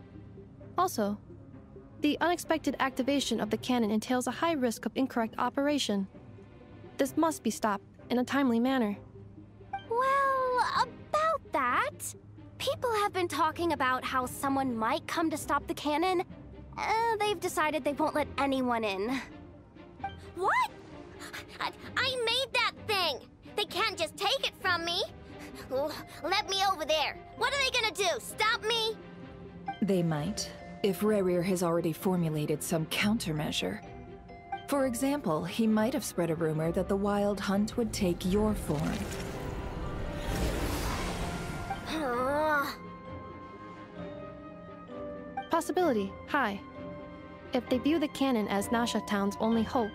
Also, the unexpected activation of the cannon entails a high risk of incorrect operation. This must be stopped in a timely manner.
Well, about that, people have been talking about how someone might come to stop the cannon. They've decided they won't let anyone in.
What? I made that thing! They can't just take it from me! Let me over there! What are they gonna do? Stop me?
They might, if Rerir has already formulated some countermeasure. For example, he might have spread a rumor that the Wild Hunt would take your form.
Possibility high. If they view the cannon as Nasha Town's only hope,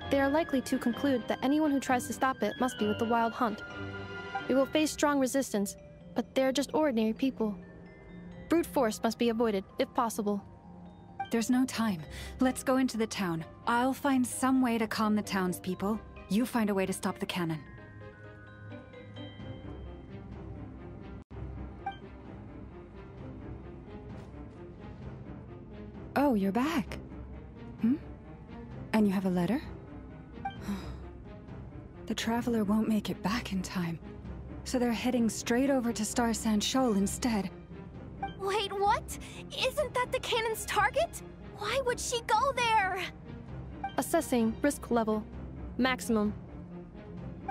they are likely to conclude that anyone who tries to stop it must be with the Wild Hunt. We will face strong resistance, but they're just ordinary people. Brute force must be avoided, if possible.
There's no time. Let's go into the town. I'll find some way to calm the townspeople. You find a way to stop the cannon. Oh, you're back. And you have a letter? The Traveler won't make it back in time, so they're heading straight over to Star Sand Shoal instead.
Wait, what? Isn't that the cannon's target? Why would she go there?
Assessing risk level. Maximum.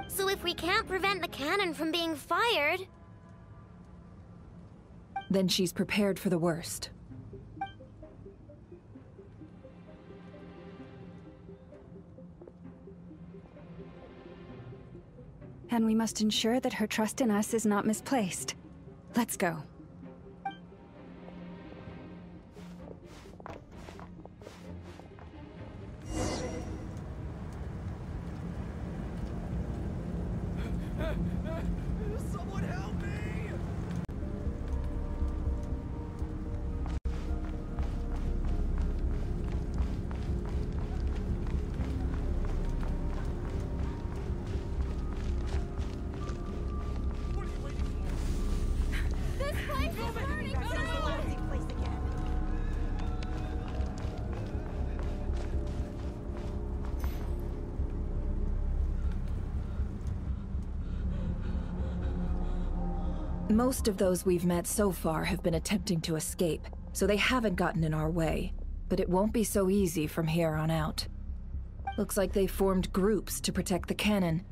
So if we can't prevent the cannon from being fired...
Then she's prepared for the worst.
And we must ensure that her trust in us is not misplaced. Let's go.
Someone help me!
This place is burning too!
Most of those we've met so far have been attempting to escape, so they haven't gotten in our way. But it won't be so easy from here on out. Looks like they formed groups to protect the cannon.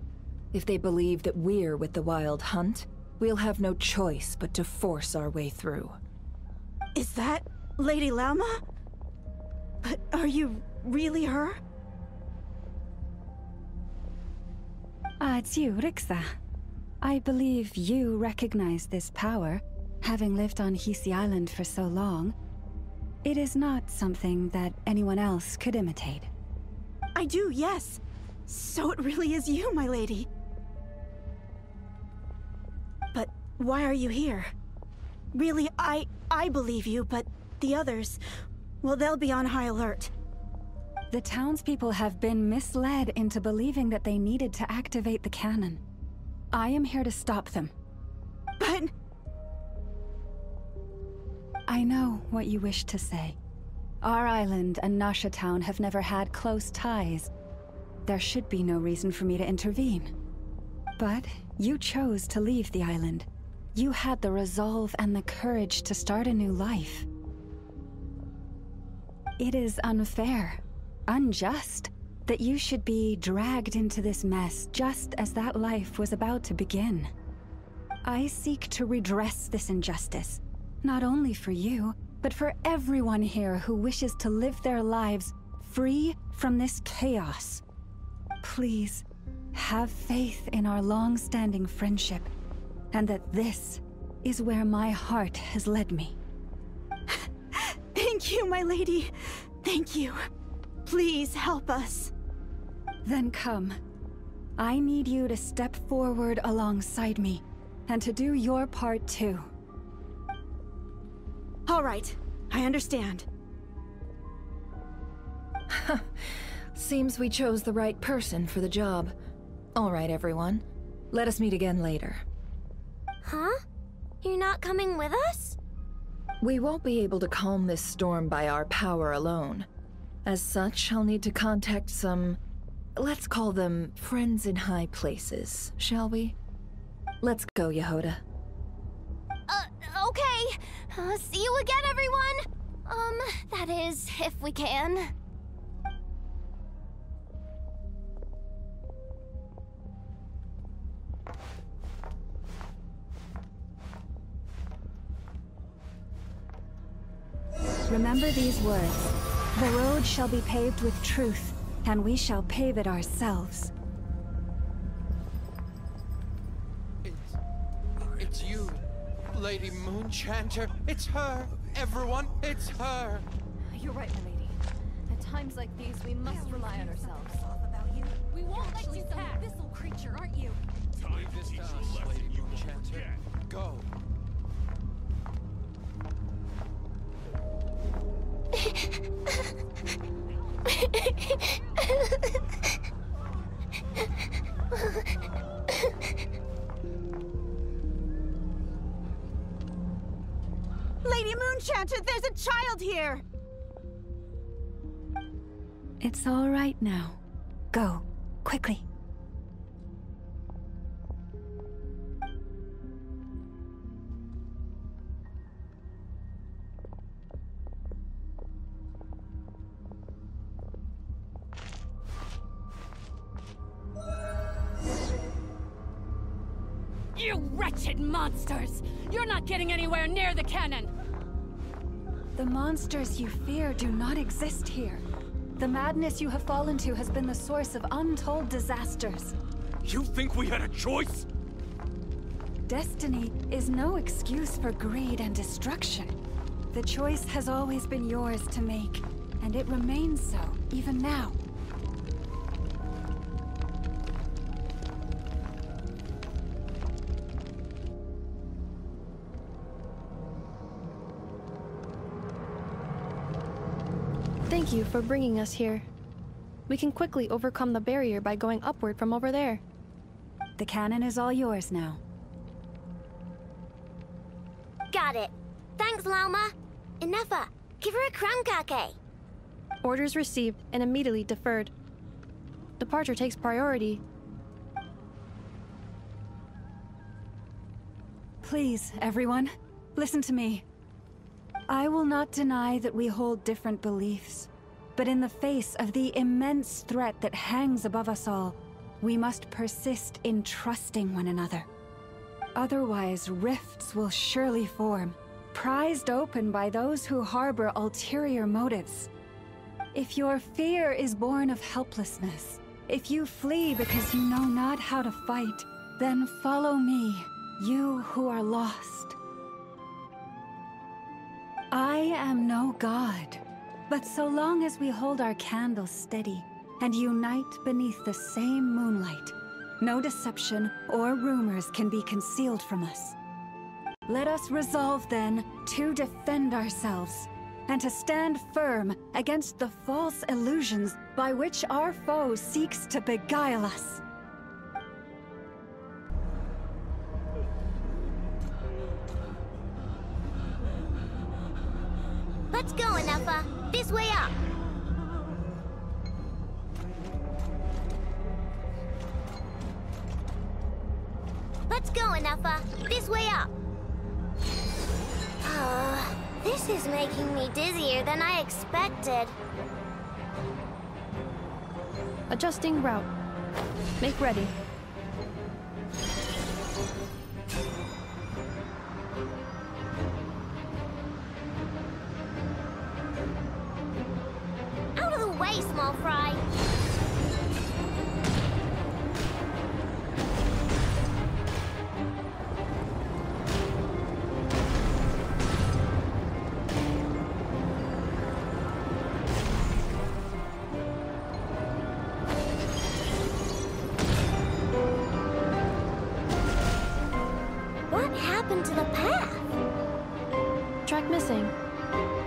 If they believe that we're with the Wild Hunt, we'll have no choice but to force our way through.
Is that Lady Lauma? But are you really her?
It's you, Rixa. I believe you recognize this power, having lived on Hisi Island for so long. It is not something that anyone else could imitate.
I do, yes. So it really is you, my lady. But why are you here? Really, I believe you, but the others, well, they'll be on high alert.
The townspeople have been misled into believing that they needed to activate the cannon. I am here to stop them.
But...
I know what you wish to say. Our island and Nasha Town have never had close ties. There should be no reason for me to intervene. But you chose to leave the island. You had the resolve and the courage to start a new life. It is unfair, unjust, that you should be dragged into this mess just as that life was about to begin. I seek to redress this injustice, not only for you, but for everyone here who wishes to live their lives free from this chaos. Please, have faith in our long-standing friendship, and that this is where my heart has led me.
Thank you, my lady. Thank you. Please help us.
Then come. I need you to step forward alongside me, and to do your part too.
All right, I understand.
Seems we chose the right person for the job. All right, everyone. Let us meet again later.
Huh? You're not coming with us?
We won't be able to calm this storm by our power alone. As such, I'll need to contact some... let's call them friends in high places, shall we? Let's go, Yehoda.
Okay. See you again, everyone! That is, if we can.
Remember these words. The road shall be paved with truth, and we shall pave it ourselves.
It's you, Lady Moonchanter. It's her. Everyone, it's her.
You're right, my lady. At times like these, we must rely on ourselves. We won't let you some abyssal creature, aren't you?
Leave this to us, Lady Moonchanter. Go.
Lady Moonchanter, there's a child here!
It's all right now. Go, quickly.
You wretched monsters! You're not getting anywhere near the cannon!
The monsters you fear do not exist here. The madness you have fallen to has been the source of untold disasters.
You think we had a choice?
Destiny is no excuse for greed and destruction. The choice has always been yours to make, and it remains so, even now.
Thank you for bringing us here. We can quickly overcome the barrier by going upward from over there.
The cannon is all yours now.
Got it. Thanks, Lauma. Inefa, give her a crown kake.
Orders received and immediately deferred. Departure takes priority.
Please, everyone, listen to me. I will not deny that we hold different beliefs, but in the face of the immense threat that hangs above us all, we must persist in trusting one another. Otherwise, rifts will surely form, prized open by those who harbor ulterior motives. If your fear is born of helplessness, if you flee because you know not how to fight, then follow me, you who are lost. I am no god, but so long as we hold our candles steady and unite beneath the same moonlight, no deception or rumors can be concealed from us. Let us resolve then to defend ourselves and to stand firm against the false illusions by which our foe seeks to beguile us.
Let's go, Inefa. This way up. Let's go, Inefa. This way up. This is making me dizzier than I expected.
Adjusting route. Make ready.
Out of the way, small fry. What happened to the path?
Track missing.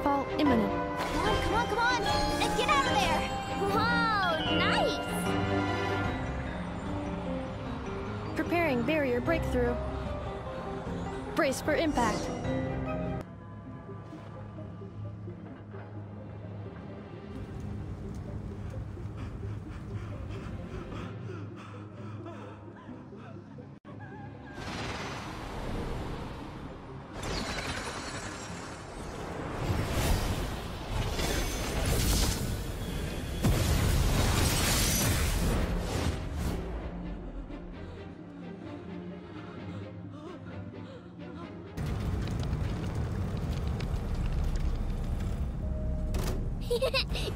Fall imminent.
Come on, come on, come on! Get out of there!
Whoa, nice!
Preparing barrier breakthrough. Brace for impact.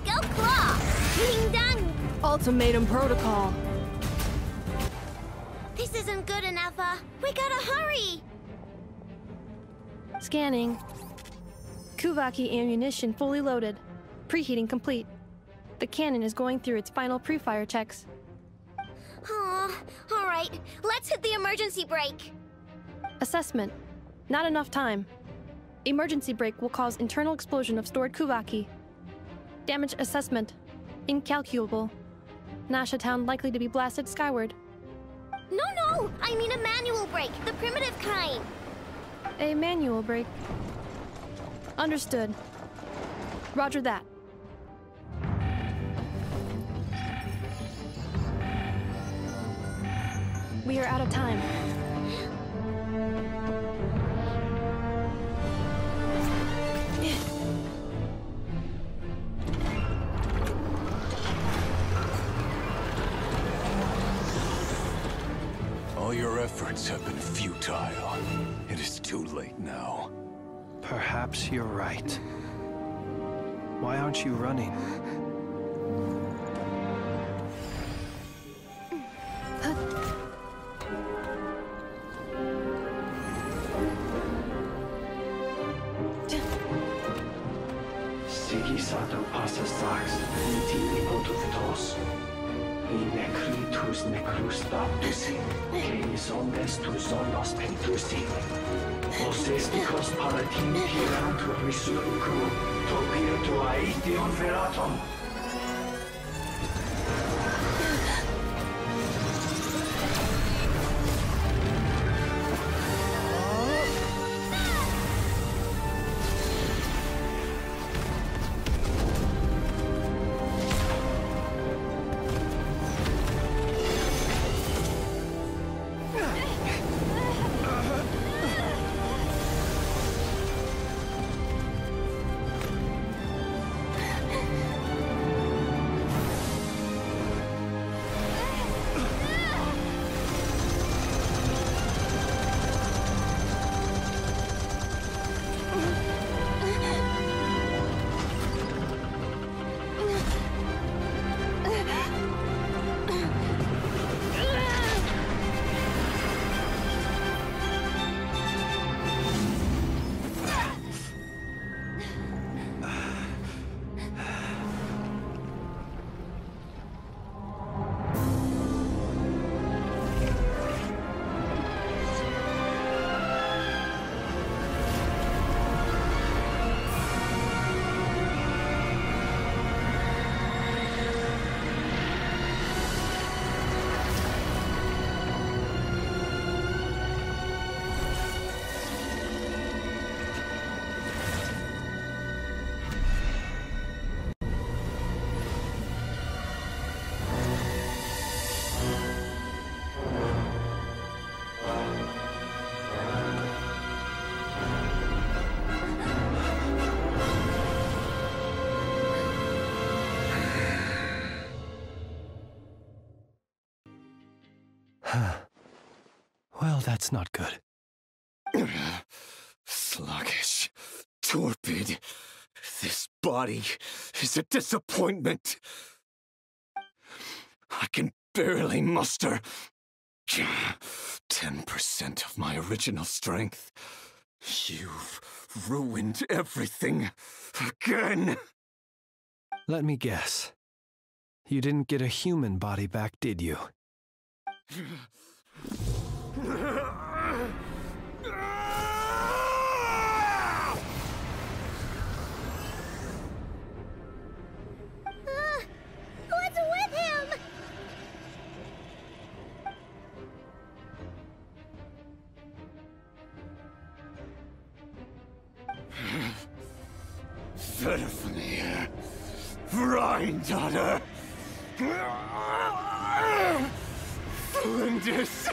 Go claw! Ding dong!
Ultimatum protocol.
This isn't good enough, we gotta hurry!
Scanning. Kuvaki ammunition fully loaded. Preheating complete. The cannon is going through its final pre-fire checks.
Oh, alright, let's hit the emergency brake.
Assessment. Not enough time. Emergency brake will cause internal explosion of stored Kuvaki. Damage assessment. Incalculable. Nasha Town likely to be blasted skyward.
No, I mean a manual brake, the primitive kind.
A manual brake. Understood. Roger that. We are out of time.
All your efforts have been futile. It is too late now.
Perhaps you're right. Why aren't you running?
Sigi sato passa sax, niti nipotus. In necritus necrus baptusi, que omnes tu zonos pentusi. Os esticos palatini pirantur resurrecum, topir tua ition veratum.
Well, that's not good.
Sluggish, torpid,
This body is a disappointment. I can barely muster 10% of my original strength. You've ruined everything again.
Let me guess. You didn't get a human body back, did you?
What's with him?
Verfnir, Rheindaughter, Flinders.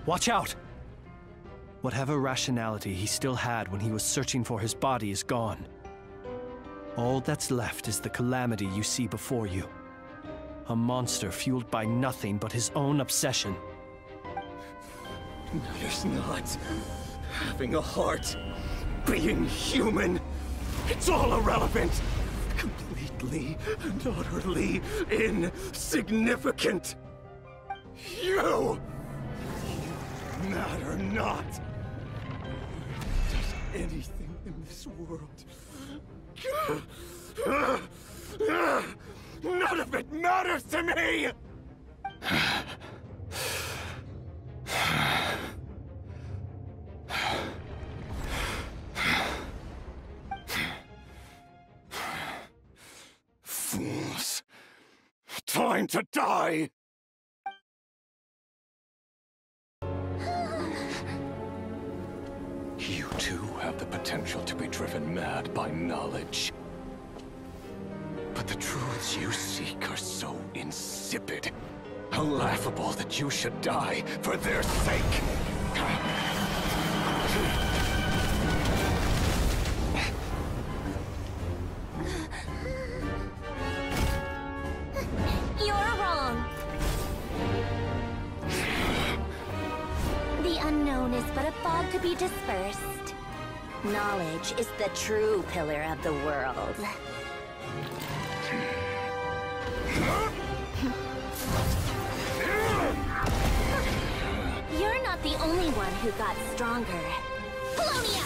Watch out! Whatever rationality he still had when he was searching for his body is gone. All that's left is the calamity you see before you. A monster fueled by nothing but his own obsession.
Matters not. Having a heart, being human, it's all irrelevant. Completely and utterly insignificant. You matter not. Does anything in this world? None of it matters to me! Fools. Time to die! You too have the potential to be driven mad by knowledge. But the truths you seek are so insipid, laughable that you should die for their sake.
You're wrong. The unknown is but a fog to be dispersed. Knowledge is the true pillar of the world. You're not the only one who got stronger. Polonia!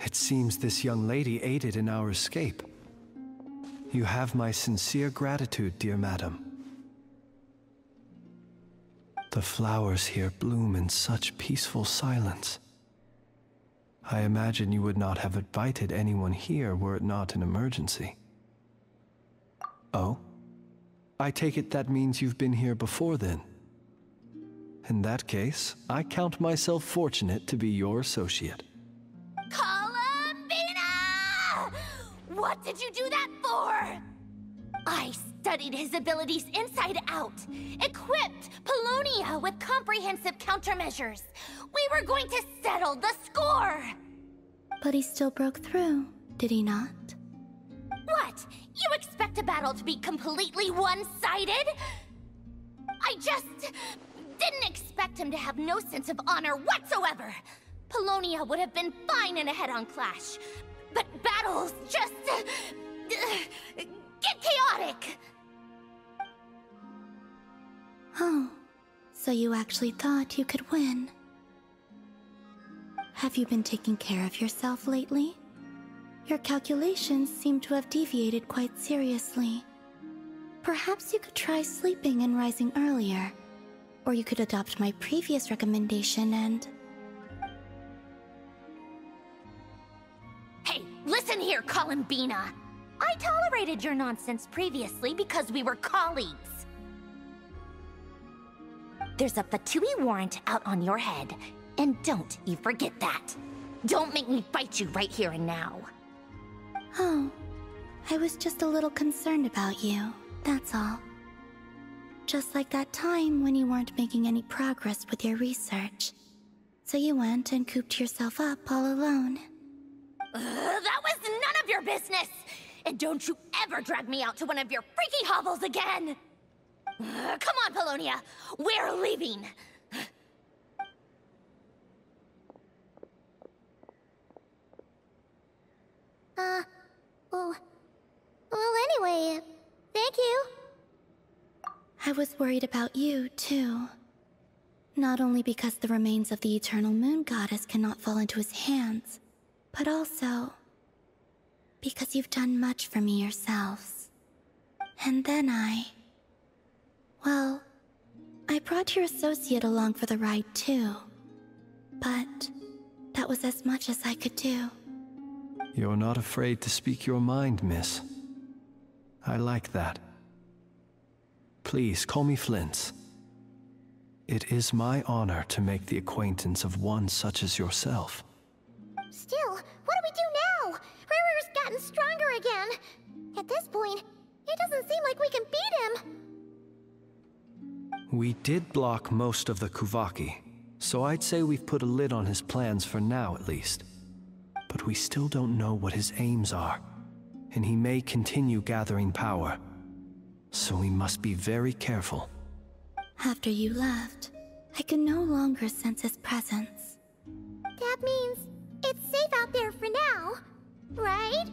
It seems this young lady aided in our escape. You have my sincere gratitude, dear madam. The flowers here bloom in such peaceful silence. I imagine you would not have invited anyone here were it not an emergency. Oh? I take it that means you've been here before then. In that case, I count myself fortunate to be your associate.
Columbina! What did you do that for? I studied his abilities inside out, equipped Polonia with comprehensive countermeasures. We were going to settle the score!
But he still broke through, did he not?
What? You expect a battle to be completely one-sided? I just didn't expect him to have no sense of honor whatsoever. Polonia would have been fine in a head-on clash, but battles just get chaotic.
Oh, so you actually thought you could win. Have you been taking care of yourself lately? Your calculations seem to have deviated quite seriously. Perhaps you could try sleeping and rising earlier. Or you could adopt my previous recommendation and...
Hey, listen here, Columbina. I tolerated your nonsense previously because we were colleagues. There's a Fatui warrant out on your head, and don't you forget that. Don't make me fight you right here and now.
Oh, I was just a little concerned about you, that's all. Just like that time when you weren't making any progress with your research. So you went and cooped yourself up all alone.
That was none of your business! And don't you ever drag me out to one of your freaky hovels again! Come on, Polonia! We're leaving!
Well, anyway, thank you.
I was worried about you, too. Not only because the remains of the Eternal Moon Goddess cannot fall into his hands, but also because you've done much for me yourselves. And then well, I brought your associate along for the ride, too. But that was as much as I could do.
You're not afraid to speak your mind, miss. I like that. Please, call me Flint's. It is my honor to make the acquaintance of one such as yourself.
Still, what do we do now? Rurer's gotten stronger again. At this point, it doesn't seem like we can beat him.
We did block most of the Kuvaki, so I'd say we've put a lid on his plans for now at least. But we still don't know what his aims are, and he may continue gathering power. So we must be very careful.
After you left, I could no longer sense his presence.
That means it's safe out there for now, right?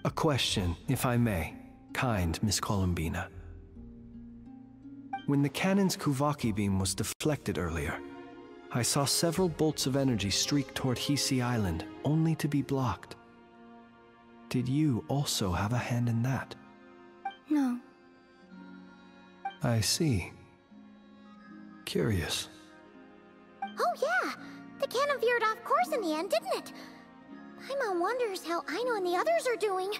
A question, if I may, kind Miss Columbina. When the cannon's Kuvaki beam was deflected earlier, I saw several bolts of energy streak toward Hisi Island, only to be blocked. Did you also have a hand in that?
No.
I see. Curious.
Oh yeah, the cannon veered off course in the end, didn't it? Paimon wonders how Aino and the others are doing.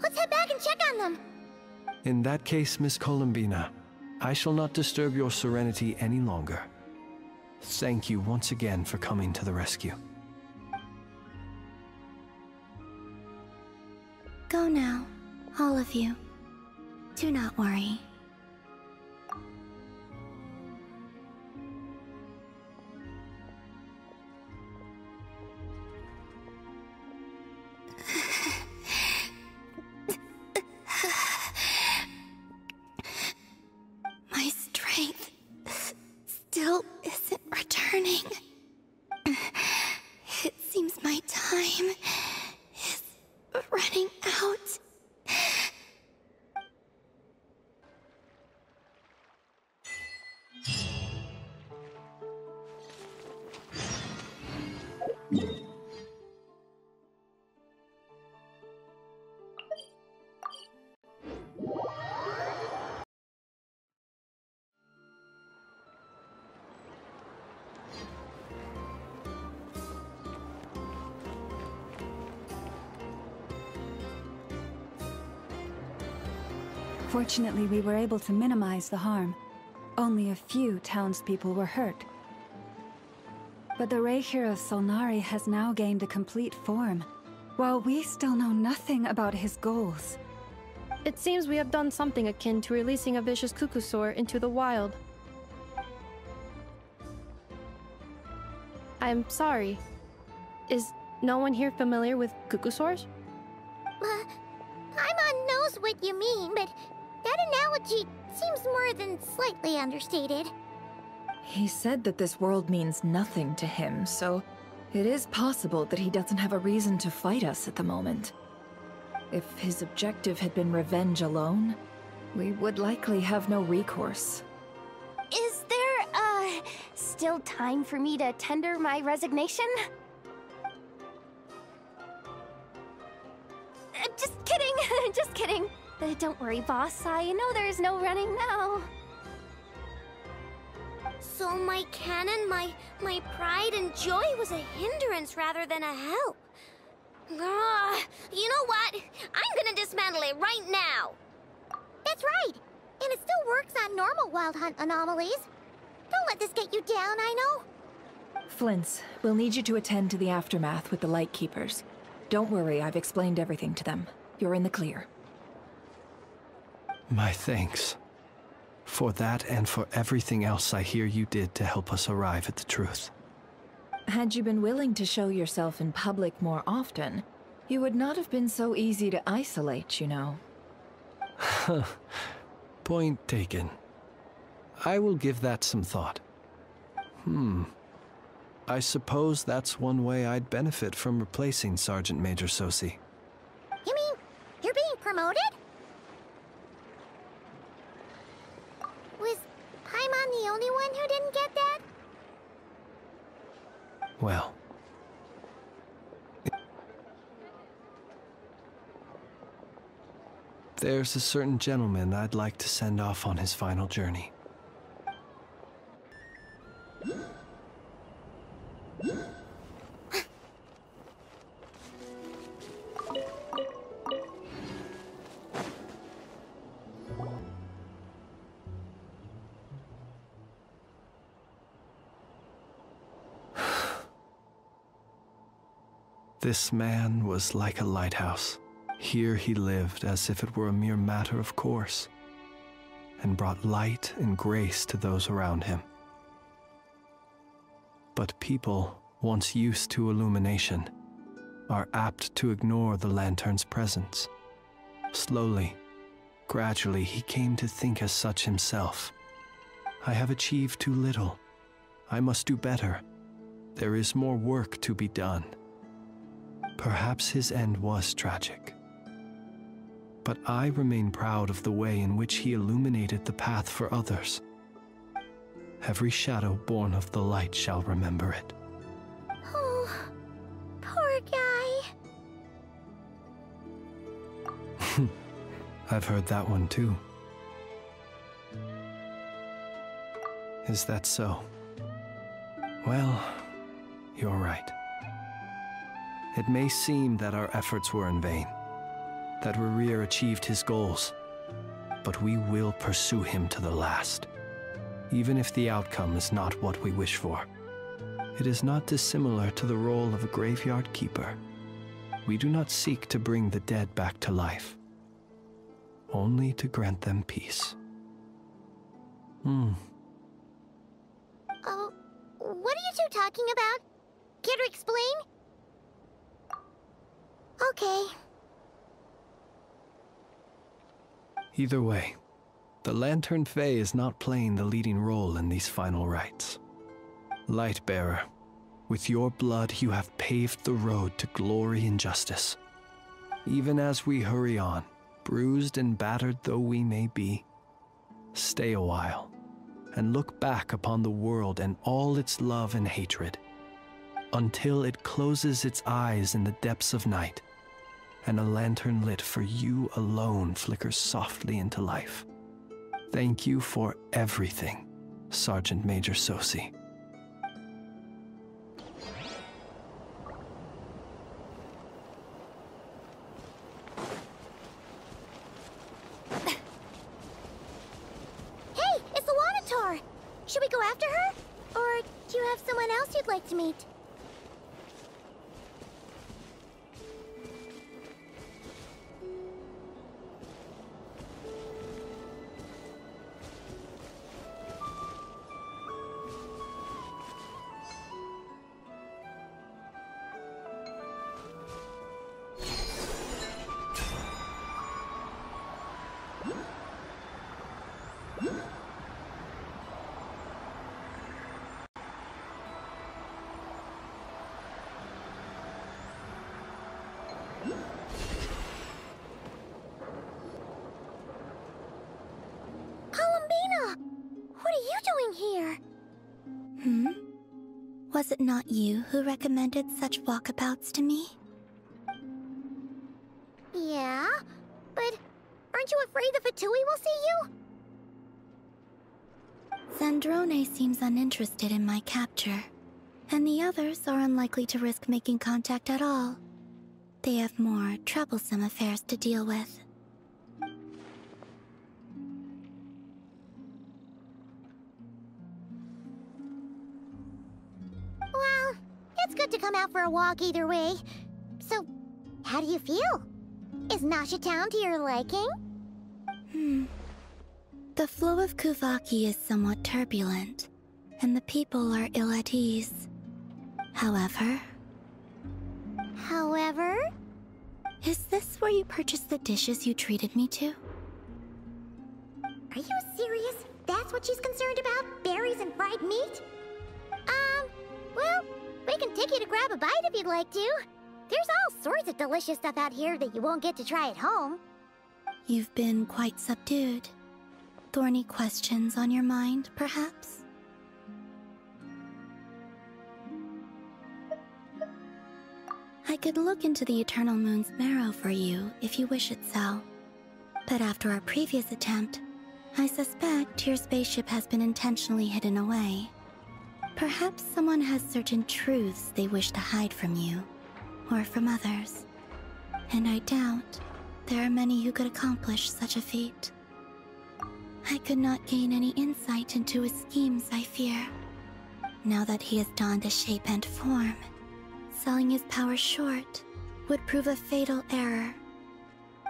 Let's head back and check on them.
In that case, Miss Columbina, I shall not disturb your serenity any longer. Thank you once again for coming to the rescue.
Go now, all of you. Do not worry. My strength still isn't returning. It seems my time is running out.
Fortunately, we were able to minimize the harm. Only a few townspeople were hurt. But the Raher of Solnari has now gained a complete form, while we still know nothing about his goals.
It seems we have done something akin to releasing a vicious Kukusaur into the wild. I'm sorry. Is no one here familiar with Kukusaurs?
Paimon knows what you mean, but that analogy seems more than slightly understated.
He said that this world means nothing to him, so it is possible that he doesn't have a reason to fight us at the moment. If his objective had been revenge alone, we would likely have no recourse.
Is there, still time for me to tender my resignation? Just kidding, just kidding. Don't worry, boss, I know there's no running now.
So my cannon, my pride and joy was a hindrance rather than a help. Ugh, you know what? I'm gonna dismantle it right now.
That's right. And it still works on normal Wild Hunt anomalies. Don't let this get you down, I know.
Flint's, we'll need you to attend to the aftermath with the Lightkeepers. Don't worry, I've explained everything to them. You're in the clear.
My thanks. For that and for everything else I hear you did to help us arrive at the truth.
Had you been willing to show yourself in public more often, you would not have been so easy to isolate, you know.
Point taken. I will give that some thought. I suppose that's one way I'd benefit from replacing Sergeant Major Sosi.
You mean, you're being promoted? Was Paimon the only one who didn't get that?
Well, there's a certain gentleman I'd like to send off on his final journey. This man was like a lighthouse. Here he lived as if it were a mere matter of course, and brought light and grace to those around him. But people, once used to illumination, are apt to ignore the lantern's presence. Slowly, gradually, he came to think as such himself. I have achieved too little. I must do better. There is more work to be done. Perhaps his end was tragic. But I remain proud of the way in which he illuminated the path for others. Every shadow born of the light shall remember it.
Oh, poor guy.
I've heard that one too. Is that so? Well, you're right. It may seem that our efforts were in vain, that Rerir achieved his goals, but we will pursue him to the last, even if the outcome is not what we wish for. It is not dissimilar to the role of a graveyard keeper. We do not seek to bring the dead back to life, only to grant them peace.
Oh, what are you two talking about? Care to explain? Okay.
Either way, the Lantern Fae is not playing the leading role in these final rites. Lightbearer, with your blood you have paved the road to glory and justice. Even as we hurry on, bruised and battered though we may be, stay a while and look back upon the world and all its love and hatred, until it closes its eyes in the depths of night, and a lantern lit for you alone flickers softly into life. Thank you for everything, Sergeant Major Sosi.
Should we go after her? Or do you have someone else you'd like to meet? What are you doing here?
Was it not you who recommended such walkabouts to me?
Yeah, but aren't you afraid the Fatui will see you?
Zandrone seems uninterested in my capture, and the others are unlikely to risk making contact at all. They have more troublesome affairs to deal with.
Well, it's good to come out for a walk either way. So, how do you feel? Is Nasha Town to your liking?
The flow of Kuvaki is somewhat turbulent, and the people are ill at ease. However... Is this where you purchased the dishes you treated me to?
Are you serious? That's what she's concerned about? Berries and fried meat? Well, we can take you to grab a bite if you'd like to. There's all sorts of delicious stuff out here that you won't get to try at home.
You've been quite subdued. Thorny questions on your mind, perhaps? I could look into the Eternal Moon's marrow for you if you wish it so. But after our previous attempt, I suspect your spaceship has been intentionally hidden away. Perhaps someone has certain truths they wish to hide from you, or from others. And I doubt there are many who could accomplish such a feat. I could not gain any insight into his schemes, I fear. Now that he has donned a shape and form, selling his power short would prove a fatal error.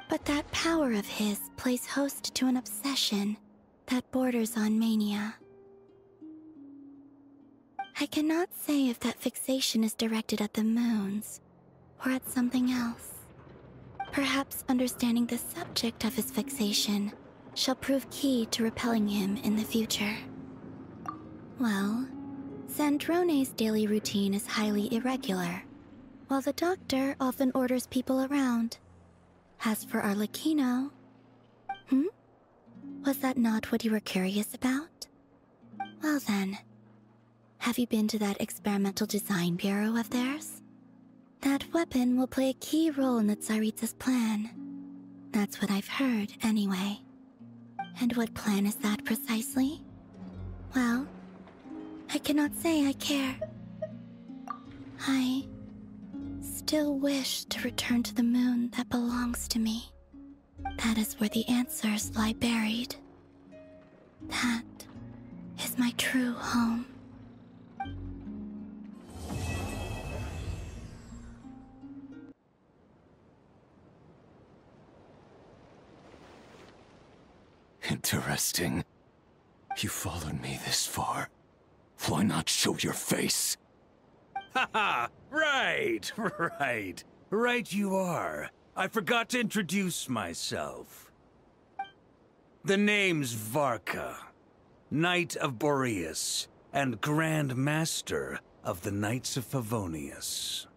But that power of his plays host to an obsession that borders on mania. I cannot say if that fixation is directed at the moons, or at something else. Perhaps understanding the subject of his fixation shall prove key to repelling him in the future. Well, Zandrone's daily routine is highly irregular, while the doctor often orders people around. As for Arlecchino... Was that not what you were curious about? Well then, have you been to that experimental design bureau of theirs? That weapon will play a key role in the Tsaritsa's plan. That's what I've heard, anyway. And what plan is that precisely? Well, I cannot say I care. I still wish to return to the moon that belongs to me. That is where the answers lie buried. That is my true home.
Interesting. You followed me this far. Why not show your face?
Haha! Right, right. Right you are. I forgot to introduce myself. The name's Varka, Knight of Boreas, and Grand Master of the Knights of Favonius.